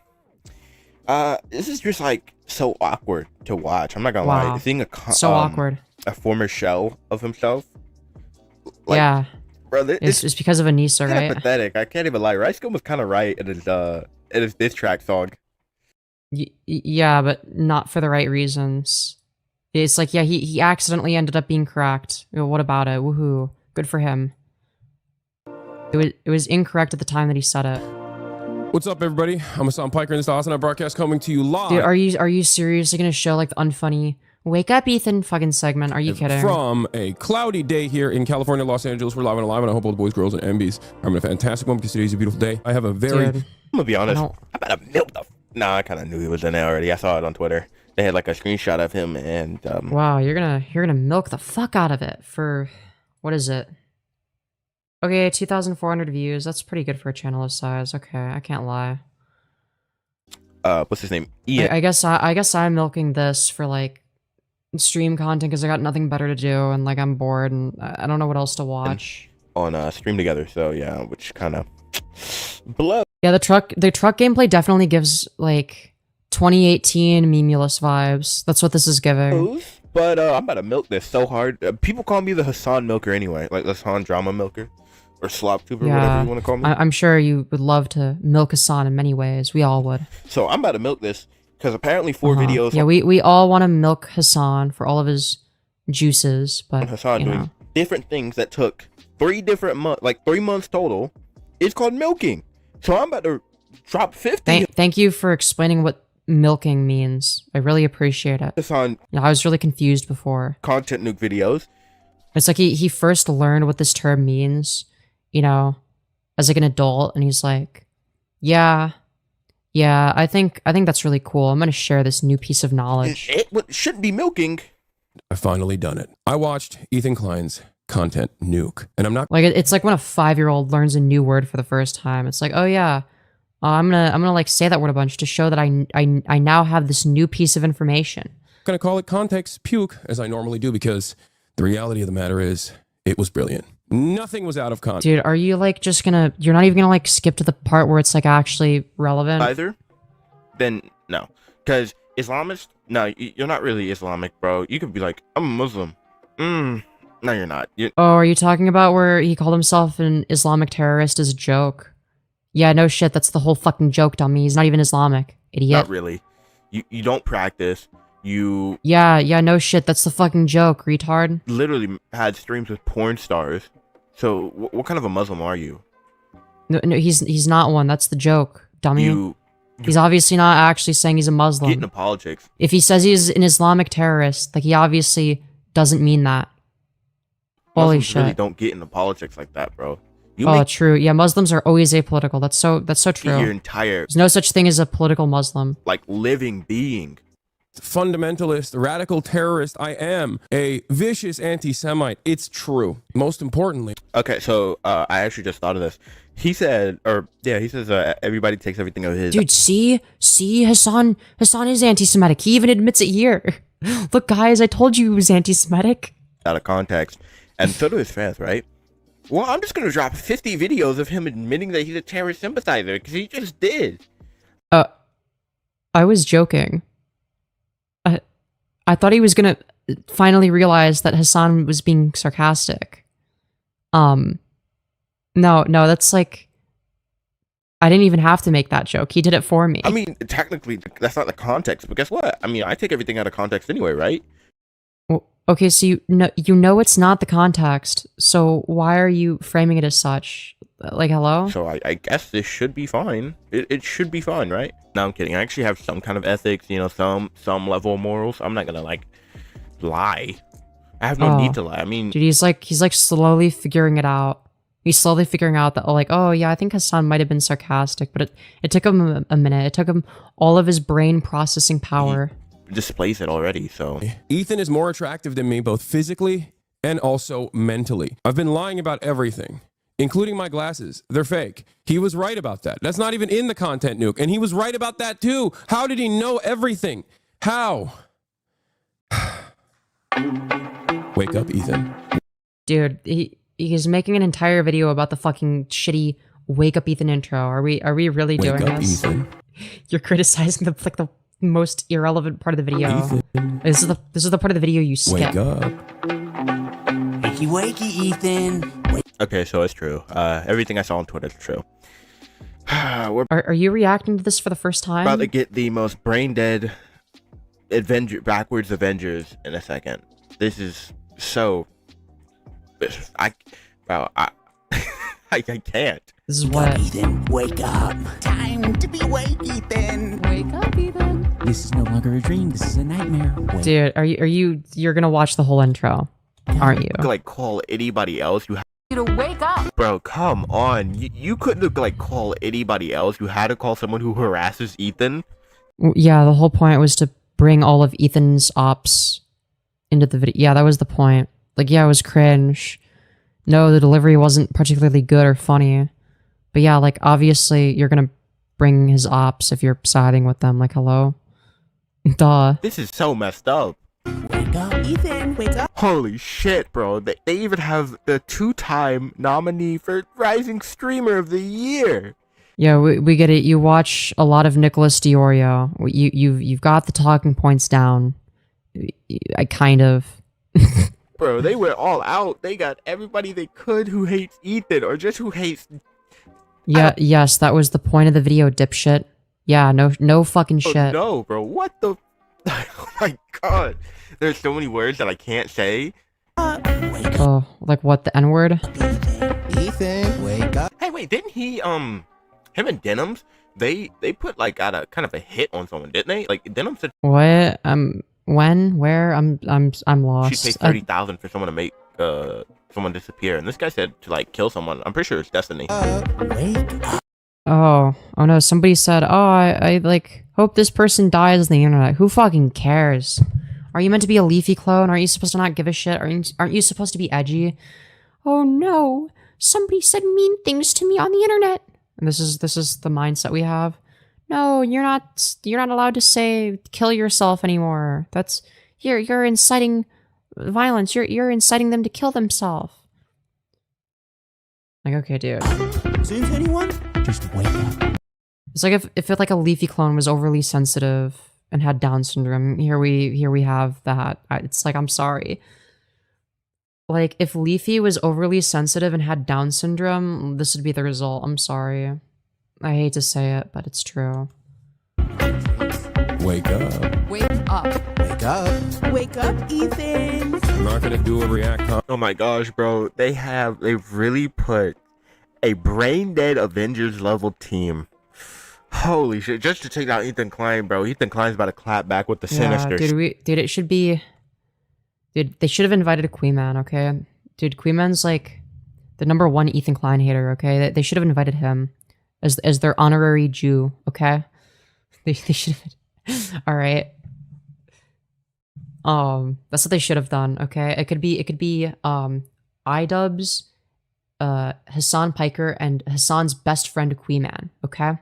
This is just like so awkward to watch. I'm not gonna lie. Seeing so awkward. A former shell of himself. Like, yeah. Bro, it's because of Anissa, right? Pathetic. I can't even lie. Rice was kind of right in his diss track song. Yeah, but not for the right reasons. It's like, yeah, he accidentally ended up being correct. What about it? Woohoo! Good for him. It was incorrect at the time that he said it. What's up, everybody? I'm Hassan Piker in this awesome broadcast coming to you live. Dude, are you seriously gonna show like the unfunny "Wake Up, Ethan" fucking segment? Are you kidding? From a cloudy day here in California, Los Angeles, we're live and alive, and I hope all the boys, girls, and MBs are having a fantastic one because today's a beautiful day. I have a very. Dude, I'm gonna be honest. I better milk the. Nah, I kind of knew he was in there already. I saw it on Twitter. They had like a screenshot of him, and wow, you're gonna milk the fuck out of it for what is it? Okay, 2,400 views. That's pretty good for a channel of size. Okay, I can't lie. What's his name? Ian. I guess I'm milking this for like stream content because I got nothing better to do and like I'm bored and I don't know what else to watch. On Stream Together, so yeah, which kind of blow. Yeah, the truck gameplay definitely gives like 2018 Memulous vibes. That's what this is giving. But I'm about to milk this so hard. People call me the Hassan Milker anyway, like the Hassan Drama Milker. Or Slop Tuber, whatever you want to call me. I'm sure you would love to milk Hassan in many ways. We all would. So I'm about to milk this because apparently 4 videos. Yeah, we all want to milk Hassan for all of his juices, but Hassan doing different things that took 3 different months, like 3 months total. It's called milking. So I'm about to drop 50. Thank you for explaining what milking means. I really appreciate it. Hassan. Yeah, I was really confused before. Content nuke videos. It's like he first learned what this term means. You know, as like an adult, and he's like, yeah, I think that's really cool. I'm gonna share this new piece of knowledge. It shouldn't be milking. I've finally done it. I watched Ethan Klein's content nuke, and I'm not like it's like when a 5-year-old learns a new word for the first time. It's like, oh yeah, I'm gonna like say that word a bunch to show that I now have this new piece of information. I'm gonna call it context puke as I normally do because the reality of the matter is it was brilliant. Nothing was out of context. Dude, are you like just gonna, you're not even gonna like skip to the part where it's like actually relevant? Either? Then no. Because Islamist, no, you're not really Islamic, bro. You could be like, I'm a Muslim. No, you're not. Oh, are you talking about where he called himself an Islamic terrorist as a joke? Yeah, no shit, that's the whole fucking joke, dummy. He's not even Islamic, idiot. Not really. You don't practice. You Yeah, no shit. That's the fucking joke, retard. literally had streams with porn stars. So what kind of a Muslim are you? No, he's not one. That's the joke, dummy. He's obviously not actually saying he's a Muslim. Getting apologetics. If he says he's an Islamic terrorist, like he obviously doesn't mean that. Holy Muslims shit. really don't get into politics like that, bro. True. Yeah, Muslims are always apolitical. That's so true. Your entire There's no such thing as a political Muslim. like living being. Fundamentalist, radical terrorist. I am a vicious anti-Semite. It's true. Most importantly. Okay, so I actually just thought of this. He said, he says everybody takes everything of his. Dude, see, Hassan is anti-Semitic. He even admits it here. Look, guys, I told you he was anti-Semitic. Out of context, and so do his fans, right? Well, I'm just gonna drop 50 videos of him admitting that he's a terrorist sympathizer because he just did. I was joking. I thought he was gonna finally realize that Hassan was being sarcastic. No, that's like, I didn't even have to make that joke. He did it for me. I mean, technically, that's not the context, but guess what? I mean, I take everything out of context anyway, right? Okay, so you know it's not the context, so why are you framing it as such? Like, hello? So I guess this should be fine. It should be fine, right? No, I'm kidding. I actually have some kind of ethics, some level of morals. I'm not gonna like lie. I have no need to lie. I mean, dude, he's like slowly figuring it out. He's slowly figuring out that, oh yeah, I think Hassan might have been sarcastic, but it took him a minute. It took him all of his brain processing power. Displays it already, so Ethan is more attractive than me, both physically and also mentally. I've been lying about everything, including my glasses. They're fake. He was right about that. That's not even in the content nuke, and he was right about that too. How did he know everything? How? Wake up, Ethan. Dude, he's making an entire video about the fucking shitty "Wake Up, Ethan" intro. Are we really doing this? Ethan. You're criticizing the most irrelevant part of the video. This is the part of the video you skip. Wake up. Wakey, Ethan. Okay, so it's true. Everything I saw on Twitter is true. Are you reacting to this for the first time? About to get the most brain dead backwards Avengers in a second. This is so. I can't. This is what. Ethan, wake up. Time to be awake, Ethan. Wake up, Ethan. This is no longer a dream. This is a nightmare. Dude, you're gonna watch the whole intro, aren't you? Like call anybody else. You to wake up. Bro, come on. You couldn't like call anybody else. You had to call someone who harasses Ethan. Yeah, the whole point was to bring all of Ethan's ops into the video. Yeah, that was the point. Like, yeah, it was cringe. No, the delivery wasn't particularly good or funny. But yeah, like, obviously, you're gonna bring his ops if you're siding with them. Like, hello? Duh. This is so messed up. Wake up, Ethan. Wake up. Holy shit, bro. They even have the 2-time nominee for Rising Streamer of the Year. Yeah, we get it. You watch a lot of Nicholas Diorio. You've got the talking points down. I kind of. Bro, they went all out. They got everybody they could who hates Ethan or just who hates. Yeah, yes, that was the point of the video, dipshit. Yeah, no fucking shit. No, bro. What the? Oh my god. There's so many words that I can't say. Oh, like what, the N-word? Ethan, wake up. Hey, wait, didn't he, him and Denims, they put, like, out a kind of a hit on someone, didn't they? Like, Denim said... What? When? Where? I'm lost. She paid $30,000 for someone to make, someone disappear, and this guy said to, like, kill someone. I'm pretty sure it's Destiny. Wake up. Oh no, somebody said, I like, hope this person dies on the internet. Who fucking cares? Are you meant to be a Leafy clone? Are you supposed to not give a shit? Aren't you supposed to be edgy? Oh no, somebody said mean things to me on the internet. And this is the mindset we have. No, you're not allowed to say kill yourself anymore. That's you're inciting violence. You're inciting them to kill themselves. Like, okay, dude. Since anyone, just wake up. It's like if like a Leafy clone was overly sensitive and had Down syndrome. Here we have that. It's like, I'm sorry. Like, if Leafy was overly sensitive and had Down syndrome, this would be the result. I'm sorry. I hate to say it, but it's true. Wake up. Wake up. Wake up. Wake up, Ethan. I'm not gonna do a react. Oh my gosh, bro. They've really put a brain dead Avengers level team. Holy shit, just to take out Ethan Klein, bro. Ethan Klein's about to clap back with the Sinister. Dude, it should be... Dude, they should have invited a Queen Man, okay? Dude, Queen Man's like the #1 Ethan Klein hater, okay? They should have invited him as their honorary Jew, okay? They should have... Alright. That's what they should have done, okay? It could be iDubbbz, Hassan Piker, and Hassan's best friend Queen Man, okay?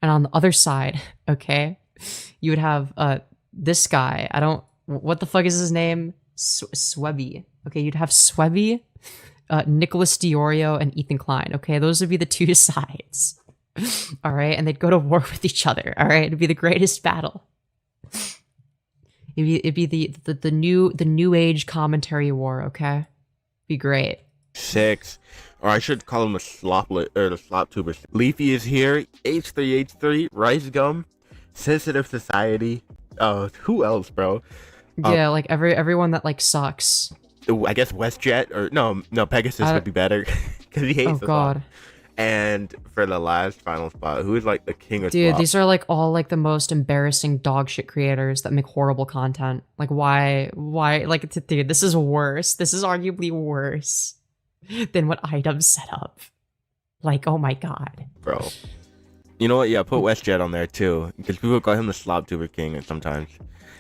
And on the other side, okay, you would have this guy. What the fuck is his name? Swebby. Okay, you'd have Swebby, Nicholas Diorio, and Ethan Klein. Okay, those would be the two sides. All right, and they'd go to war with each other. All right, it'd be the greatest battle. It'd be the new age commentary war. Okay, be great. 6. Or I should call him the slop tuber. Leafy is here. H3H3, Rice Gum, Sensitive Society. Who else, bro? Yeah, like everyone that like sucks. I guess WestJet or no Pegasus would be better because he hates us all. And for the last final spot, who is like the king of Dude, slop? these are like all like the most embarrassing dog shit creators that make horrible content. Like why like dude, this is worse. This is arguably worse than what iDubbbz set up. Like, oh my god. Bro. You know what? Yeah, put WestJet on there too. Because people call him the slop tuber king sometimes.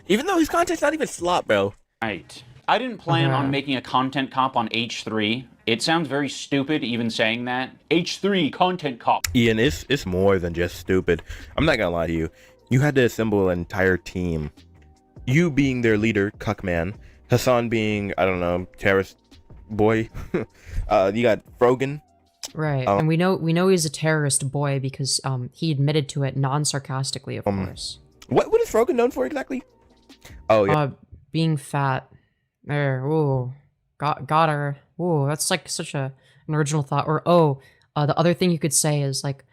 Even though his content's not even slop, bro. Right. I didn't plan on making a content cop on H3. It sounds very stupid even saying that. H3 content cop. Ian, it's more than just stupid. I'm not gonna lie to you. You had to assemble an entire team. You being their leader, Cuckman. Hassan being, I don't know, terrorist boy. You got Frogan. Right. And we know he's a terrorist boy because he admitted to it non-sarcastically, of course. What is Frogan known for exactly? Oh yeah. Being fat. There. Ooh. Got her. Ooh, that's like such an original thought. Or the other thing you could say is like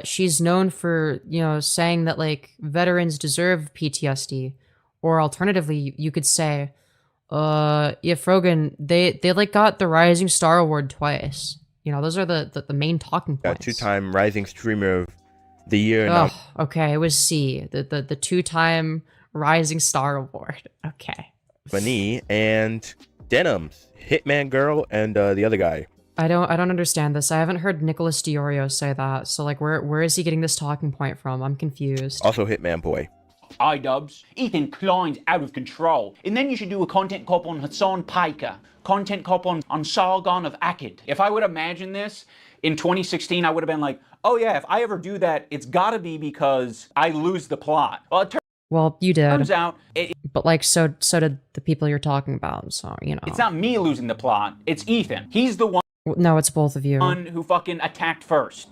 she's known for, saying that like veterans deserve PTSD. Or alternatively, you could say yeah, Frogan, they like got the Rising Star Award twice. Those are the main talking points. Yeah, 2-time Rising Streamer of the Year. Oh, okay, it was C. The 2-time Rising Star Award. Okay. Bunny and Denims, Hitman Girl, and the other guy. I don't understand this. I haven't heard Nicholas Diorio say that. So like, where is he getting this talking point from? I'm confused. Also, Hitman Boy. iDubbbz, Ethan Klein's out of control. And then you should do a content cop on Hassan Piker, content cop on Sargon of Akkad. If I would imagine this in 2016, I would have been like, oh yeah, if I ever do that, it's gotta be because I lose the plot. Well, you did. Turns out, but like, so did the people you're talking about. So it's not me losing the plot. It's Ethan. He's the one. No, it's both of you. Who fucking attacked first.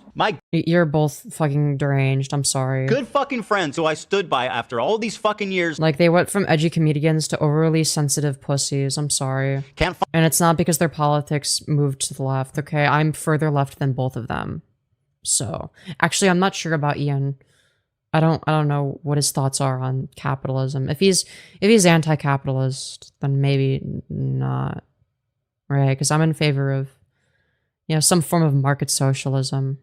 You're both fucking deranged. I'm sorry. Good fucking friends who I stood by after all these fucking years. Like, they went from edgy comedians to overly sensitive pussies. I'm sorry. And it's not because their politics moved to the left, okay? I'm further left than both of them. So, actually, I'm not sure about Ian. I don't know what his thoughts are on capitalism. If he's anti-capitalist, then maybe not. Right? Because I'm in favor of, some form of market socialism.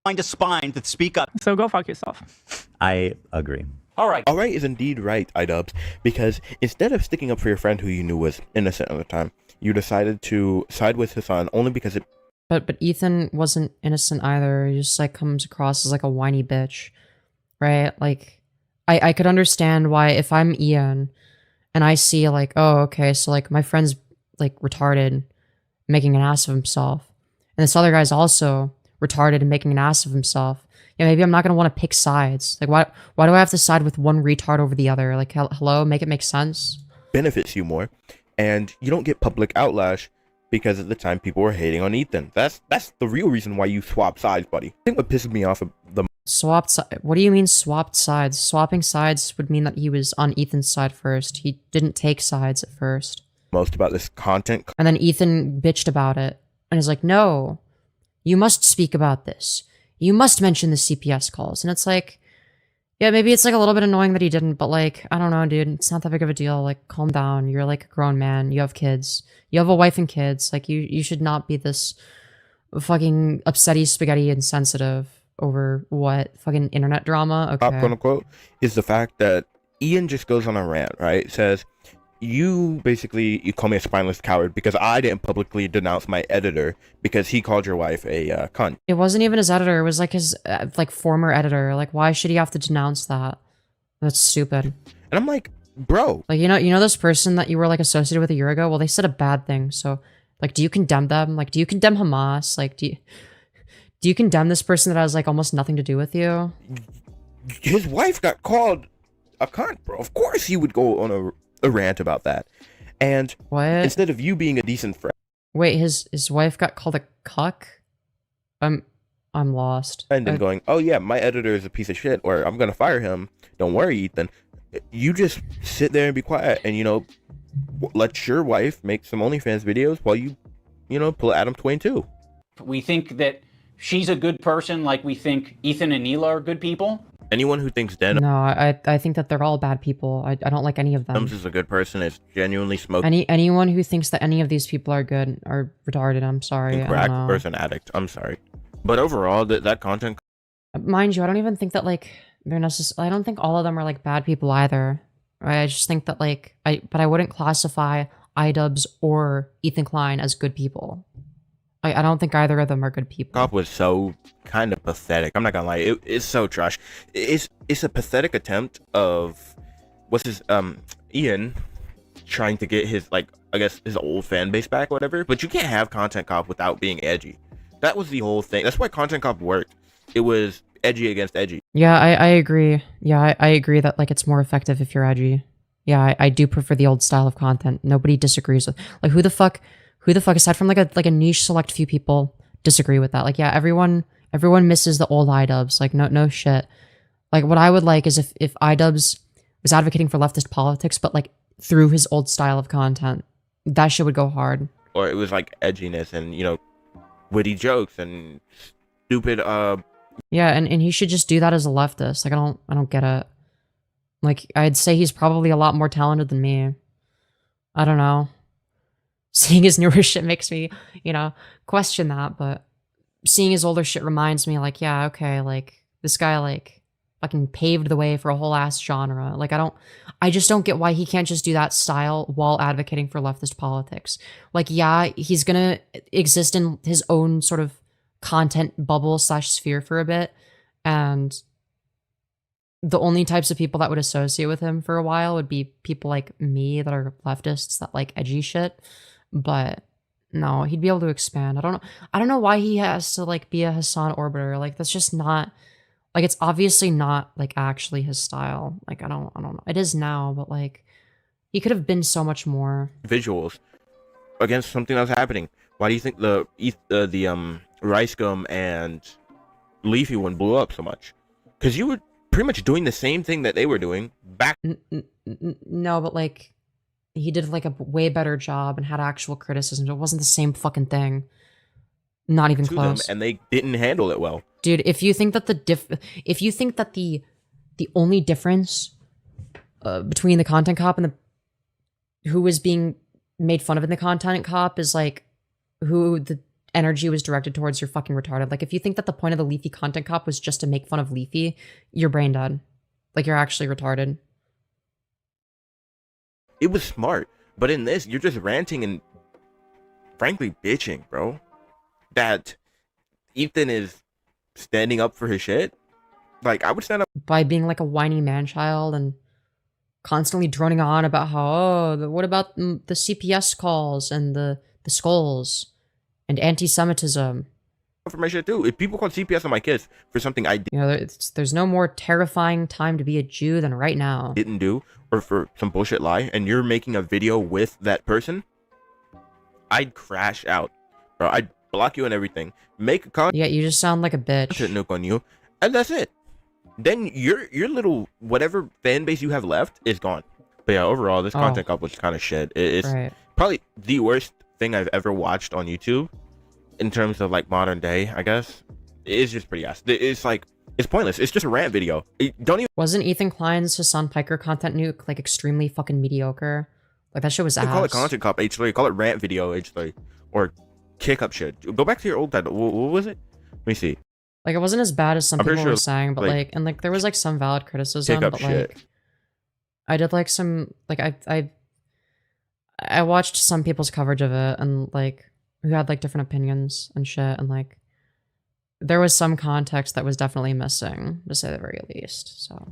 Find a spine to speak up. So go fuck yourself. I agree. All right is indeed right, iDubbbz, because instead of sticking up for your friend who you knew was innocent at the time, you decided to side with Hassan only because it... But Ethan wasn't innocent either. He just, like, comes across as, like, a whiny bitch, right? Like, I could understand why if I'm Ian and I see, like, oh, okay, so, like, my friend's, like, retarded, making an ass of himself, and this other guy's also retarded and making an ass of himself. Yeah, maybe I'm not gonna want to pick sides. Like, why do I have to side with one retard over the other? Like, hello, make it make sense. Benefits you more, and you don't get public outlash because at the time people were hating on Ethan. That's the real reason why you swap sides, buddy. I think what pisses me off of the what do you mean swapped sides? Swapping sides would mean that he was on Ethan's side first. He didn't take sides at first. Most about this content, and then Ethan bitched about it and is like, no, you must speak about this. You must mention the CPS calls. And it's like, Yeah, maybe it's like a little bit annoying that he didn't, but like, I don't know, dude. It's not that big of a deal. Like, calm down. You're like a grown man. You have kids. You have a wife and kids. Like, you should not be this fucking upsetty spaghetti insensitive over what fucking internet drama. Okay. Quote unquote, is the fact that Ian just goes on a rant, right? Says, you call me a spineless coward because I didn't publicly denounce my editor because he called your wife a cunt. It wasn't even his editor. It was like his like former editor. Like, why should he have to denounce that? That's stupid. And I'm like, bro, like, you know this person that you were like associated with a year ago? Well, they said a bad thing. So like, do you condemn them? Like, do you condemn Hamas? Like, do you condemn this person that has like almost nothing to do with you? His wife got called a cunt, bro. Of course he would go on a rant about that. And what? Instead of you being a decent friend. Wait, his wife got called a cuck? I'm lost. And then going, oh yeah, my editor is a piece of shit, or I'm gonna fire him. Don't worry, Ethan. You just sit there and be quiet, and let your wife make some OnlyFans videos while you pull Adam Twain too. We think that she's a good person, like we think Ethan and Neela are good people. Anyone who thinks Denim No, I think that they're all bad people. I don't like any of them. is a good person is genuinely smoking. Anyone who thinks that any of these people are good are retarded. I'm sorry. Crack person addict. I'm sorry, but overall, that content. Mind you, I don't even think that like they're necessarily. I don't think all of them are like bad people either. Right? I just think that like but I wouldn't classify iDubbbz or Ethan Klein as good people. I don't think either of them are good people. Cop was so kind of pathetic. I'm not gonna lie, it's so trash. It's a pathetic attempt of Ian trying to get his his old fan base back, whatever. But you can't have Content Cop without being edgy. That was the whole thing. That's why Content Cop worked. It was edgy against edgy. Yeah, I agree. Yeah, I agree that like it's more effective if you're edgy. Yeah, I do prefer the old style of content. Nobody disagrees with like who the fuck aside from like a niche select few people disagree with that. Like yeah, everyone misses the old iDubbbz. Like no shit. Like what I would like is if iDubbbz was advocating for leftist politics, but like through his old style of content. That shit would go hard. Or it was like edginess and witty jokes and stupid Yeah, and he should just do that as a leftist. Like I don't get it. Like I'd say he's probably a lot more talented than me. I don't know. Seeing his newer shit makes me, question that, but seeing his older shit reminds me like, yeah, okay, like this guy like fucking paved the way for a whole ass genre. Like I just don't get why he can't just do that style while advocating for leftist politics. Like yeah, he's gonna exist in his own sort of content bubble / sphere for a bit, and the only types of people that would associate with him for a while would be people like me that are leftists that like edgy shit. But no, he'd be able to expand. I don't know why he has to like be a Hassan Orbiter. Like that's just not like, it's obviously not like actually his style. Like I don't know. It is now, but like he could have been so much more visuals against something that's happening. Why do you think the Rice Gum and Leafy one blew up so much? Because you were pretty much doing the same thing that they were doing back. No, but like he did like a way better job and had actual criticism. It wasn't the same fucking thing. Not even close. And they didn't handle it well. Dude, if you think that the only difference between the Content Cop and who is being made fun of in the Content Cop is like who the energy was directed towards, you're fucking retarded. Like if you think that the point of the Leafy Content Cop was just to make fun of Leafy, you're brain dead. Like you're actually retarded. It was smart, but in this, you're just ranting and frankly bitching, bro. That Ethan is standing up for his shit. Like I would stand up by being like a whiny man-child and constantly droning on about how what about the CPS calls and the skulls and anti-Semitism. For my shit too. If people call CPS on my kids for something I there's no more terrifying time to be a Jew than right now. Didn't do, or for some bullshit lie, and you're making a video with that person, I'd crash out, bro. I'd block you and everything. Make a content. Yeah, you just sound like a bitch. Nuke on you, and that's it. Then your little whatever fan base you have left is gone. But yeah, overall, this Content Cop was kind of shit. It's probably the worst thing I've ever watched on YouTube. In terms of like modern day, I guess it's just pretty ass. It's like It's pointless. It's just a rant video. Don't even Wasn't Ethan Klein's Hassan Piker content nuke like extremely fucking mediocre? Like that shit was ass. call it content cop H3. Call it rant video H3 or kick up shit. Go back to your old title. What was it? Let me see. Like it wasn't as bad as some I'm pretty people were sure, saying, but like and like there was like some valid criticism, kick up but shit. like I did like some like I watched some people's coverage of it and like who had like different opinions and shit, and like there was some context that was definitely missing, to say the very least. So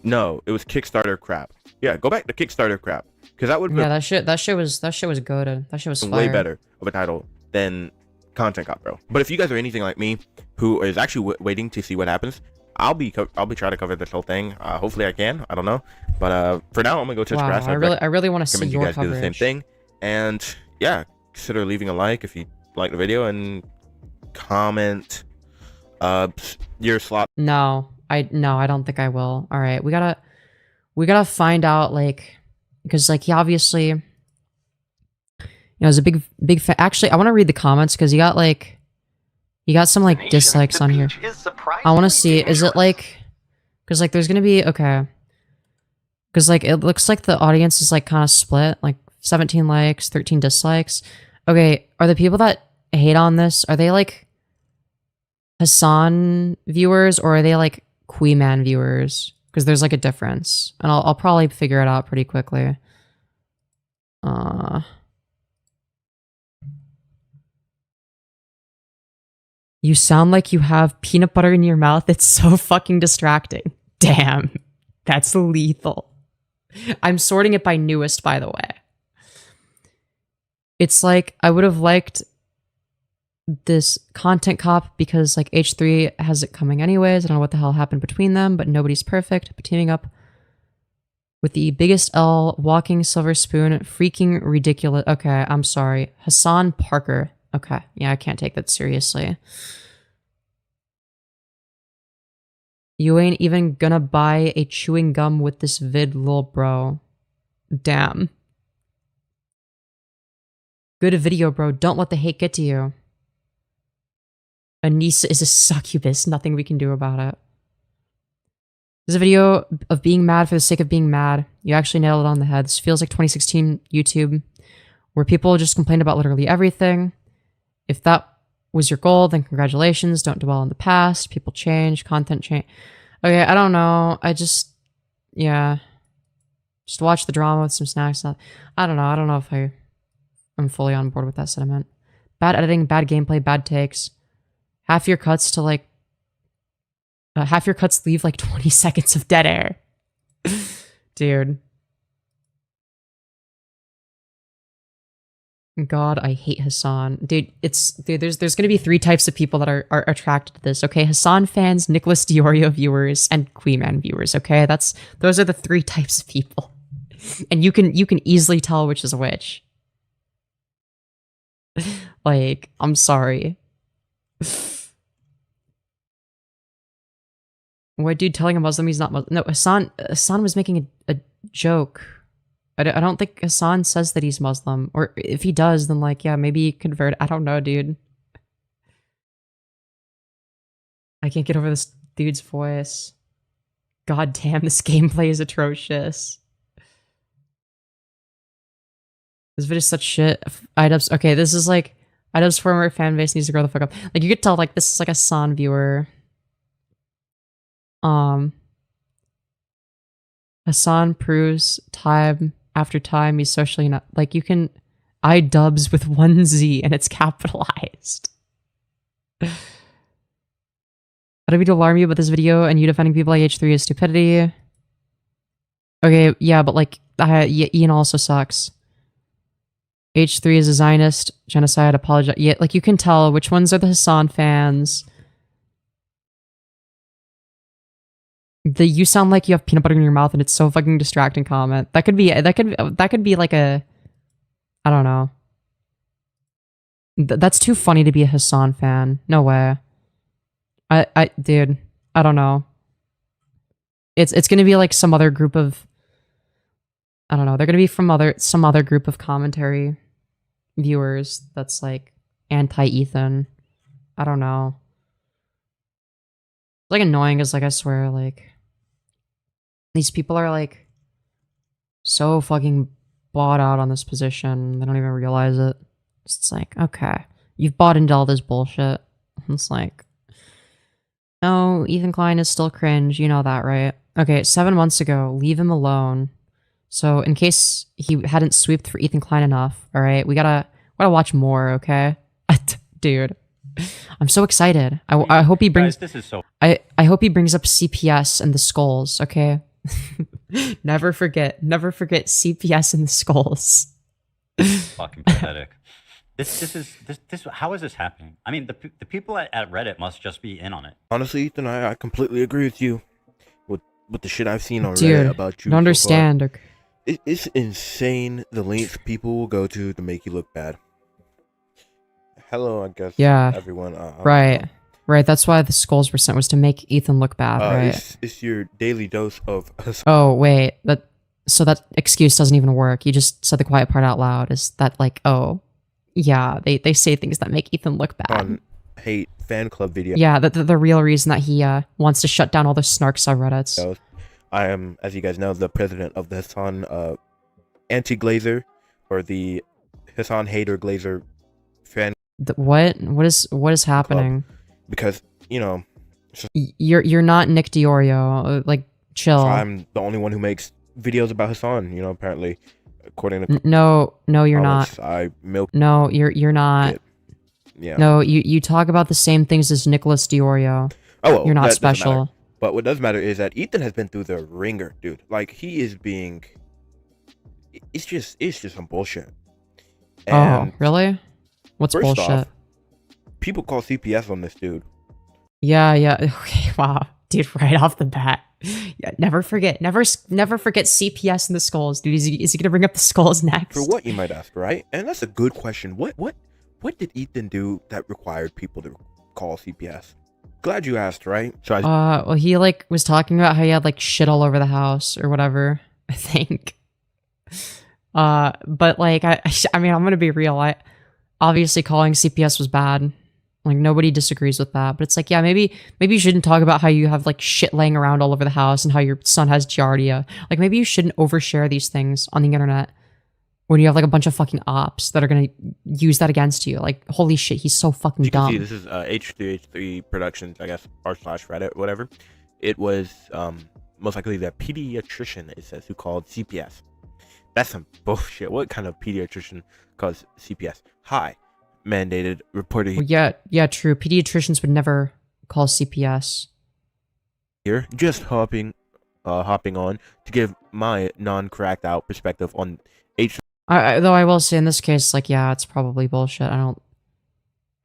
No, it was Kickstarter crap. Yeah, go back to Kickstarter crap because that would yeah, that shit was good. That shit was way fire. better of a title than content cop, bro. But if you guys are anything like me, who is actually waiting to see what happens, I'll be trying to cover this whole thing. Hopefully I can. I don't know, but for now I'm gonna go touch Wow, grass. I really want to see you your guys do the same coverage. thing, and yeah, consider leaving a like if you like the video and comment your slot. No, I don't think I will. All right, we gotta find out, like, because like he obviously, you know, is a big fan. Actually, I want to read the comments because you got some like dislikes on here. I want to see, is it like, because like there's gonna be, okay, because like it looks like the audience is like kind of split, like 17 likes, 13 dislikes. Okay, are the people that hate on this, are they like Hassan viewers or are they like Queeman viewers? Because there's like a difference, and I'll probably figure it out pretty quickly. You sound like you have peanut butter in your mouth. It's so fucking distracting. Damn, that's lethal. I'm sorting it by newest, by the way. It's like I would have liked this content cop because like H3 has it coming anyways. I don't know what the hell happened between them, but nobody's perfect. But teaming up with the biggest L, walking silver spoon, freaking ridiculous. Okay, I'm sorry. Hassan Parker. Okay, yeah, I can't take that seriously. You ain't even gonna buy a chewing gum with this vid, lil bro. Damn. Good video, bro. Don't let the hate get to you. Anissa is a succubus. Nothing we can do about it. This is a video of being mad for the sake of being mad. You actually nailed it on the head. This feels like 2016 YouTube, where people just complained about literally everything. If that was your goal, then congratulations. Don't dwell on the past. People change. Content change. Okay, I don't know. Yeah. Just watch the drama with some snacks. I don't know. I don't know if I'm fully on board with that sentiment. Bad editing, bad gameplay, bad takes. Half your cuts leave like 20 seconds of dead air. Dude. God, I hate Hassan. Dude, there's gonna be 3 types of people that are attracted to this, okay? Hassan fans, Nicholas Diorio viewers, and Queeman viewers, okay? Those are the 3 types of people. And you can easily tell which is which. Like, I'm sorry. What dude telling a Muslim he's not Muslim? No, Hassan was making a joke. I don't think Hassan says that he's Muslim. Or if he does, then like, yeah, maybe convert. I don't know, dude. I can't get over this dude's voice. God damn, this gameplay is atrocious. This video is such shit. IDubs, okay, this is like, IDubs former fan base needs to grow the fuck up. Like, you could tell, like, this is like a Hassan viewer. Hassan proves time after time he's socially not, like, you can IDubs with 1 Z and it's capitalized. I don't mean to alarm you about this video and you defending people like H3 is stupidity. Okay, yeah, but like, Ian also sucks. H3 is a Zionist, genocide, apologize. Yeah, like you can tell which ones are the Hassan fans. You sound like you have peanut butter in your mouth and it's so fucking distracting comment. That could be like a, I don't know. That's too funny to be a Hassan fan. No way. Dude, I don't know. It's gonna be like some other group of, I don't know. They're gonna be from some other group of commentary viewers that's like anti-Ethan. I don't know. like annoying is like I swear like these people are like so fucking bought out on this position. They don't even realize it. It's like, okay, you've bought into all this bullshit. It's like, no, Ethan Klein is still cringe. You know that, right? Okay, 7 months ago, leave him alone. So in case he hadn't sweeped for Ethan Klein enough, all right, we gotta watch more, okay? Dude, I'm so excited. I hope he brings. Guys, this is so. I hope he brings up CPS and the skulls, okay? Never forget CPS and the skulls. Fucking pathetic. This. How is this happening? I mean, the people at Reddit must just be in on it. Honestly, Ethan, I completely agree with you. With the shit I've seen on Dude, Reddit about you. don't understand. It's insane the lengths people will go to make you look bad. Hello, I guess. Yeah. Everyone. Right. That's why the skulls were sent, was to make Ethan look bad, right? It's your daily dose of. Oh wait, so that excuse doesn't even work. You just said the quiet part out loud. Is that like, oh, yeah, they say things that make Ethan look bad. On hate fan club video. Yeah, the real reason that he wants to shut down all the snark subreddits. I am, as you guys know, the president of the Hassan anti-Glazer, or the Hassan hater Glazer fan. What is happening? Club. Because you're not Nick Diorio. Like, chill. I'm the only one who makes videos about Hassan. Apparently, according to no, you're not. I milk. No, you're not. Yeah. No, you talk about the same things as Nicholas Diorio. Oh, well, you're not special. But what does matter is that Ethan has been through the ringer, dude. Like, he is being. It's just some bullshit. And really? What's bullshit? Off, people call CPS on this dude. Yeah. Okay, wow, dude. Right off the bat, yeah. Never forget CPS and the skulls, dude. Is he gonna bring up the skulls next? For what, you might ask, right? And that's a good question. What did Ethan do that required people to call CPS? Glad you asked, right? So well, he like was talking about how he had like shit all over the house or whatever, I think. But like I mean, I'm gonna be real. Obviously calling CPS was bad. Like, nobody disagrees with that. But it's like, yeah, maybe you shouldn't talk about how you have like shit laying around all over the house and how your son has giardia. Like, maybe you shouldn't overshare these things on the internet when you have like a bunch of fucking ops that are gonna use that against you. Like, holy shit, he's so fucking dumb. See, this is H3H3 Productions, I guess, r/Reddit, whatever. It was most likely the pediatrician, it says, who called CPS. That's some bullshit. What kind of pediatrician calls CPS? Hi, mandated reporter. Well, yeah, true. Pediatricians would never call CPS. Here, just hopping on to give my non-cracked out perspective on H. Though I will say in this case, like, yeah, it's probably bullshit. I don't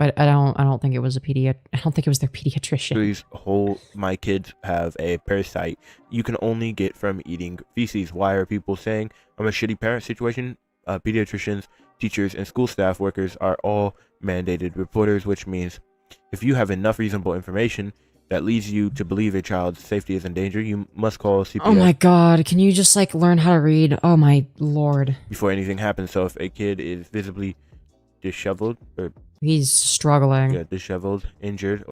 think it was I don't think it was their pediatrician. My kids have a parasite you can only get from eating feces. Why are people saying I'm a shitty parent situation? Pediatricians, teachers, and school staff workers are all mandated reporters, which means if you have enough reasonable information that leads you to believe a child's safety is in danger, you must call CPS. Oh my god, can you just like learn how to read? Oh my lord. Before anything happens. So if a kid is visibly disheveled or he's struggling. Yeah, disheveled, injured.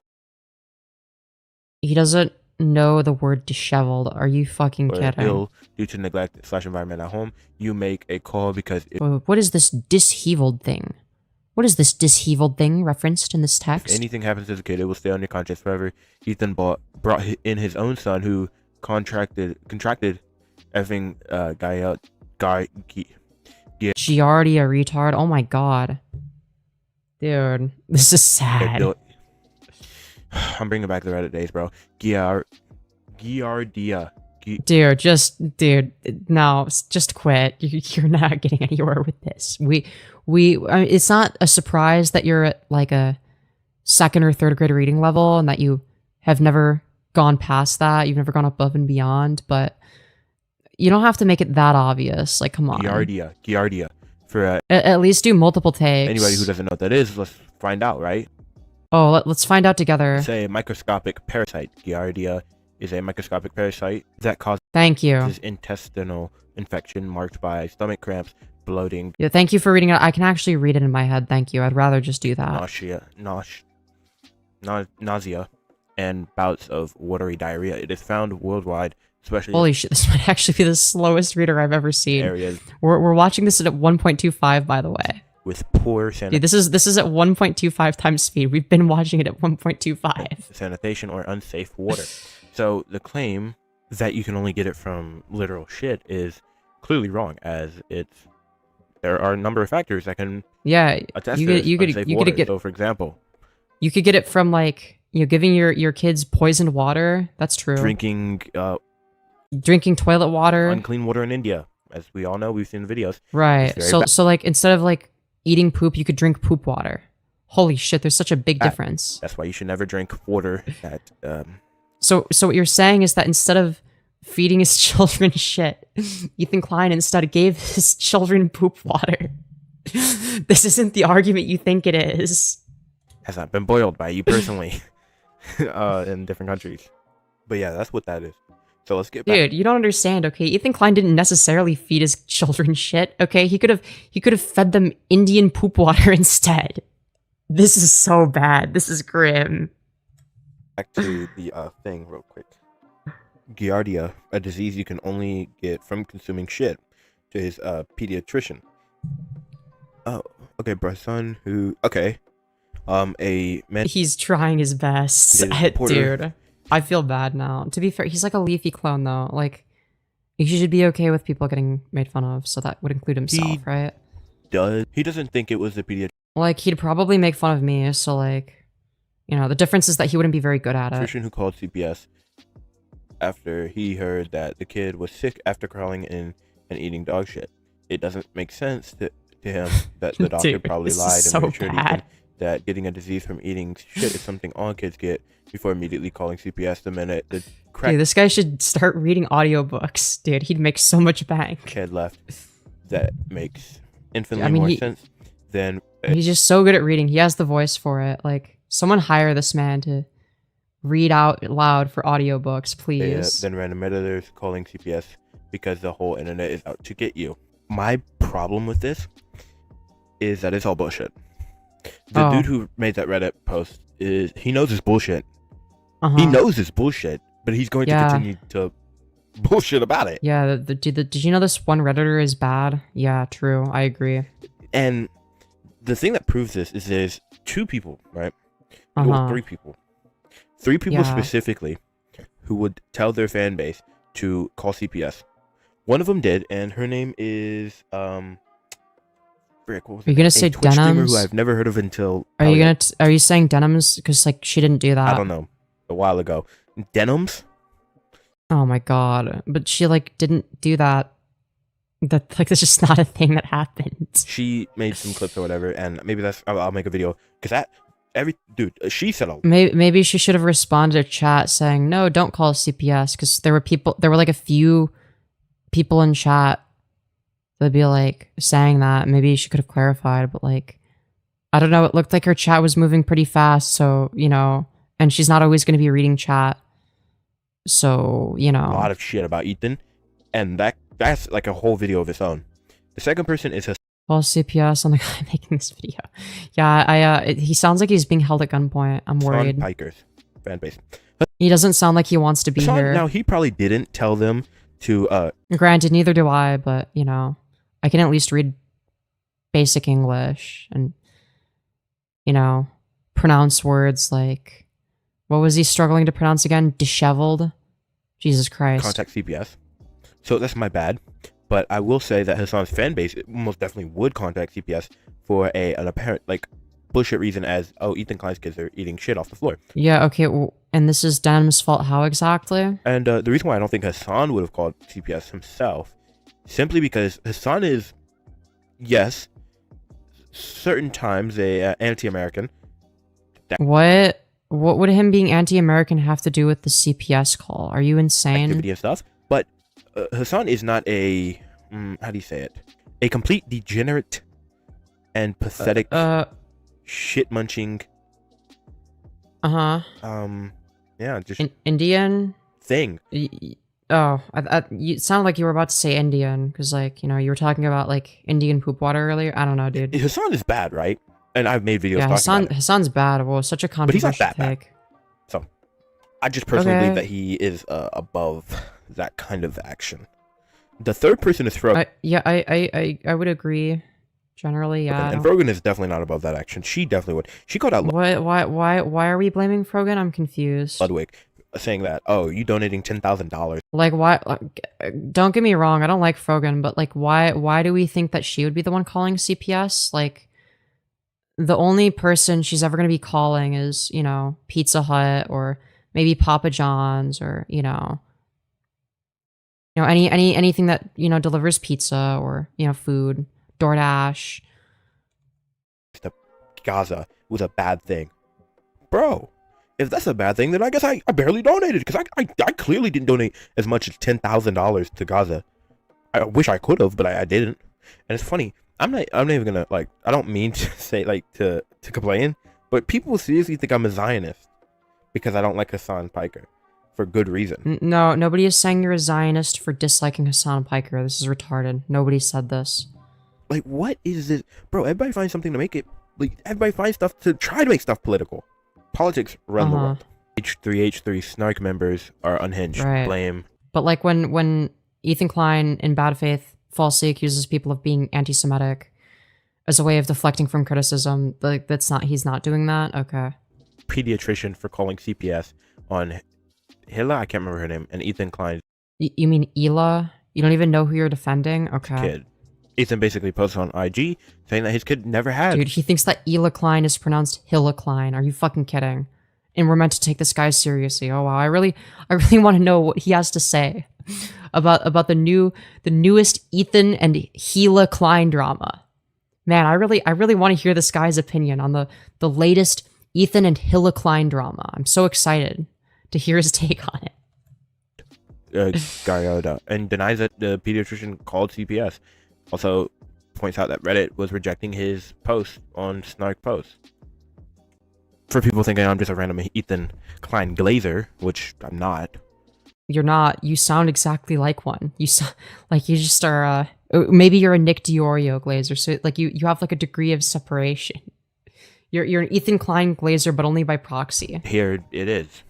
He doesn't know the word disheveled. Are you fucking kidding? Ill due to neglect / environment at home, you make a call because what is this disheveled thing? What is this disheveled thing referenced in this text? If anything happens to the kid, it will stay on your conscience forever. Ethan brought in his own son who contracted effing Giardia retard. Oh my god. Dude, this is sad. I'm bringing back the Reddit days, bro. Giardia. Dude, no, just quit. You're not getting anywhere with this. It's not a surprise that you're at like a 2nd or 3rd grade reading level and that you have never gone past that. You've never gone above and beyond, but you don't have to make it that obvious. Like, come on. Giardia. For at least do multiple takes. Anybody who doesn't know what that is, let's find out, right? Oh, let's find out together. It's a microscopic parasite. Giardia is a microscopic parasite that causes intestinal infection marked by stomach cramps, bloating. Yeah, thank you for reading it. I can actually read it in my head. Thank you. I'd rather just do that. Nausea, and bouts of watery diarrhea. It is found worldwide, especially Holy shit, this might actually be the slowest reader I've ever seen. areas We're watching this at 1.25, by the way. with poor Dude, this is at 1.25 times speed. We've been watching it at 1.25. sanitation or unsafe water. So the claim that you can only get it from literal shit is clearly wrong, as there are a number of factors that can attest to unsafe water. So, for example, you could get it from like giving your kids poisoned water. That's true. drinking toilet water, unclean water in India, as we all know, we've seen the videos. right? It's very So like instead of like eating poop, you could drink poop water. Holy shit, there's such a big bad. difference. That's why you should never drink water that So what you're saying is that instead of feeding his children shit, Ethan Klein instead gave his children poop water. This isn't the argument you think it is. has not been boiled by you personally in different countries. But yeah, that's what that is. So let's get back. Dude, you don't understand, okay? Ethan Klein didn't necessarily feed his children shit, okay? He could have fed them Indian poop water instead. This is so bad. This is grim. Back to the thing real quick. Giardia, a disease you can only get from consuming shit, to his pediatrician. Oh, okay, Bryson, who a man. He's trying his best, dude. I feel bad now. To be fair, he's like a Leafy clone, though. Like, he should be okay with people getting made fun of, so that would include himself, right? He doesn't think it was the pediatrician Like, he'd probably make fun of me, so like, the difference is that he wouldn't be very good at it. who called CPS after he heard that the kid was sick after crawling in and eating dog shit. It doesn't make sense to him that the doctor Dude, probably this lied is and so assured bad. Ethan that getting a disease from eating shit is something all kids get, before immediately calling CPS the minute the Dude, this guy should start reading audiobooks. Dude, he'd make so much bank. kid left. That makes infinitely more sense than He's just so good at reading. He has the voice for it. Like, someone hire this man to read out loud for audiobooks, please. than random editors calling CPS because the whole internet is out to get you. My problem with this is that it's all bullshit. The dude who made that Reddit post he knows it's bullshit. He knows it's bullshit, but he's going to continue to bullshit about it. Yeah, did you know this one Redditor is bad? Yeah, true. I agree. And the thing that proves this is there's two people, right? Well, three people. Three people specifically who would tell their fan base to call CPS. One of them did, and her name is frick, what was Are you gonna a say Twitch streamer Denims? who I've never heard of until. Are you saying Denims? Because like she didn't do that. I don't know. A while ago, Denims. Oh my god! But she like didn't do that. That like that's just not a thing that happened. She made some clips or whatever, and maybe I'll make a video because she said a Maybe she should have responded to chat saying no, don't call CPS, because there were like a few people in chat that'd be like saying that. Maybe she could have clarified, but like I don't know. It looked like her chat was moving pretty fast, so and she's not always going to be reading chat, so a lot of shit about Ethan, and that's like a whole video of its own. The second person is call CPS on the guy making this video. Yeah, he sounds like he's being held at gunpoint. I'm worried. Pikers fan base. He doesn't sound like he wants to be here. Now he probably didn't tell them to. Granted, neither do I, but I can at least read basic English and pronounce words like, what was he struggling to pronounce again? Disheveled. Jesus Christ. Contact CPS. So that's my bad. But I will say that Hassan's fan base most definitely would contact CPS for an apparent bullshit reason as, Ethan Klein's kids are eating shit off the floor. Yeah, okay, and this is Denim's fault. How exactly? And the reason why I don't think Hassan would have called CPS himself, simply because Hassan is, yes, certain times a anti-American. What would him being anti-American have to do with the CPS call? Are you insane? Activity and stuff, but Hassan is not a how do you say it? A complete degenerate and pathetic shit munching. Yeah, just Indian thing. You sounded like you were about to say Indian because you were talking about like Indian poop water earlier. I don't know, dude. Hassan is bad, right? And I've made videos. Yeah, talking about it. Hassan's bad. Well, such a controversial But he's not that take. bad. So I just personally believe that he is above that kind of action. The third person is Frogan. I would agree. Generally, yeah. And Frogan is definitely not above that action. She definitely would. She called out Why are we blaming Frogan? I'm confused. Ludwig, saying that, oh, you donating $10,000. Like, why? Don't get me wrong, I don't like Frogan, but like, why do we think that she would be the one calling CPS? Like, the only person she's ever going to be calling is, you know, Pizza Hut or maybe Papa John's or, you know, anything that, you know, delivers pizza or, you know, food. DoorDash. Gaza was a bad thing. Bro, if that's a bad thing, then I guess I barely donated because I clearly didn't donate as much as $10,000 to Gaza. I wish I could have, but I didn't. And it's funny. I'm not even gonna, like, I don't mean to say, like, to complain, but people seriously think I'm a Zionist because I don't like Hassan Piker for good reason. No, nobody is saying you're a Zionist for disliking Hassan Piker. This is retarded. Nobody said this. Like, what is this? Bro, everybody finds something to make it. Like, everybody finds stuff to try to make stuff political. Politics run the world. H3H3 Snark members are unhinged. Right. Blame. But like when Ethan Klein in bad faith falsely accuses people of being anti-Semitic as a way of deflecting from criticism, like he's not doing that. Okay. Pediatrician for calling CPS on Hilla, I can't remember her name, and Ethan Klein. You mean Hila? You don't even know who you're defending? Okay. Kid. Ethan basically posted on IG saying that his kid never had. Dude, he thinks that Hila Klein is pronounced Hilla Klein. Are you fucking kidding? And we're meant to take this guy seriously. Oh wow, I really want to know what he has to say about the newest Ethan and Hila Klein drama. Man, I really want to hear this guy's opinion on the latest Ethan and Hila Klein drama. I'm so excited to hear his take on it. Garyoda, and denies that the pediatrician called CPS. Also points out that Reddit was rejecting his post on Snark Post. For people thinking I'm just a random Ethan Klein glazer, which I'm not. You're not. You sound exactly like one. You sound like you just are. Maybe you're a Nick Diorio glazer. So like you have like a degree of separation. You're an Ethan Klein glazer, but only by proxy. Here it is.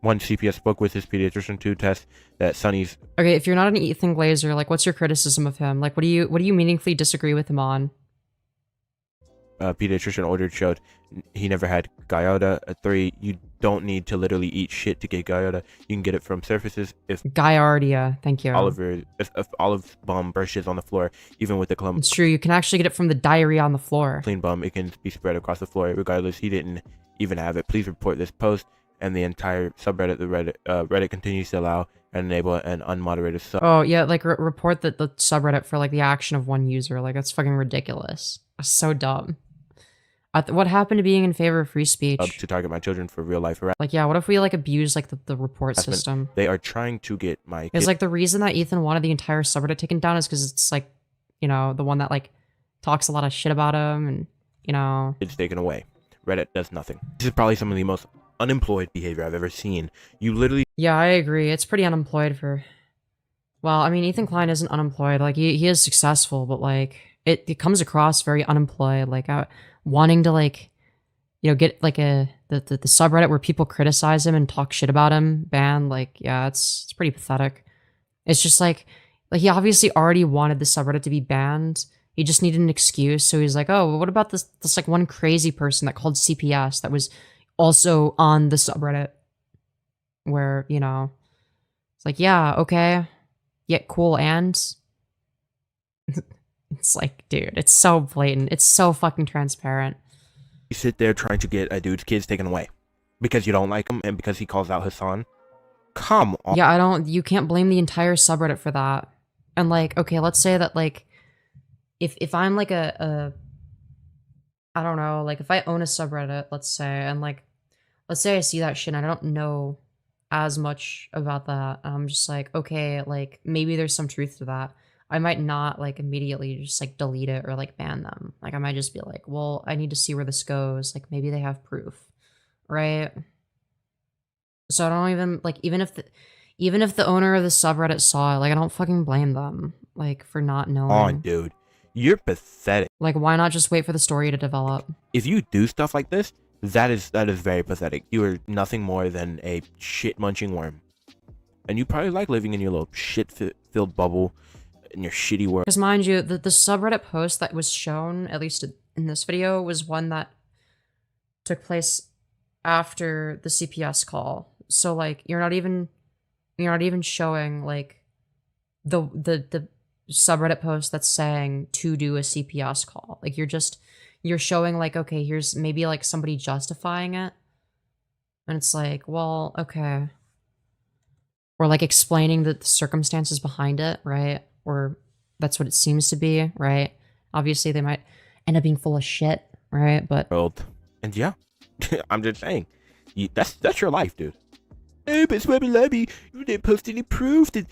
One CPS spoke with his pediatrician to test that Sonny's. Okay, if you're not an Ethan Glazer, like, what's your criticism of him? Like, what do you meaningfully disagree with him on? Pediatrician ordered showed he never had Guyota. 3, you don't need to literally eat shit to get Guyota. You can get it from surfaces. If Guyardia, thank you. If Olive's bum brushes on the floor, even with the clump. It's true. You can actually get it from the diarrhea on the floor. Clean bum, it can be spread across the floor. Regardless, he didn't even have it. Please report this post. And the entire subreddit, Reddit continues to allow and enable an unmoderated sub. Oh yeah, like report the subreddit for like the action of one user. Like that's fucking ridiculous. That's so dumb. What happened to being in favor of free speech? To target my children for real life harassment. Like yeah, what if we like abuse like the report system? They are trying to get my. It's like the reason that Ethan wanted the entire subreddit taken down is because it's like, you know, the one that like talks a lot of shit about him and you know. It's taken away. Reddit does nothing. This is probably some of the most unemployed behavior I've ever seen. You literally. Yeah, I agree. It's pretty unemployed for. Well, I mean, Ethan Klein isn't unemployed. Like he is successful, but like it comes across very unemployed. Like wanting to like, you know, get like the subreddit where people criticize him and talk shit about him banned. Like yeah, it's pretty pathetic. It's just like he obviously already wanted the subreddit to be banned. He just needed an excuse. So he's like, oh, well, what about this like one crazy person that called CPS that was also on the subreddit where, you know, it's like, yeah, okay. Yeah, cool. And it's like, dude, it's so blatant. It's so fucking transparent. You sit there trying to get a dude's kids taken away because you don't like him and because he calls out Hassan. Come on. Yeah, you can't blame the entire subreddit for that. And like, okay, let's say that like, if I'm like I don't know, like if I own a subreddit, let's say, and like, let's say I see that shit and I don't know as much about that. I'm just like, okay, like maybe there's some truth to that. I might not like immediately just like delete it or like ban them. Like I might just be like, well, I need to see where this goes. Like maybe they have proof, right? So I don't even like, even if the owner of the subreddit saw it, like I don't fucking blame them like for not knowing. Oh, dude. You're pathetic. Like, why not just wait for the story to develop? If you do stuff like this, That is very pathetic. You are nothing more than a shit-munching worm. And you probably like living in your little shit-filled bubble in your shitty world. Because mind you, the subreddit post that was shown, at least in this video, was one that took place after the CPS call. So like you're not even showing like the subreddit post that's saying to do a CPS call. Like you're showing like, okay, here's maybe like somebody justifying it. And it's like, well, okay. Or like explaining the circumstances behind it, right? Or that's what it seems to be, right? Obviously they might end up being full of shit, right? But and yeah, I'm just saying, that's your life, dude. Oh, but Swabby Labby, you didn't post any proof that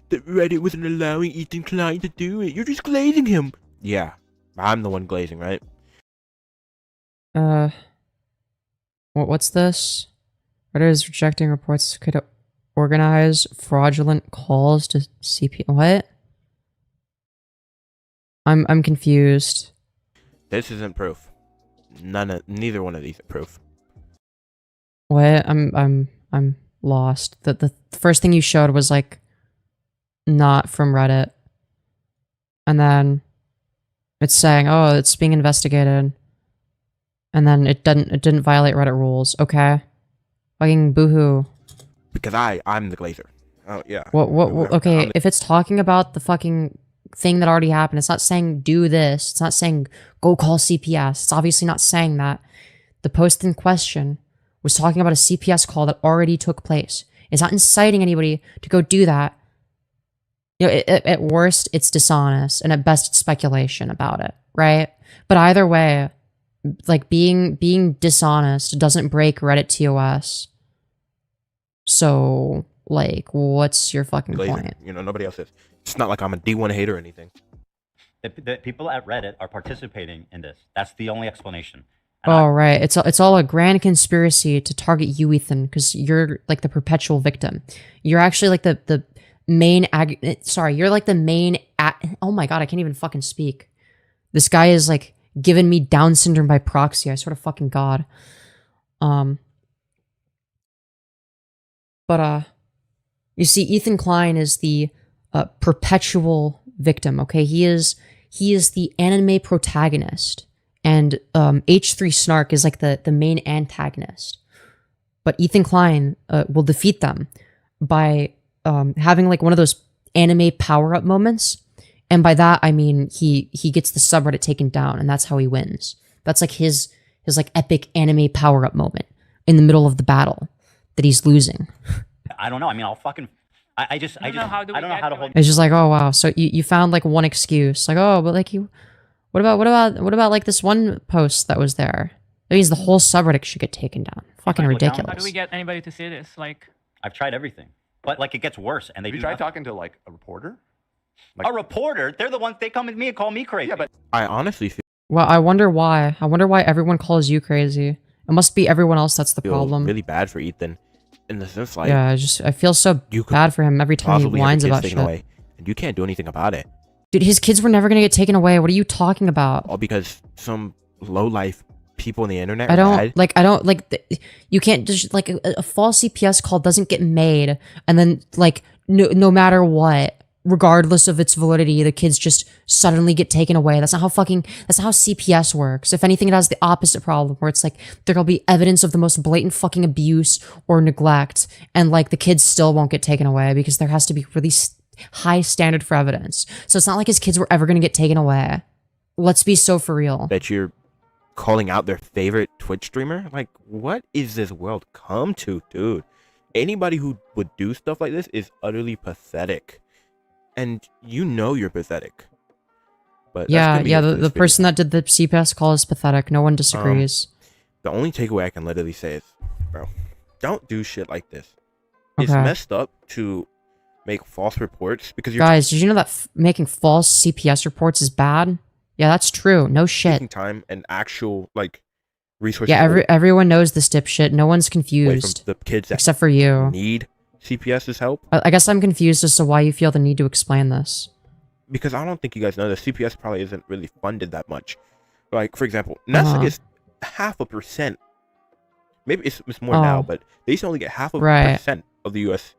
Reddit wasn't allowing Ethan Klein to do it. You're just glazing him. Yeah, I'm the one glazing, right? What's this? Reddit is rejecting reports could organize fraudulent calls to CP. What? I'm confused. This isn't proof. Neither one of these are proof. What? I'm lost. The first thing you showed was like not from Reddit. And then it's saying, oh, it's being investigated. And then it didn't violate Reddit rules. Okay. Fucking boohoo. Because I'm the glazer. Oh yeah. Okay, if it's talking about the fucking thing that already happened, it's not saying do this. It's not saying go call CPS. It's obviously not saying that. The post in question was talking about a CPS call that already took place. It's not inciting anybody to go do that. You know, at worst, it's dishonest, and at best, it's speculation about it, right? But either way, like being dishonest doesn't break Reddit TOS. So, like, what's your fucking point? You know, nobody else is. It's not like I'm a D1 hater or anything. The people at Reddit are participating in this. That's the only explanation. Oh, right. It's all a grand conspiracy to target you, Ethan, because you're like the perpetual victim. You're actually like the main you're like the main oh my god, I can't even fucking speak. This guy is like giving me Down syndrome by proxy. I swear to fucking god. But you see, Ethan Klein is the perpetual victim. Okay, he is the anime protagonist. And H3 Snark is like the main antagonist. But Ethan Klein will defeat them by having like one of those anime power-up moments. And by that, I mean he gets the subreddit taken down, and that's how he wins. That's like his like epic anime power-up moment in the middle of the battle that he's losing. I don't know. I mean, I don't know how to hold. It's just like, oh wow. So you found like one excuse, like, oh, but like what about like this one post that was there? That means the whole subreddit should get taken down. Fucking ridiculous. How do we get anybody to see this? Like, I've tried everything, but like it gets worse, and they Have you tried talking to like a reporter? A reporter? They're the ones. They come at me and call me crazy. Yeah, but I honestly feel. Well, I wonder why. I wonder why everyone calls you crazy. It must be everyone else that's the problem. Really bad for Ethan, in the sense like. Yeah, I feel so bad for him every time he whines about shit. Away, and you can't do anything about it. Dude, his kids were never gonna get taken away. What are you talking about? All because some low-life people on the internet. I don't like. You can't just like a false CPS call doesn't get made, and then like no matter what, regardless of its validity, the kids just suddenly get taken away. That's not how CPS works. If anything, it has the opposite problem, where it's like there'll be evidence of the most blatant fucking abuse or neglect, and like the kids still won't get taken away because there has to be really high standard for evidence. So it's not like his kids were ever going to get taken away. Let's be so for real. That you're calling out their favorite Twitch streamer? Like, what is this world come to, dude? Anybody who would do stuff like this is utterly pathetic. And you know you're pathetic. But yeah, the person that did the CPS call is pathetic. No one disagrees. The only takeaway I can literally say is, bro, don't do shit like this. Okay. It's messed up to make false reports because you're guys. Did you know that making false CPS reports is bad? Yeah, that's true. No shit. Taking time and actual like resources. Yeah, everyone knows this dipshit. No one's confused. From the kids except for you. Need CPS's help. I guess I'm confused as to why you feel the need to explain this. Because I don't think you guys know that CPS probably isn't really funded that much. Like for example, NASA gets 0.5% maybe it's more now, but they used to only get half of Right. percent of the U.S.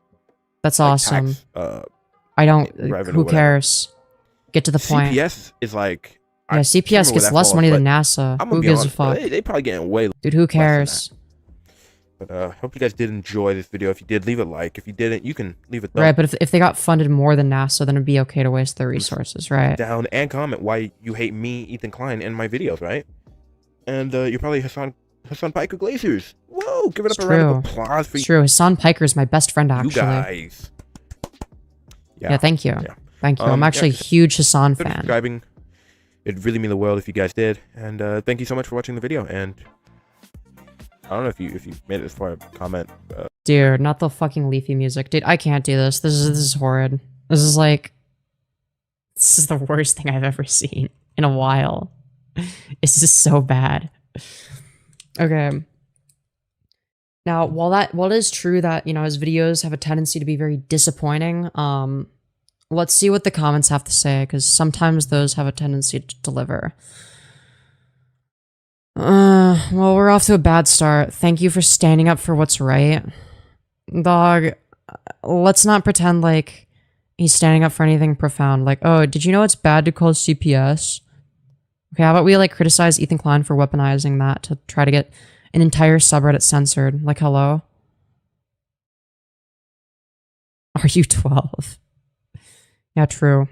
That's like, awesome. Tax, I don't. revenue, Who whatever. cares? Get to the point. CPS is like. Yeah, CPS gets less money than NASA. I'm gonna Who be gives honest, a bro, fuck? They probably getting way. Dude, who less than cares? that. But hope you guys did enjoy this video. If you did, leave a like. If you didn't, you can leave a thumb Right, but if they got funded more than NASA, then it'd be okay to waste their resources, right? down and comment why you hate me, Ethan Klein, and my videos, right? And you're probably Hassan Piker Glazers. Whoa, give it It's up a round true. of applause for It's true. Hassan Piker is my best friend, you actually. guys. Yeah, thank you. Yeah. Thank you. I'm actually a huge Hassan consider fan. subscribing. It'd really mean the world if you guys did. And thank you so much for watching the video. And I don't know if you made it this far. Comment. Dude, not the fucking leafy music. Dude, I can't do this. This is horrid. This is the worst thing I've ever seen in a while. It's just so bad. Okay. Now, while it is true that, you know, his videos have a tendency to be very disappointing, let's see what the comments have to say, because sometimes those have a tendency to deliver. Well, we're off to a bad start. Thank you for standing up for what's right. Dog, let's not pretend like he's standing up for anything profound. Like, oh, did you know it's bad to call CPS? Okay, how about we, like, criticize Ethan Klein for weaponizing that to try to get an entire subreddit censored? Like, hello? Are you 12? Yeah, true.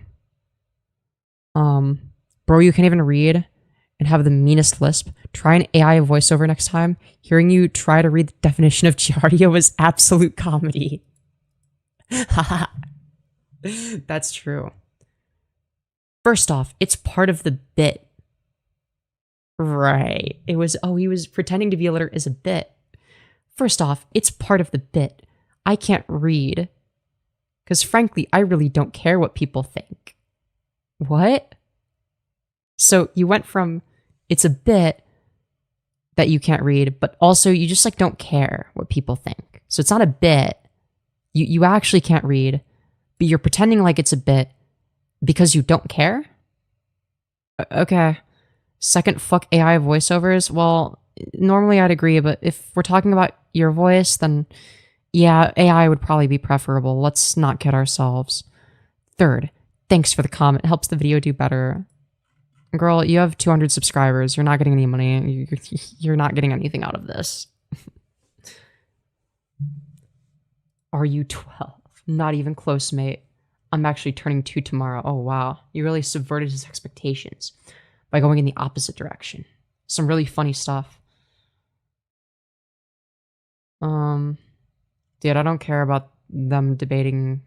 Bro, you can't even read and have the meanest lisp. Try an AI voiceover next time. Hearing you try to read the definition of Giardia was absolute comedy. Haha. That's true. First off, it's part of the bit. Right. It was, oh, he was pretending to be illiterate as a bit. First off, it's part of the bit. I can't read. Because frankly, I really don't care what people think. What? So you went from, it's a bit that you can't read, but also you just, like, don't care what people think. So it's not a bit. You actually can't read, but you're pretending like it's a bit because you don't care? Okay. Second, fuck AI voiceovers. Well, normally I'd agree, but if we're talking about your voice, then yeah, AI would probably be preferable. Let's not kid ourselves. Third, thanks for the comment. It helps the video do better. Girl, you have 200 subscribers. You're not getting any money. You're not getting anything out of this. Are you 12? Not even close, mate. I'm actually turning 2 tomorrow. Oh, wow. You really subverted his expectations by going in the opposite direction. Some really funny stuff. Dude, I don't care about them debating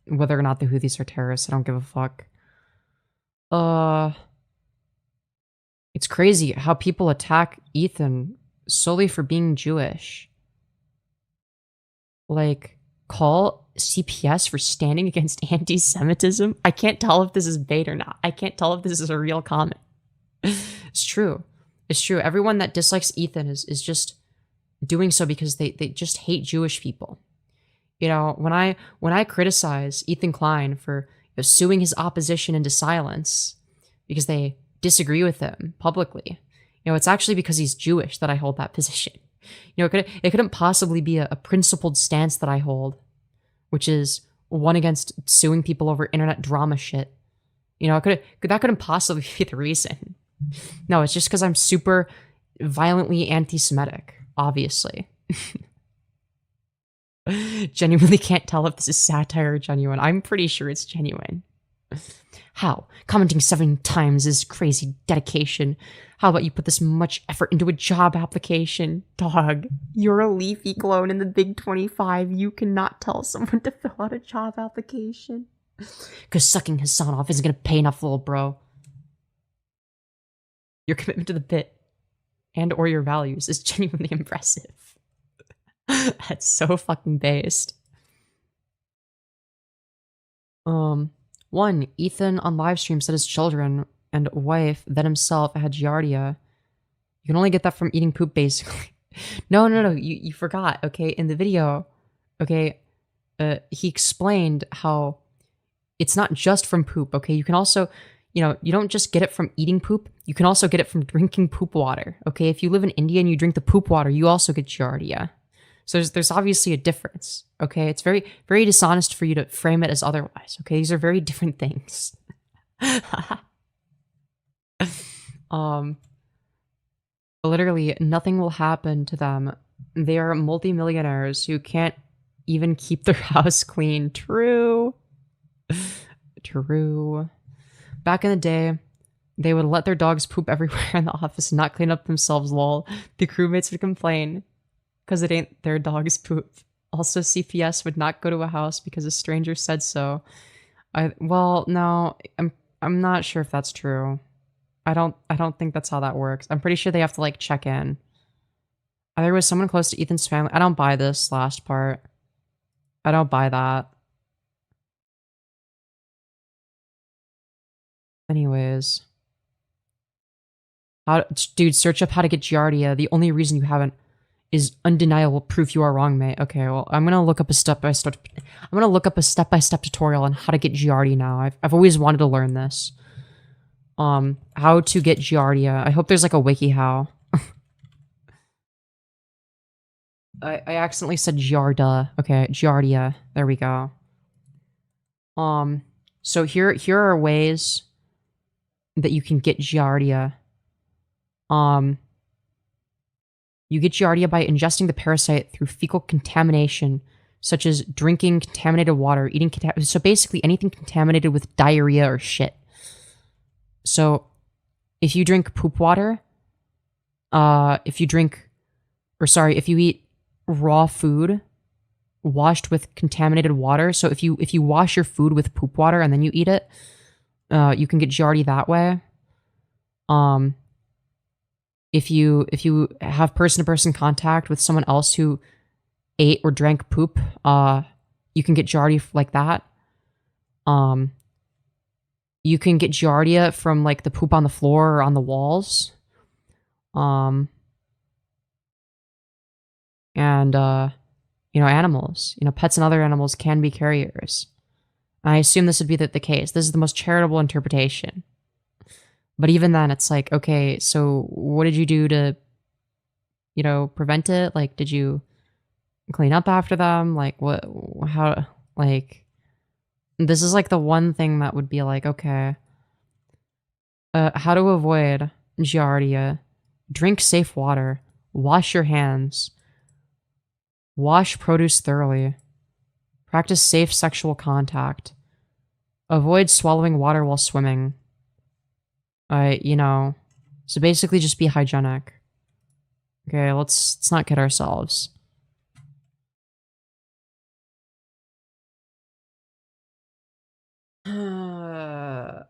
whether or not the Houthis are terrorists. I don't give a fuck. It's crazy how people attack Ethan solely for being Jewish. Like, call CPS for standing against anti-Semitism? I can't tell if this is bait or not. I can't tell if this is a real comment. It's true. It's true. Everyone that dislikes Ethan is just doing so because they just hate Jewish people. You know, when I criticize Ethan Klein for suing his opposition into silence because they disagree with him publicly, you know, it's actually because he's Jewish that I hold that position. You know, it couldn't possibly be a principled stance that I hold, which is one against suing people over internet drama shit. You know, that couldn't possibly be the reason. No, it's just because I'm super violently anti-Semitic, obviously. Genuinely can't tell if this is satire or genuine. I'm pretty sure it's genuine. How? Commenting 7 times is crazy dedication. How about you put this much effort into a job application? Dog, you're a leafy clone in the Big 25. You cannot tell someone to fill out a job application. Because sucking Hassan off isn't going to pay enough, little bro. Your commitment to the bit and or your values is genuinely impressive. That's so fucking based. 1. Ethan on live stream said his children and wife, then himself, had Giardia. You can only get that from eating poop, basically. No, you forgot, okay? In the video, okay, he explained how it's not just from poop, okay? You can also you don't just get it from eating poop. You can also get it from drinking poop water. Okay, if you live in India and you drink the poop water, you also get giardia. So there's obviously a difference. Okay, it's very, very dishonest for you to frame it as otherwise. Okay, these are very different things. Literally nothing will happen to them. They are multimillionaires who can't even keep their house clean. True. True. Back in the day, they would let their dogs poop everywhere in the office and not clean up themselves, lol. The crewmates would complain because it ain't their dog's poop. Also, CPS would not go to a house because a stranger said so. Well, no, I'm not sure if that's true. I don't think that's how that works. I'm pretty sure they have to like check in. There was someone close to Ethan's family. I don't buy this last part. I don't buy that. Anyways. Dude, search up how to get giardia. The only reason you haven't is undeniable proof you are wrong, mate. Okay, well, I'm gonna look up a step-by-step tutorial on how to get giardia now. I've always wanted to learn this. How to get giardia. I hope there's like a wiki how. I accidentally said giardia. Okay, giardia. There we go. So here are ways that you can get giardia. You get giardia by ingesting the parasite through fecal contamination, such as drinking contaminated water, eating so basically anything contaminated with diarrhea or shit. So if you drink poop water, if you eat raw food washed with contaminated water, so if you wash your food with poop water and then you eat it, you can get giardia that way. If you have person-to-person contact with someone else who ate or drank poop, you can get giardia like that. You can get giardia from like the poop on the floor or on the walls. And animals, pets and other animals can be carriers. I assume this would be the case. This is the most charitable interpretation. But even then, it's like, okay, so what did you do to, prevent it? Like, did you clean up after them? Like, this is like the one thing that would be like, okay, how to avoid giardia. Drink safe water. Wash your hands. Wash produce thoroughly. Practice safe sexual contact. Avoid swallowing water while swimming. So basically just be hygienic. Okay, let's not kid ourselves.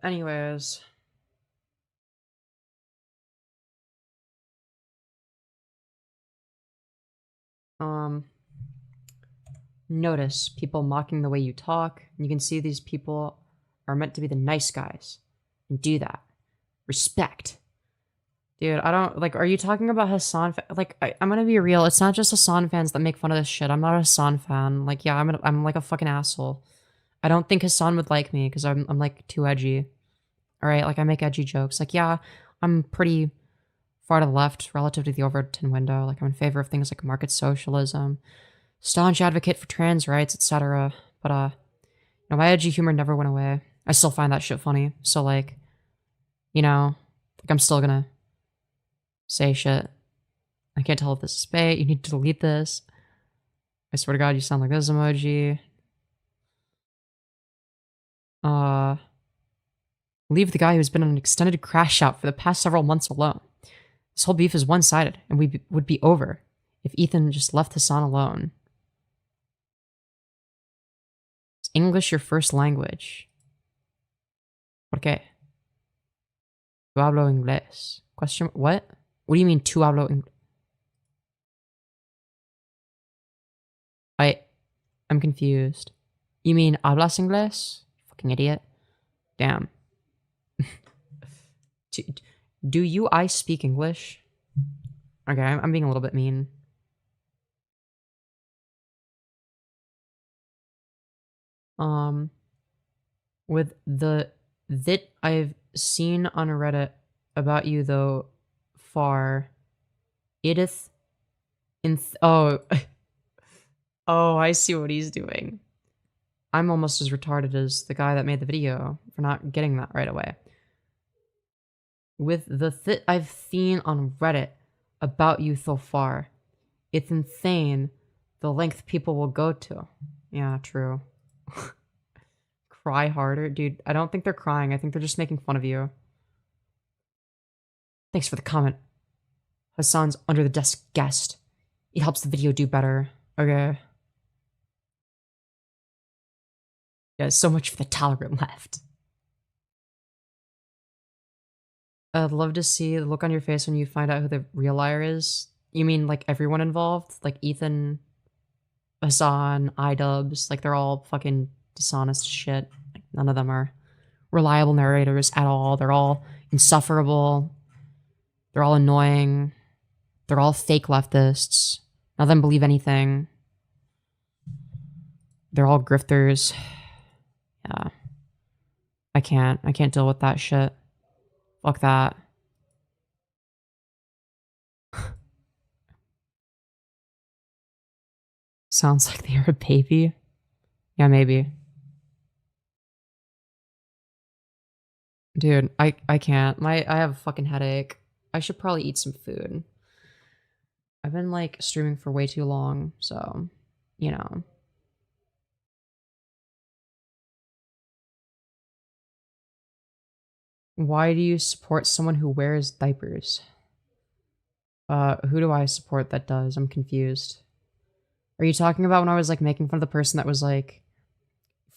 Anyways. Notice people mocking the way you talk. You can see these people are meant to be the nice guys. And do that. Respect. Dude, I don't, are you talking about Hassan? I'm gonna be real. It's not just Hassan fans that make fun of this shit. I'm not a Hassan fan. Yeah, I'm like a fucking asshole. I don't think Hassan would like me because I'm like too edgy. Alright, I make edgy jokes. Yeah, I'm pretty far to the left relative to the Overton window. I'm in favor of things like market socialism, staunch advocate for trans rights, etc. But, my edgy humor never went away. I still find that shit funny. So, I'm still gonna say shit. I can't tell if this is bait. You need to delete this. I swear to God, you sound like this emoji. Leave the guy who's been on an extended crash out for the past several months alone. This whole beef is one-sided, and would be over if Ethan just left Hassan alone. Is English your first language? ¿Por qué? Tu hablo inglés. Question, what? What do you mean, tu hablo inglés? I'm confused. You mean hablas inglés? Fucking idiot. Damn. Do I speak English? Okay, I'm being a little bit mean. With the that I've seen on Reddit about you though far. Edith oh oh, I see what he's doing. I'm almost as retarded as the guy that made the video for not getting that right away. With the I've seen on Reddit about you so far, it's insane the length people will go to. Yeah, true. Cry harder? Dude, I don't think they're crying. I think they're just making fun of you. Thanks for the comment. Hassan's under the desk guest. It helps the video do better. Okay. Yeah, so much for the tolerant left. I'd love to see the look on your face when you find out who the real liar is. You mean like everyone involved? Like Ethan, Hassan, iDubbbz, like they're all fucking dishonest shit. Like, none of them are reliable narrators at all. They're all insufferable. They're all annoying. They're all fake leftists. None of them believe anything. They're all grifters. Yeah. I can't deal with that shit. Fuck that. Sounds like they're a baby. Yeah, maybe. Dude, I can't. I have a fucking headache. I should probably eat some food. I've been like streaming for way too long, so, you know. Why do you support someone who wears diapers? Who do I support that does? I'm confused. Are you talking about when I was like making fun of the person that was like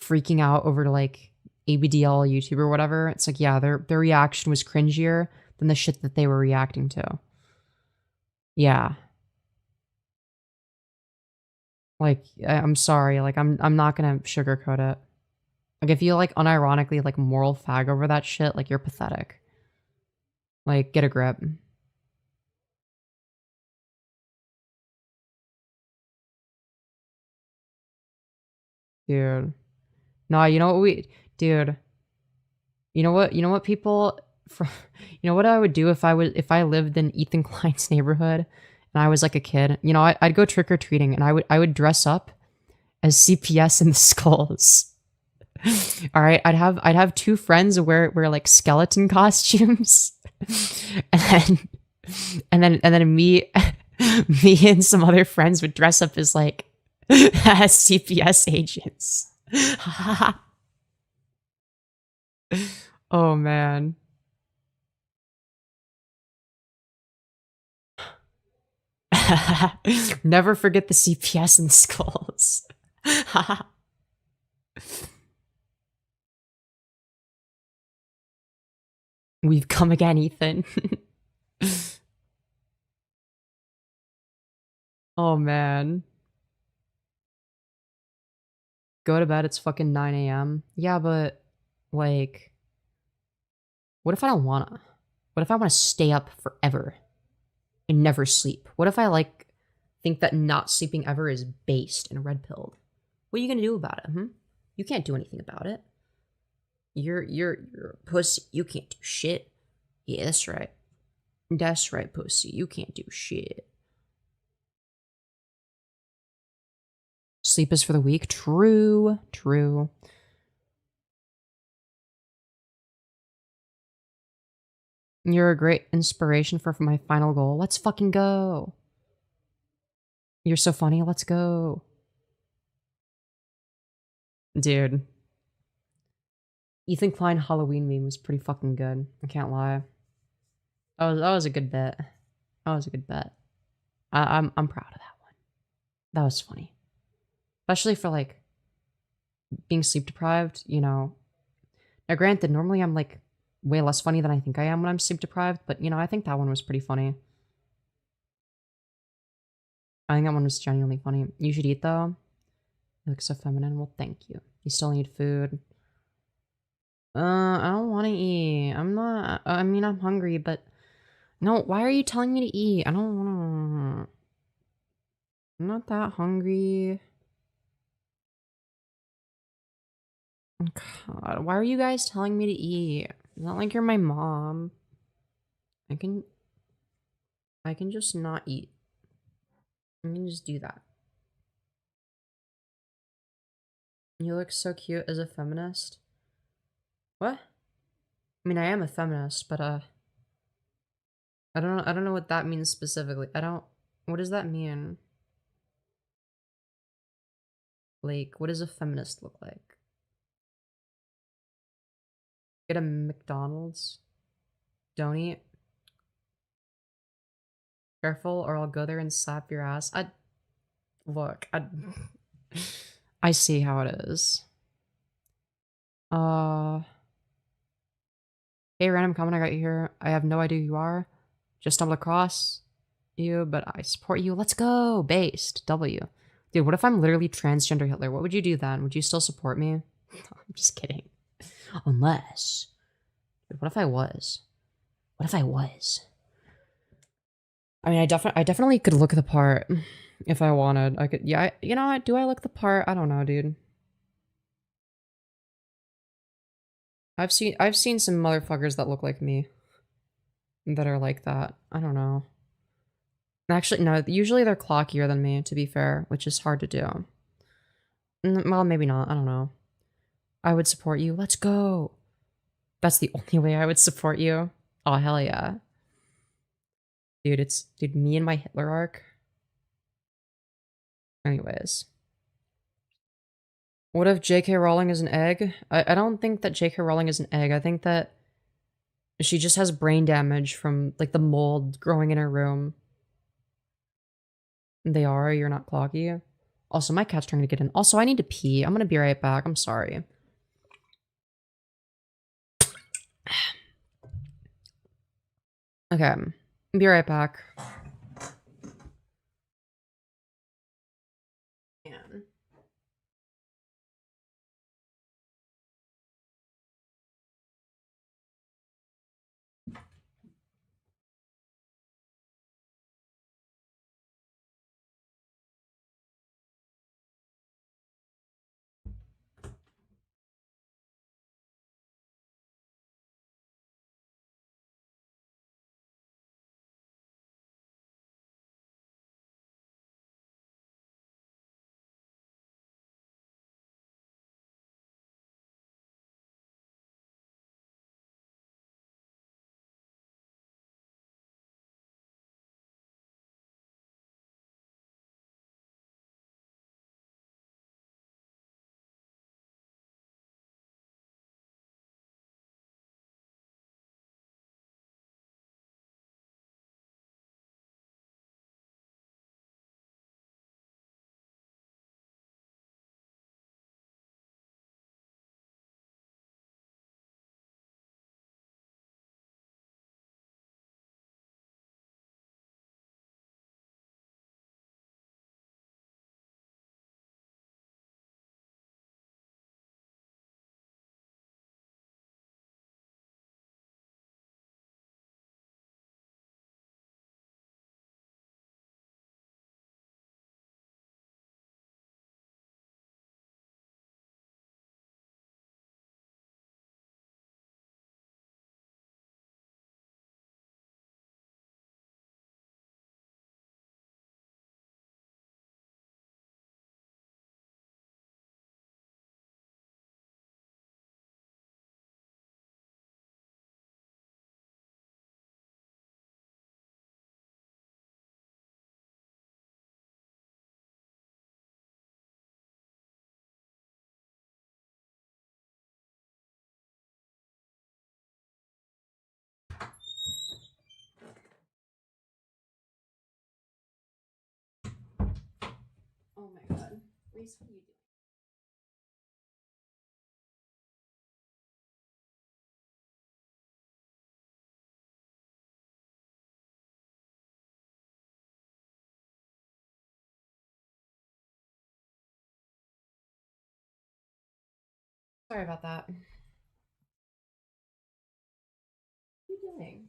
freaking out over like ABDL YouTube or whatever? It's like, yeah, their reaction was cringier than the shit that they were reacting to. Yeah. Like, I'm sorry, like I'm not gonna sugarcoat it. Like, if you like unironically like moral fag over that shit, like you're pathetic. Like, get a grip. Dude. Nah, you know what dude. You know what people from, you know what I would do if I lived in Ethan Klein's neighborhood and I was like a kid? You know, I'd go trick-or-treating and I would dress up as CPS in the skulls. All right, I'd have two friends who wear like skeleton costumes. and then me and some other friends would dress up as like as CPS agents. Oh man. Never forget the CPS and the skulls. We've come again, Ethan. Oh man. Go to bed, it's fucking 9 a.m. Yeah, but like, what if I don't wanna? What if I wanna stay up forever and never sleep? What if I like think that not sleeping ever is based and red pilled? What are you gonna do about it? You can't do anything about it. You're a pussy. You can't do shit. Yeah, that's right. That's right, pussy. You can't do shit. Sleep is for the weak. True. True. You're a great inspiration for my final goal. Let's fucking go. You're so funny. Let's go. Dude. Ethan Klein Halloween meme was pretty fucking good. I can't lie. That was a good bet. That was a good bet. I'm proud of that one. That was funny. Especially for like being sleep deprived, you know. Now granted, normally I'm like way less funny than I think I am when I'm sleep deprived, but you know, I think that one was pretty funny. I think that one was genuinely funny. You should eat though. You look so feminine. Well, thank you. You still need food. I don't want to eat. I'm not. I mean, I'm hungry, but no. Why are you telling me to eat? I don't want to. I'm not that hungry. God, why are you guys telling me to eat? It's not like you're my mom. I can just not eat. I can just do that. You look so cute as a feminist. What? I mean, I am a feminist, but I don't know what that means specifically. What does that mean? Like, what does a feminist look like? Get a McDonald's? Don't eat? Careful or I'll go there and slap your ass. Look, I see how it is. Hey, random comment, I got you here. I have no idea who you are. Just stumbled across you, but I support you. Let's go. Based. W. Dude, what if I'm literally transgender Hitler? What would you do then? Would you still support me? I'm just kidding. Unless. Dude, what if I was? What if I was? I mean, I definitely could look the part if I wanted. I could, yeah, you know what? Do I look the part? I don't know, dude. I've seen some motherfuckers that look like me. That are like that. I don't know. Actually, no, usually they're clockier than me, to be fair, which is hard to do. Well, maybe not. I don't know. I would support you. Let's go. That's the only way I would support you. Oh, hell yeah. Dude, dude, me and my Hitler arc. Anyways. What if J.K. Rowling is an egg? I don't think that J.K. Rowling is an egg. I think that she just has brain damage from, like, the mold growing in her room. They are, you're not clocky. Also, my cat's trying to get in. Also, I need to pee. I'm gonna be right back. I'm sorry. Okay, be right back. Man. Oh my god. Reese, what are you doing? Sorry about that. What are you doing?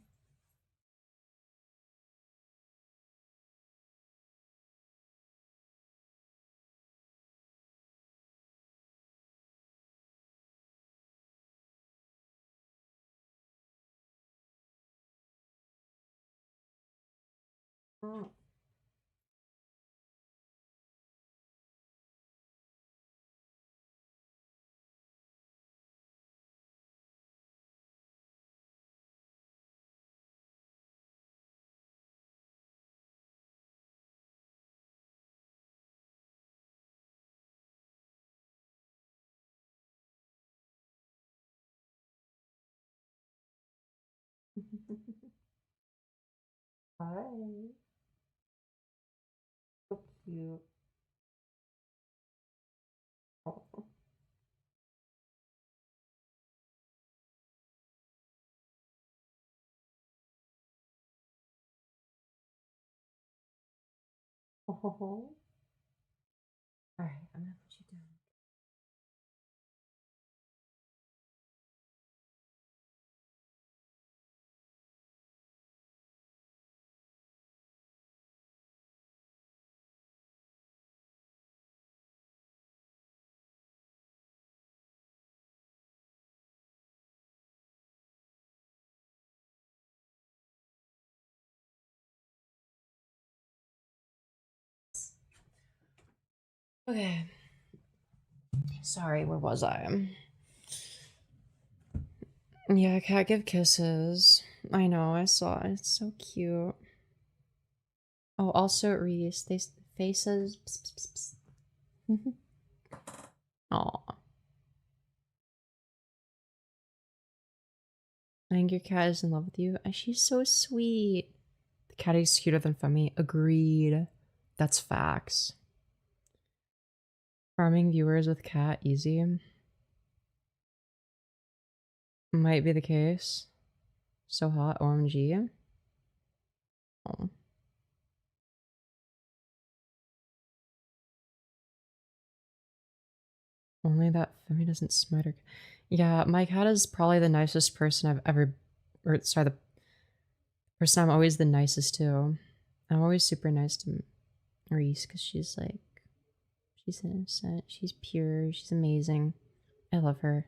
Oh. Hi. So cute. Oh. Oh. Alright, I'm gonna put you down. Okay. Sorry, where was I? Yeah, cat give kisses. I know, I saw it. It's so cute. Oh, also Reese, they faces. Psst, psst, psst. Aw. I think your cat is in love with you. And she's so sweet. The cat is cuter than Femi. Agreed. That's facts. Farming viewers with cat easy. Might be the case. So hot, OMG. Oh. Only that Femi doesn't smite her. Yeah, my cat is probably the nicest person I've ever, or sorry, the person I'm always the nicest to. I'm always super nice to Reese because she's like, she's innocent, she's pure, she's amazing. I love her.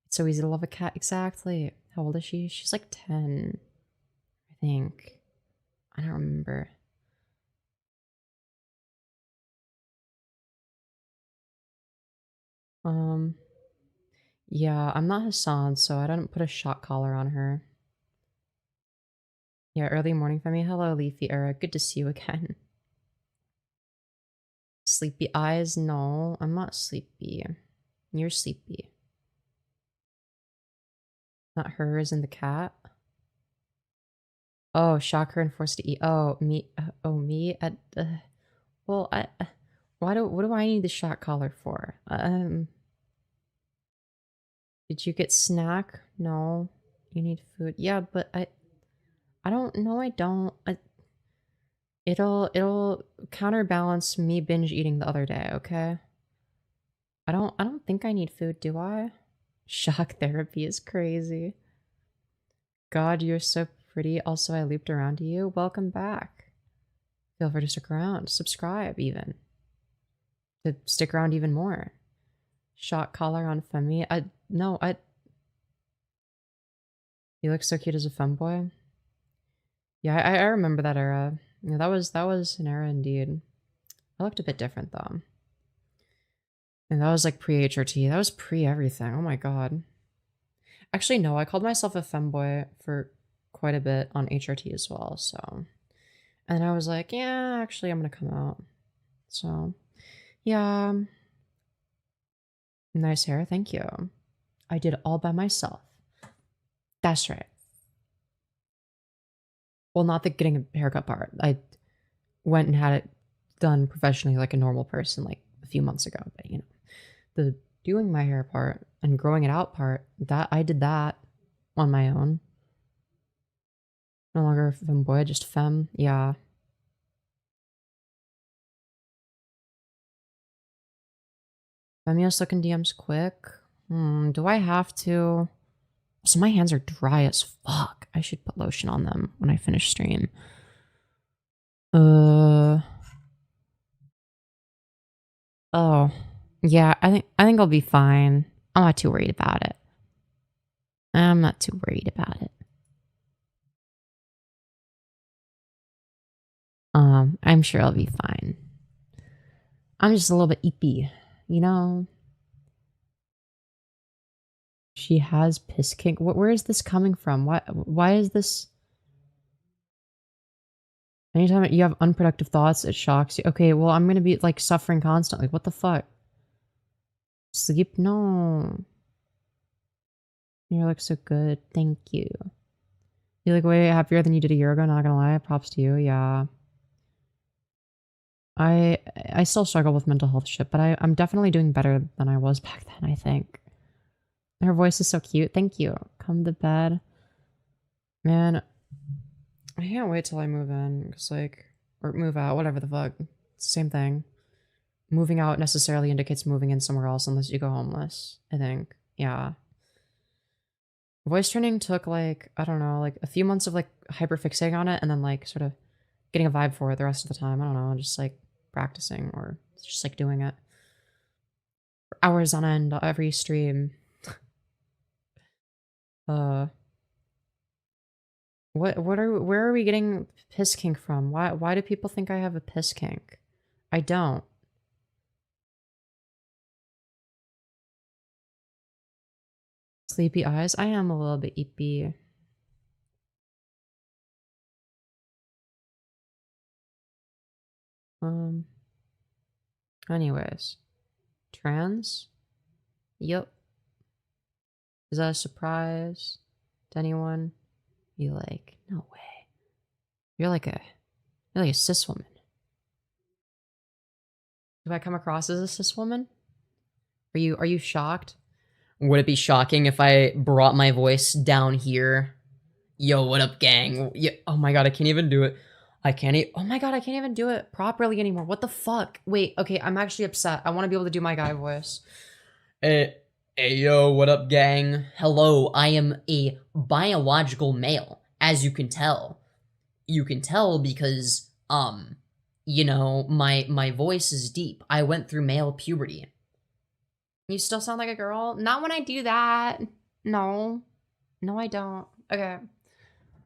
It's so easy to love a cat. Exactly. How old is she? She's like 10, I think. I don't remember. Yeah, I'm not Hassan, so I didn't put a shock collar on her. Yeah, early morning for me. Hello, Leafy Era. Good to see you again. Sleepy eyes? No, I'm not sleepy. You're sleepy. Not her, as in the cat. Oh, shock her and forced to eat. Oh, me. Oh, me. Well, what do I need the shock collar for? Did you get snack? No. You need food. Yeah, but I don't know. I don't. It'll counterbalance me binge eating the other day. Okay. I don't think I need food. Do I? Shock therapy is crazy. God, you're so pretty. Also, I looped around to you. Welcome back. Feel free to stick around. Subscribe even. To stick around even more. Shock collar on Femi. You look so cute as a femboy. Yeah, I remember that era. Yeah, that was an era indeed. I looked a bit different though. And that was like pre-HRT. That was pre-everything. Oh my god. Actually, no, I called myself a femboy for quite a bit on HRT as well, so. And I was like, yeah, actually I'm gonna come out. So, yeah. Nice hair, thank you. I did it all by myself. That's right. Well, not the getting a haircut part. I went and had it done professionally like a normal person like a few months ago, but you know, the doing my hair part and growing it out part, that I did that on my own. No longer a femboy, just femme. Yeah. Femyoz looking DMs quick. Do I have to? So my hands are dry as fuck. I should put lotion on them when I finish stream. Oh. Yeah, I think I'll be fine. I'm not too worried about it. I'm not too worried about it. I'm sure I'll be fine. I'm just a little bit eepy, you know? She has piss kink. Where is this coming from? Why is this? Anytime you have unproductive thoughts, it shocks you. Okay, well, I'm gonna be, like, suffering constantly. What the fuck? Sleep? No. You look so good. Thank you. You look way happier than you did a year ago, not gonna lie. Props to you, yeah. I still struggle with mental health shit, but I'm definitely doing better than I was back then, I think. Her voice is so cute. Thank you. Come to bed. Man, I can't wait till I move in, because, like, or move out, whatever the fuck. It's the same thing. Moving out necessarily indicates moving in somewhere else unless you go homeless, I think. Yeah. Voice training took, like, I don't know, like, a few months of, like, hyperfixating on it, and then, like, sort of getting a vibe for it the rest of the time. I don't know, just, like, practicing, or just, like, doing it. For hours on end, every stream. Where are we getting piss kink from? Why do people think I have a piss kink? I don't. Sleepy eyes? I am a little bit eepy. Anyways. Trans? Yup. Is that a surprise to anyone? You like, no way. You're like a cis woman. Do I come across as a cis woman? Are you shocked? Would it be shocking if I brought my voice down here? Yo, what up, gang? Yeah, oh my god, I can't even do it. Oh my god, I can't even do it properly anymore. What the fuck? Wait, okay, I'm actually upset. I want to be able to do my guy voice. Hey, yo, what up, gang? Hello, I am a biological male, as you can tell. You can tell because, you know, my voice is deep. I went through male puberty. You still sound like a girl? Not when I do that. No. No, I don't. Okay.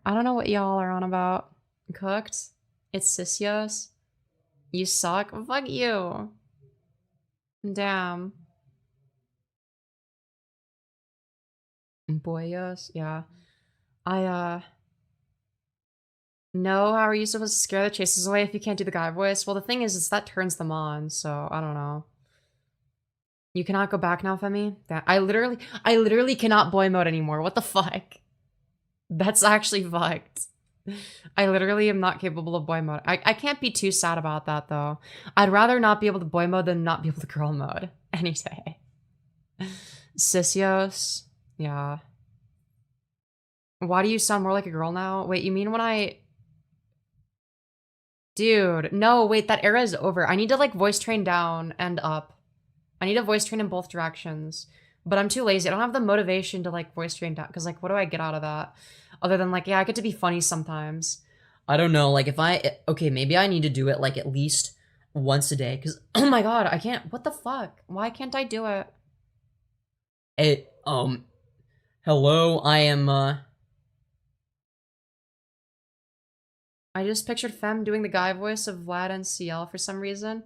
I don't know what y'all are on about. Cooked? It's Femyoz? You suck? Fuck you. Damn. Boyos? Yeah. No, how are you supposed to scare the chasers away if you can't do the guy voice? Well, the thing is that turns them on, so I don't know. You cannot go back now, Femi? I literally cannot boy mode anymore. What the fuck? That's actually fucked. I literally am not capable of boy mode. I can't be too sad about that, though. I'd rather not be able to boy mode than not be able to girl mode. Any day. Femyoz? Yeah. Why do you sound more like a girl now? Wait, you mean when I... Dude, no, wait, that era is over. I need to, like, voice train down and up. I need to voice train in both directions. But I'm too lazy. I don't have the motivation to, like, voice train down. Because, like, what do I get out of that? Other than, like, yeah, I get to be funny sometimes. I don't know, like, if I... Okay, maybe I need to do it, like, at least once a day. Because, oh my god, I can't... What the fuck? Why can't I do it? Hey, hello, I am, I just pictured Fem doing the guy voice of Vlad and CL for some reason.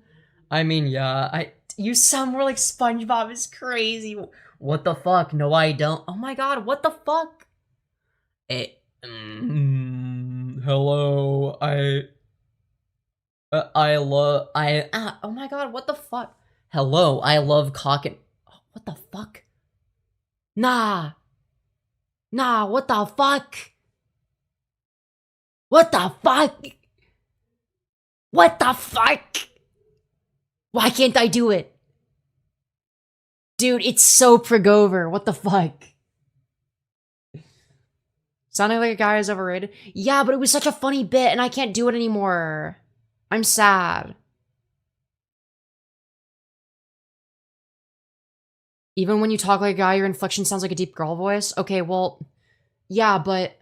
I mean, yeah, you sound more like SpongeBob. It's crazy. What the fuck? No, I don't. Oh my god, what the fuck? Hello, oh my god, what the fuck? Hello, I love cock and... Oh, what the fuck? Nah, what the fuck? What the fuck? What the fuck? Why can't I do it? Dude, it's so Prigover. What the fuck? Sounding like a guy is overrated? Yeah, but it was such a funny bit and I can't do it anymore. I'm sad. Even when you talk like a guy, your inflection sounds like a deep girl voice? Okay, well, yeah, but...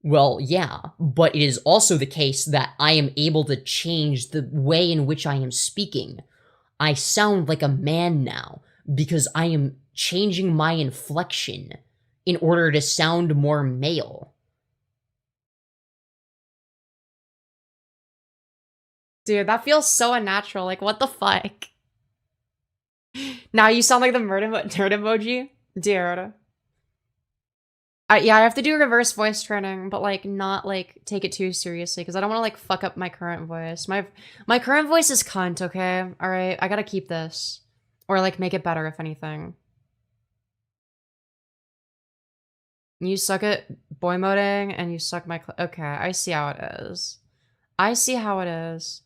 Well, yeah, but it is also the case that I am able to change the way in which I am speaking. I sound like a man now because I am changing my inflection in order to sound more male. Dude, that feels so unnatural. Like, what the fuck? Now you sound like the nerd emoji? Dude. Yeah, I have to do reverse voice training, but, like, not, like, take it too seriously, because I don't want to, like, fuck up my current voice. My current voice is cunt, okay? Alright, I gotta keep this. Or, like, make it better, if anything. You suck at boy moding, and you suck my okay, I see how it is. I see how it is.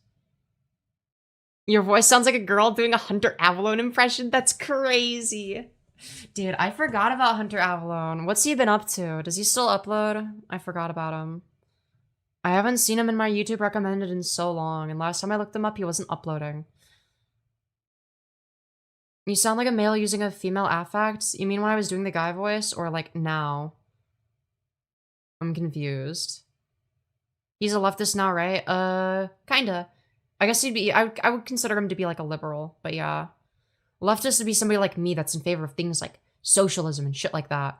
Your voice sounds like a girl doing a Hunter Avalon impression? That's crazy. Dude, I forgot about Hunter Avalon. What's he been up to? Does he still upload? I forgot about him. I haven't seen him in my YouTube recommended in so long, and last time I looked him up, he wasn't uploading. You sound like a male using a female affect? You mean when I was doing the guy voice, or like now? I'm confused. He's a leftist now, right? Kinda. I guess he'd be- I would consider him to be like a liberal, but yeah. Leftist would be somebody like me that's in favor of things like socialism and shit like that.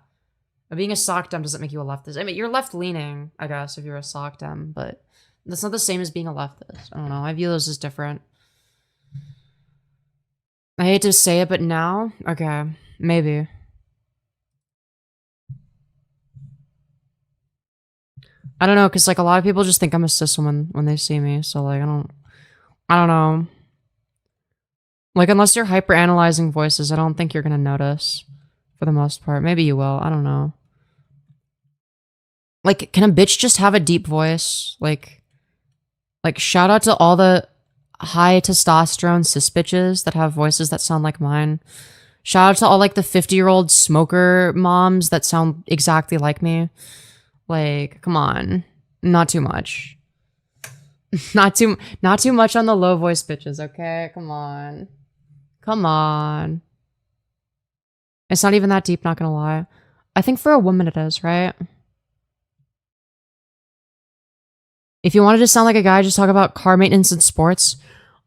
But being a sock dem doesn't make you a leftist. I mean, you're left-leaning, I guess, if you're a sock dem, but that's not the same as being a leftist. I don't know. I view those as different. I hate to say it, but now? Okay, maybe. I don't know, because, like, a lot of people just think I'm a cis woman when they see me, so, like, I don't know. Like, unless you're hyper-analyzing voices, I don't think you're gonna notice, for the most part. Maybe you will, I don't know. Like, can a bitch just have a deep voice? Like, shout out to all the high testosterone cis bitches that have voices that sound like mine. Shout out to all, like, the 50-year-old smoker moms that sound exactly like me. Like, come on. Not too much. Not too much on the low voice bitches, okay? Come on. Come on. It's not even that deep, not gonna lie. I think for a woman it is, right? If you wanted to sound like a guy, just talk about car maintenance and sports.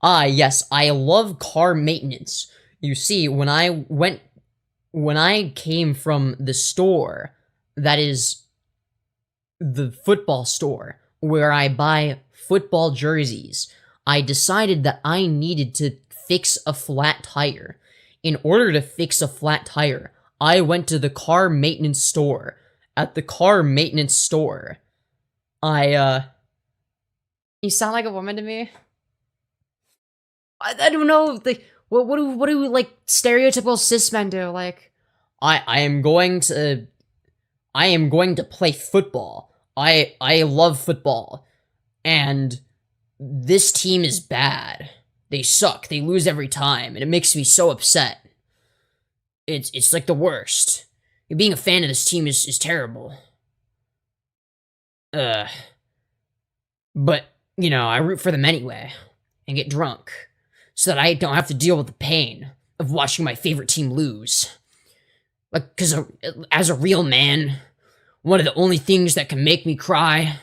Ah, yes, I love car maintenance. You see, when I came from the store, that is the football store, where I buy football jerseys, I decided that I needed to fix a flat tire. In order to fix a flat tire, I went to the car maintenance store. At the car maintenance store, you sound like a woman to me? I don't know, like, what do like stereotypical cis men do? Like, I am going to play football. I love football. And this team is bad. They suck. They lose every time, and it makes me so upset. It's like the worst. Being a fan of this team is terrible. But, you know, I root for them anyway, and get drunk, so that I don't have to deal with the pain of watching my favorite team lose. Like, because as a real man, one of the only things that can make me cry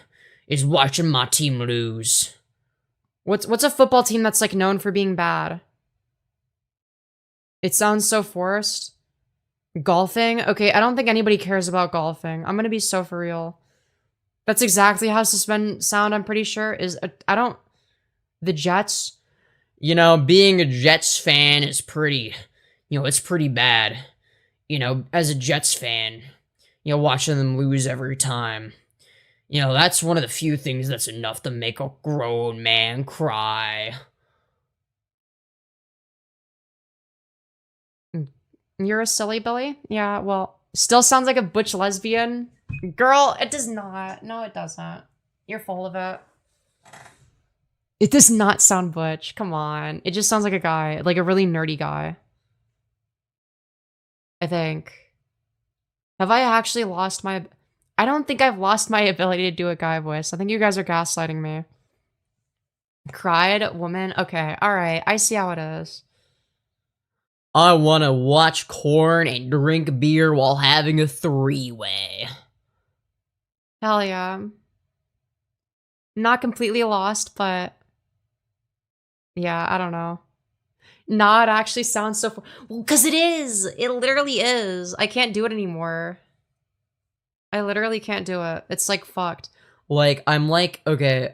is watching my team lose. What's a football team that's, like, known for being bad? It sounds so forced. Golfing? Okay, I don't think anybody cares about golfing. I'm gonna be so for real. That's exactly how cis men sound, I'm pretty sure. The Jets? You know, being a Jets fan is pretty, you know, it's pretty bad. You know, as a Jets fan, you know, watching them lose every time. You know, that's one of the few things that's enough to make a grown man cry. You're a silly Billy? Yeah, well, still sounds like a butch lesbian. Girl, it does not. No, it doesn't. You're full of it. It does not sound butch. Come on. It just sounds like a guy. Like a really nerdy guy. I think. Have I actually lost my... I don't think I've lost my ability to do a guy voice. I think you guys are gaslighting me. Cried woman? Okay, alright. I see how it is. I want to watch corn and drink beer while having a three-way. Hell yeah. Not completely lost, but... yeah, I don't know. Nah, it actually sounds so... well, because it is! It literally is. I can't do it anymore. I literally can't do it. It's, like, fucked. Like, I'm like, okay,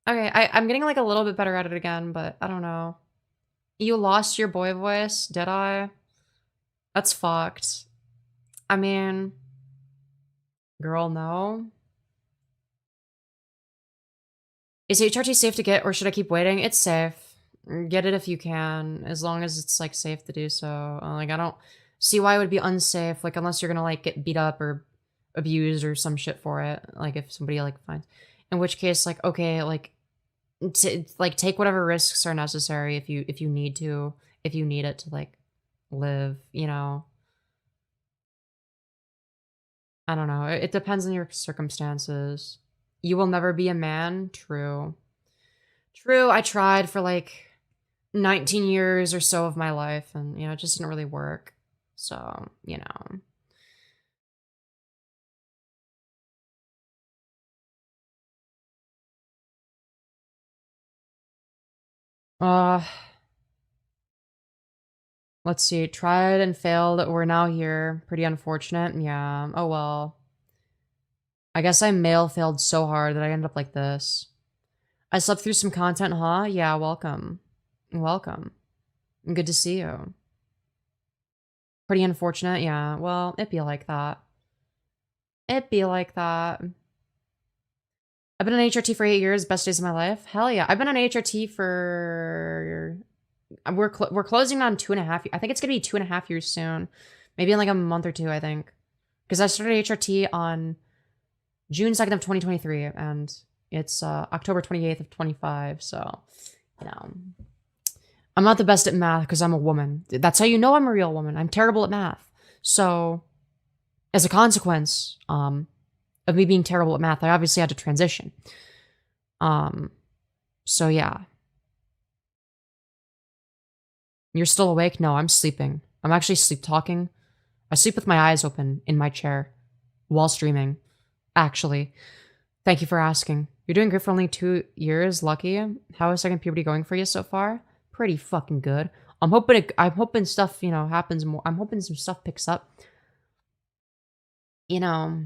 Okay, I'm getting like a little bit better at it again, but I don't know. You lost your boy voice, did I? That's fucked. I mean, girl, no. Is HRT safe to get or should I keep waiting? It's safe. Get it if you can, as long as it's like safe to do so. Like I don't see why it would be unsafe, like unless you're gonna like get beat up or abused or some shit for it. Like if somebody like finds, in which case like okay, like like take whatever risks are necessary if you need to, if you need it to like live, you know. I don't know. It depends on your circumstances. You will never be a man. True. True, I tried for like 19 years or so of my life and, you know, it just didn't really work. So, you know. Uh, let's see. Tried and failed. We're now here. Pretty unfortunate. Yeah. Oh well. I guess I male failed so hard that I ended up like this. I slept through some content, huh? Yeah, welcome. Welcome. Good to see you. Pretty unfortunate, yeah. Well, it'd be like that. It'd be like that. I've been on HRT for 8 years, best days of my life. Hell yeah. I've been on HRT for... We're closing on 2.5. I think it's going to be 2.5 years soon. Maybe in like a month or two, I think. Because I started HRT on June 2nd of 2023, and it's October 28th of 25, so, you know. I'm not the best at math because I'm a woman. That's how you know I'm a real woman. I'm terrible at math. So, as a consequence of me being terrible at math, I obviously had to transition. So yeah. You're still awake? No, I'm sleeping. I'm actually sleep talking. I sleep with my eyes open in my chair while streaming. Actually, thank you for asking. You're doing great for only 2 years. Lucky. How is second puberty going for you so far? Pretty fucking good. I'm hoping stuff, you know, happens more. I'm hoping some stuff picks up. You know.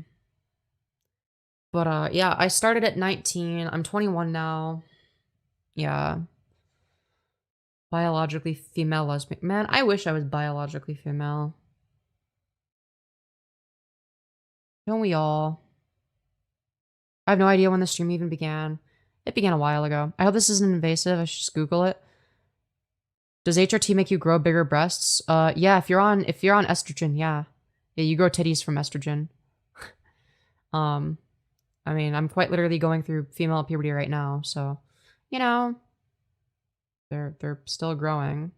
But yeah, I started at 19. I'm 21 now. Yeah. Biologically female lesbian. Man, I wish I was biologically female. Don't we all? I have no idea when the stream even began. It began a while ago. I hope this isn't invasive. I should just Google it. Does HRT make you grow bigger breasts? Yeah, if you're on estrogen, yeah. Yeah, you grow titties from estrogen. I mean, I'm quite literally going through female puberty right now, so, you know, they're still growing.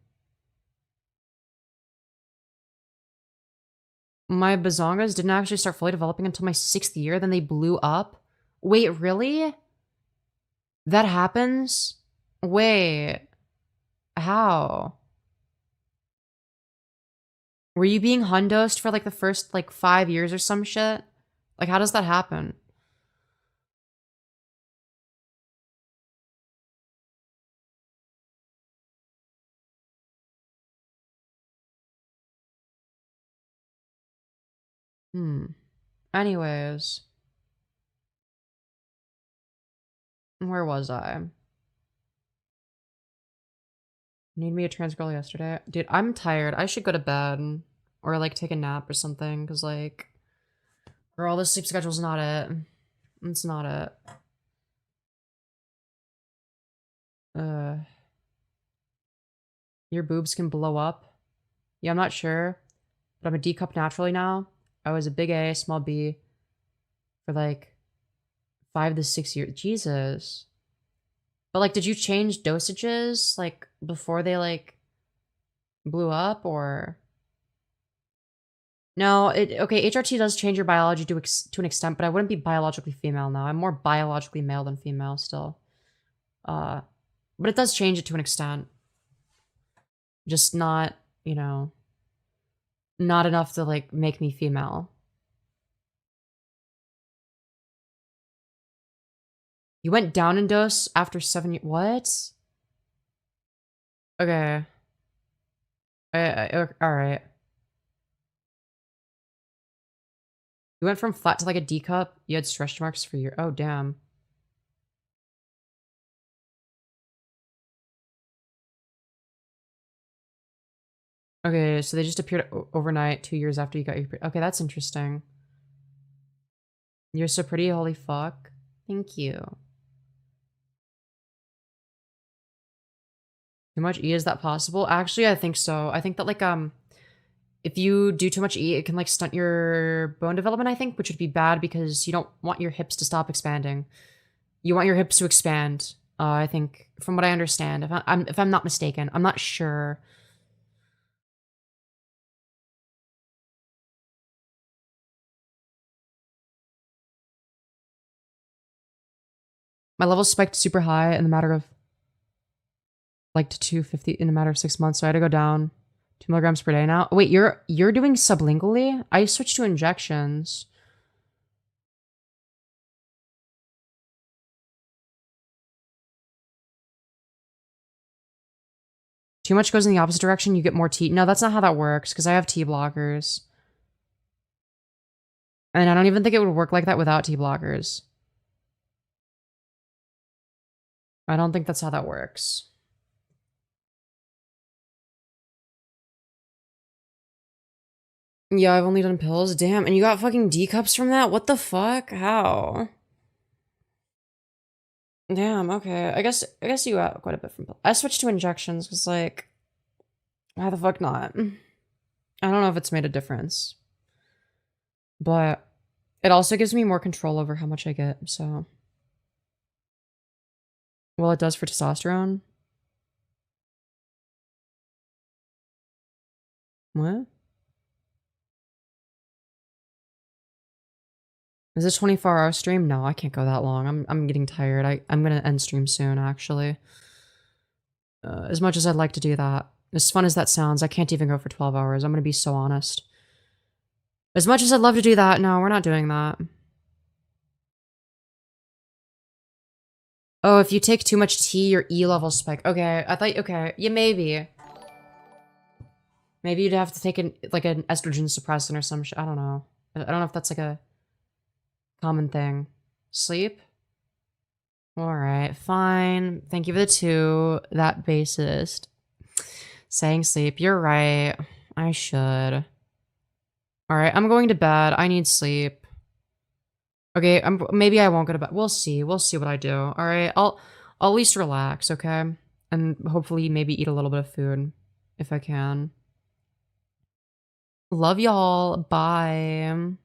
My bazongas didn't actually start fully developing until my 6th year, then they blew up. Wait, really? That happens? Wait. How? Were you being hundosed for like the first like 5 years or some shit? Like, how does that happen? Anyways. Where was I? Need me a trans girl yesterday? Dude, I'm tired. I should go to bed. Or, like, take a nap or something. Because, like... Girl, this sleep schedule's not it. It's not it. Your boobs can blow up? Yeah, I'm not sure. But I'm a D cup naturally now. I was a big A, small B. For, like... 5 to 6 years. Jesus. But, like, did you change dosages, like, before they, like, blew up, or... No, okay, HRT does change your biology to an extent, but I wouldn't be biologically female now. I'm more biologically male than female still. But it does change it to an extent. Just not, you know, not enough to, like, make me female. You went down in dose after 7 years. What? Okay. Alright. You went from flat to like a D cup. You had stretch marks for your... Oh, damn. Okay, so they just appeared overnight 2 years after you got your... Okay, that's interesting. You're so pretty, holy fuck. Thank you. Too much E, is that possible? Actually, I think so. I think that, like, if you do too much E, it can, like, stunt your bone development, I think, which would be bad because you don't want your hips to stop expanding. You want your hips to expand, I think, from what I understand. If I'm not mistaken. I'm not sure. My levels spiked super high in the matter of, like, to 250 in a matter of 6 months, so I had to go down 2 milligrams per day now. Wait, you're doing sublingually? I switched to injections. Too much goes in the opposite direction, you get more T. No, that's not how that works, because I have T blockers. And I don't even think it would work like that without T blockers. I don't think that's how that works. Yeah, I've only done pills. Damn, and you got fucking D cups from that? What the fuck? How? Damn, okay. I guess you got quite a bit from pills. I switched to injections because, like, why the fuck not? I don't know if it's made a difference. But it also gives me more control over how much I get, so... Well, it does for testosterone. What? Is it 24-hour stream? No, I can't go that long. I'm getting tired. I'm gonna end stream soon, actually. As much as I'd like to do that. As fun as that sounds, I can't even go for 12 hours. I'm gonna be so honest. As much as I'd love to do that, no, we're not doing that. Oh, if you take too much T, your E levels spike. Okay, I thought, okay, yeah, maybe. Maybe you'd have to take an estrogen suppressant or some shit. I don't know. I don't know if that's like a common thing. Sleep? Alright, fine. Thank you for the 2. That bassist. Saying sleep. You're right. I should. Alright, I'm going to bed. I need sleep. Okay, maybe I won't go to bed. We'll see. We'll see what I do. Alright, I'll at least relax, okay? And hopefully maybe eat a little bit of food. If I can. Love y'all. Bye.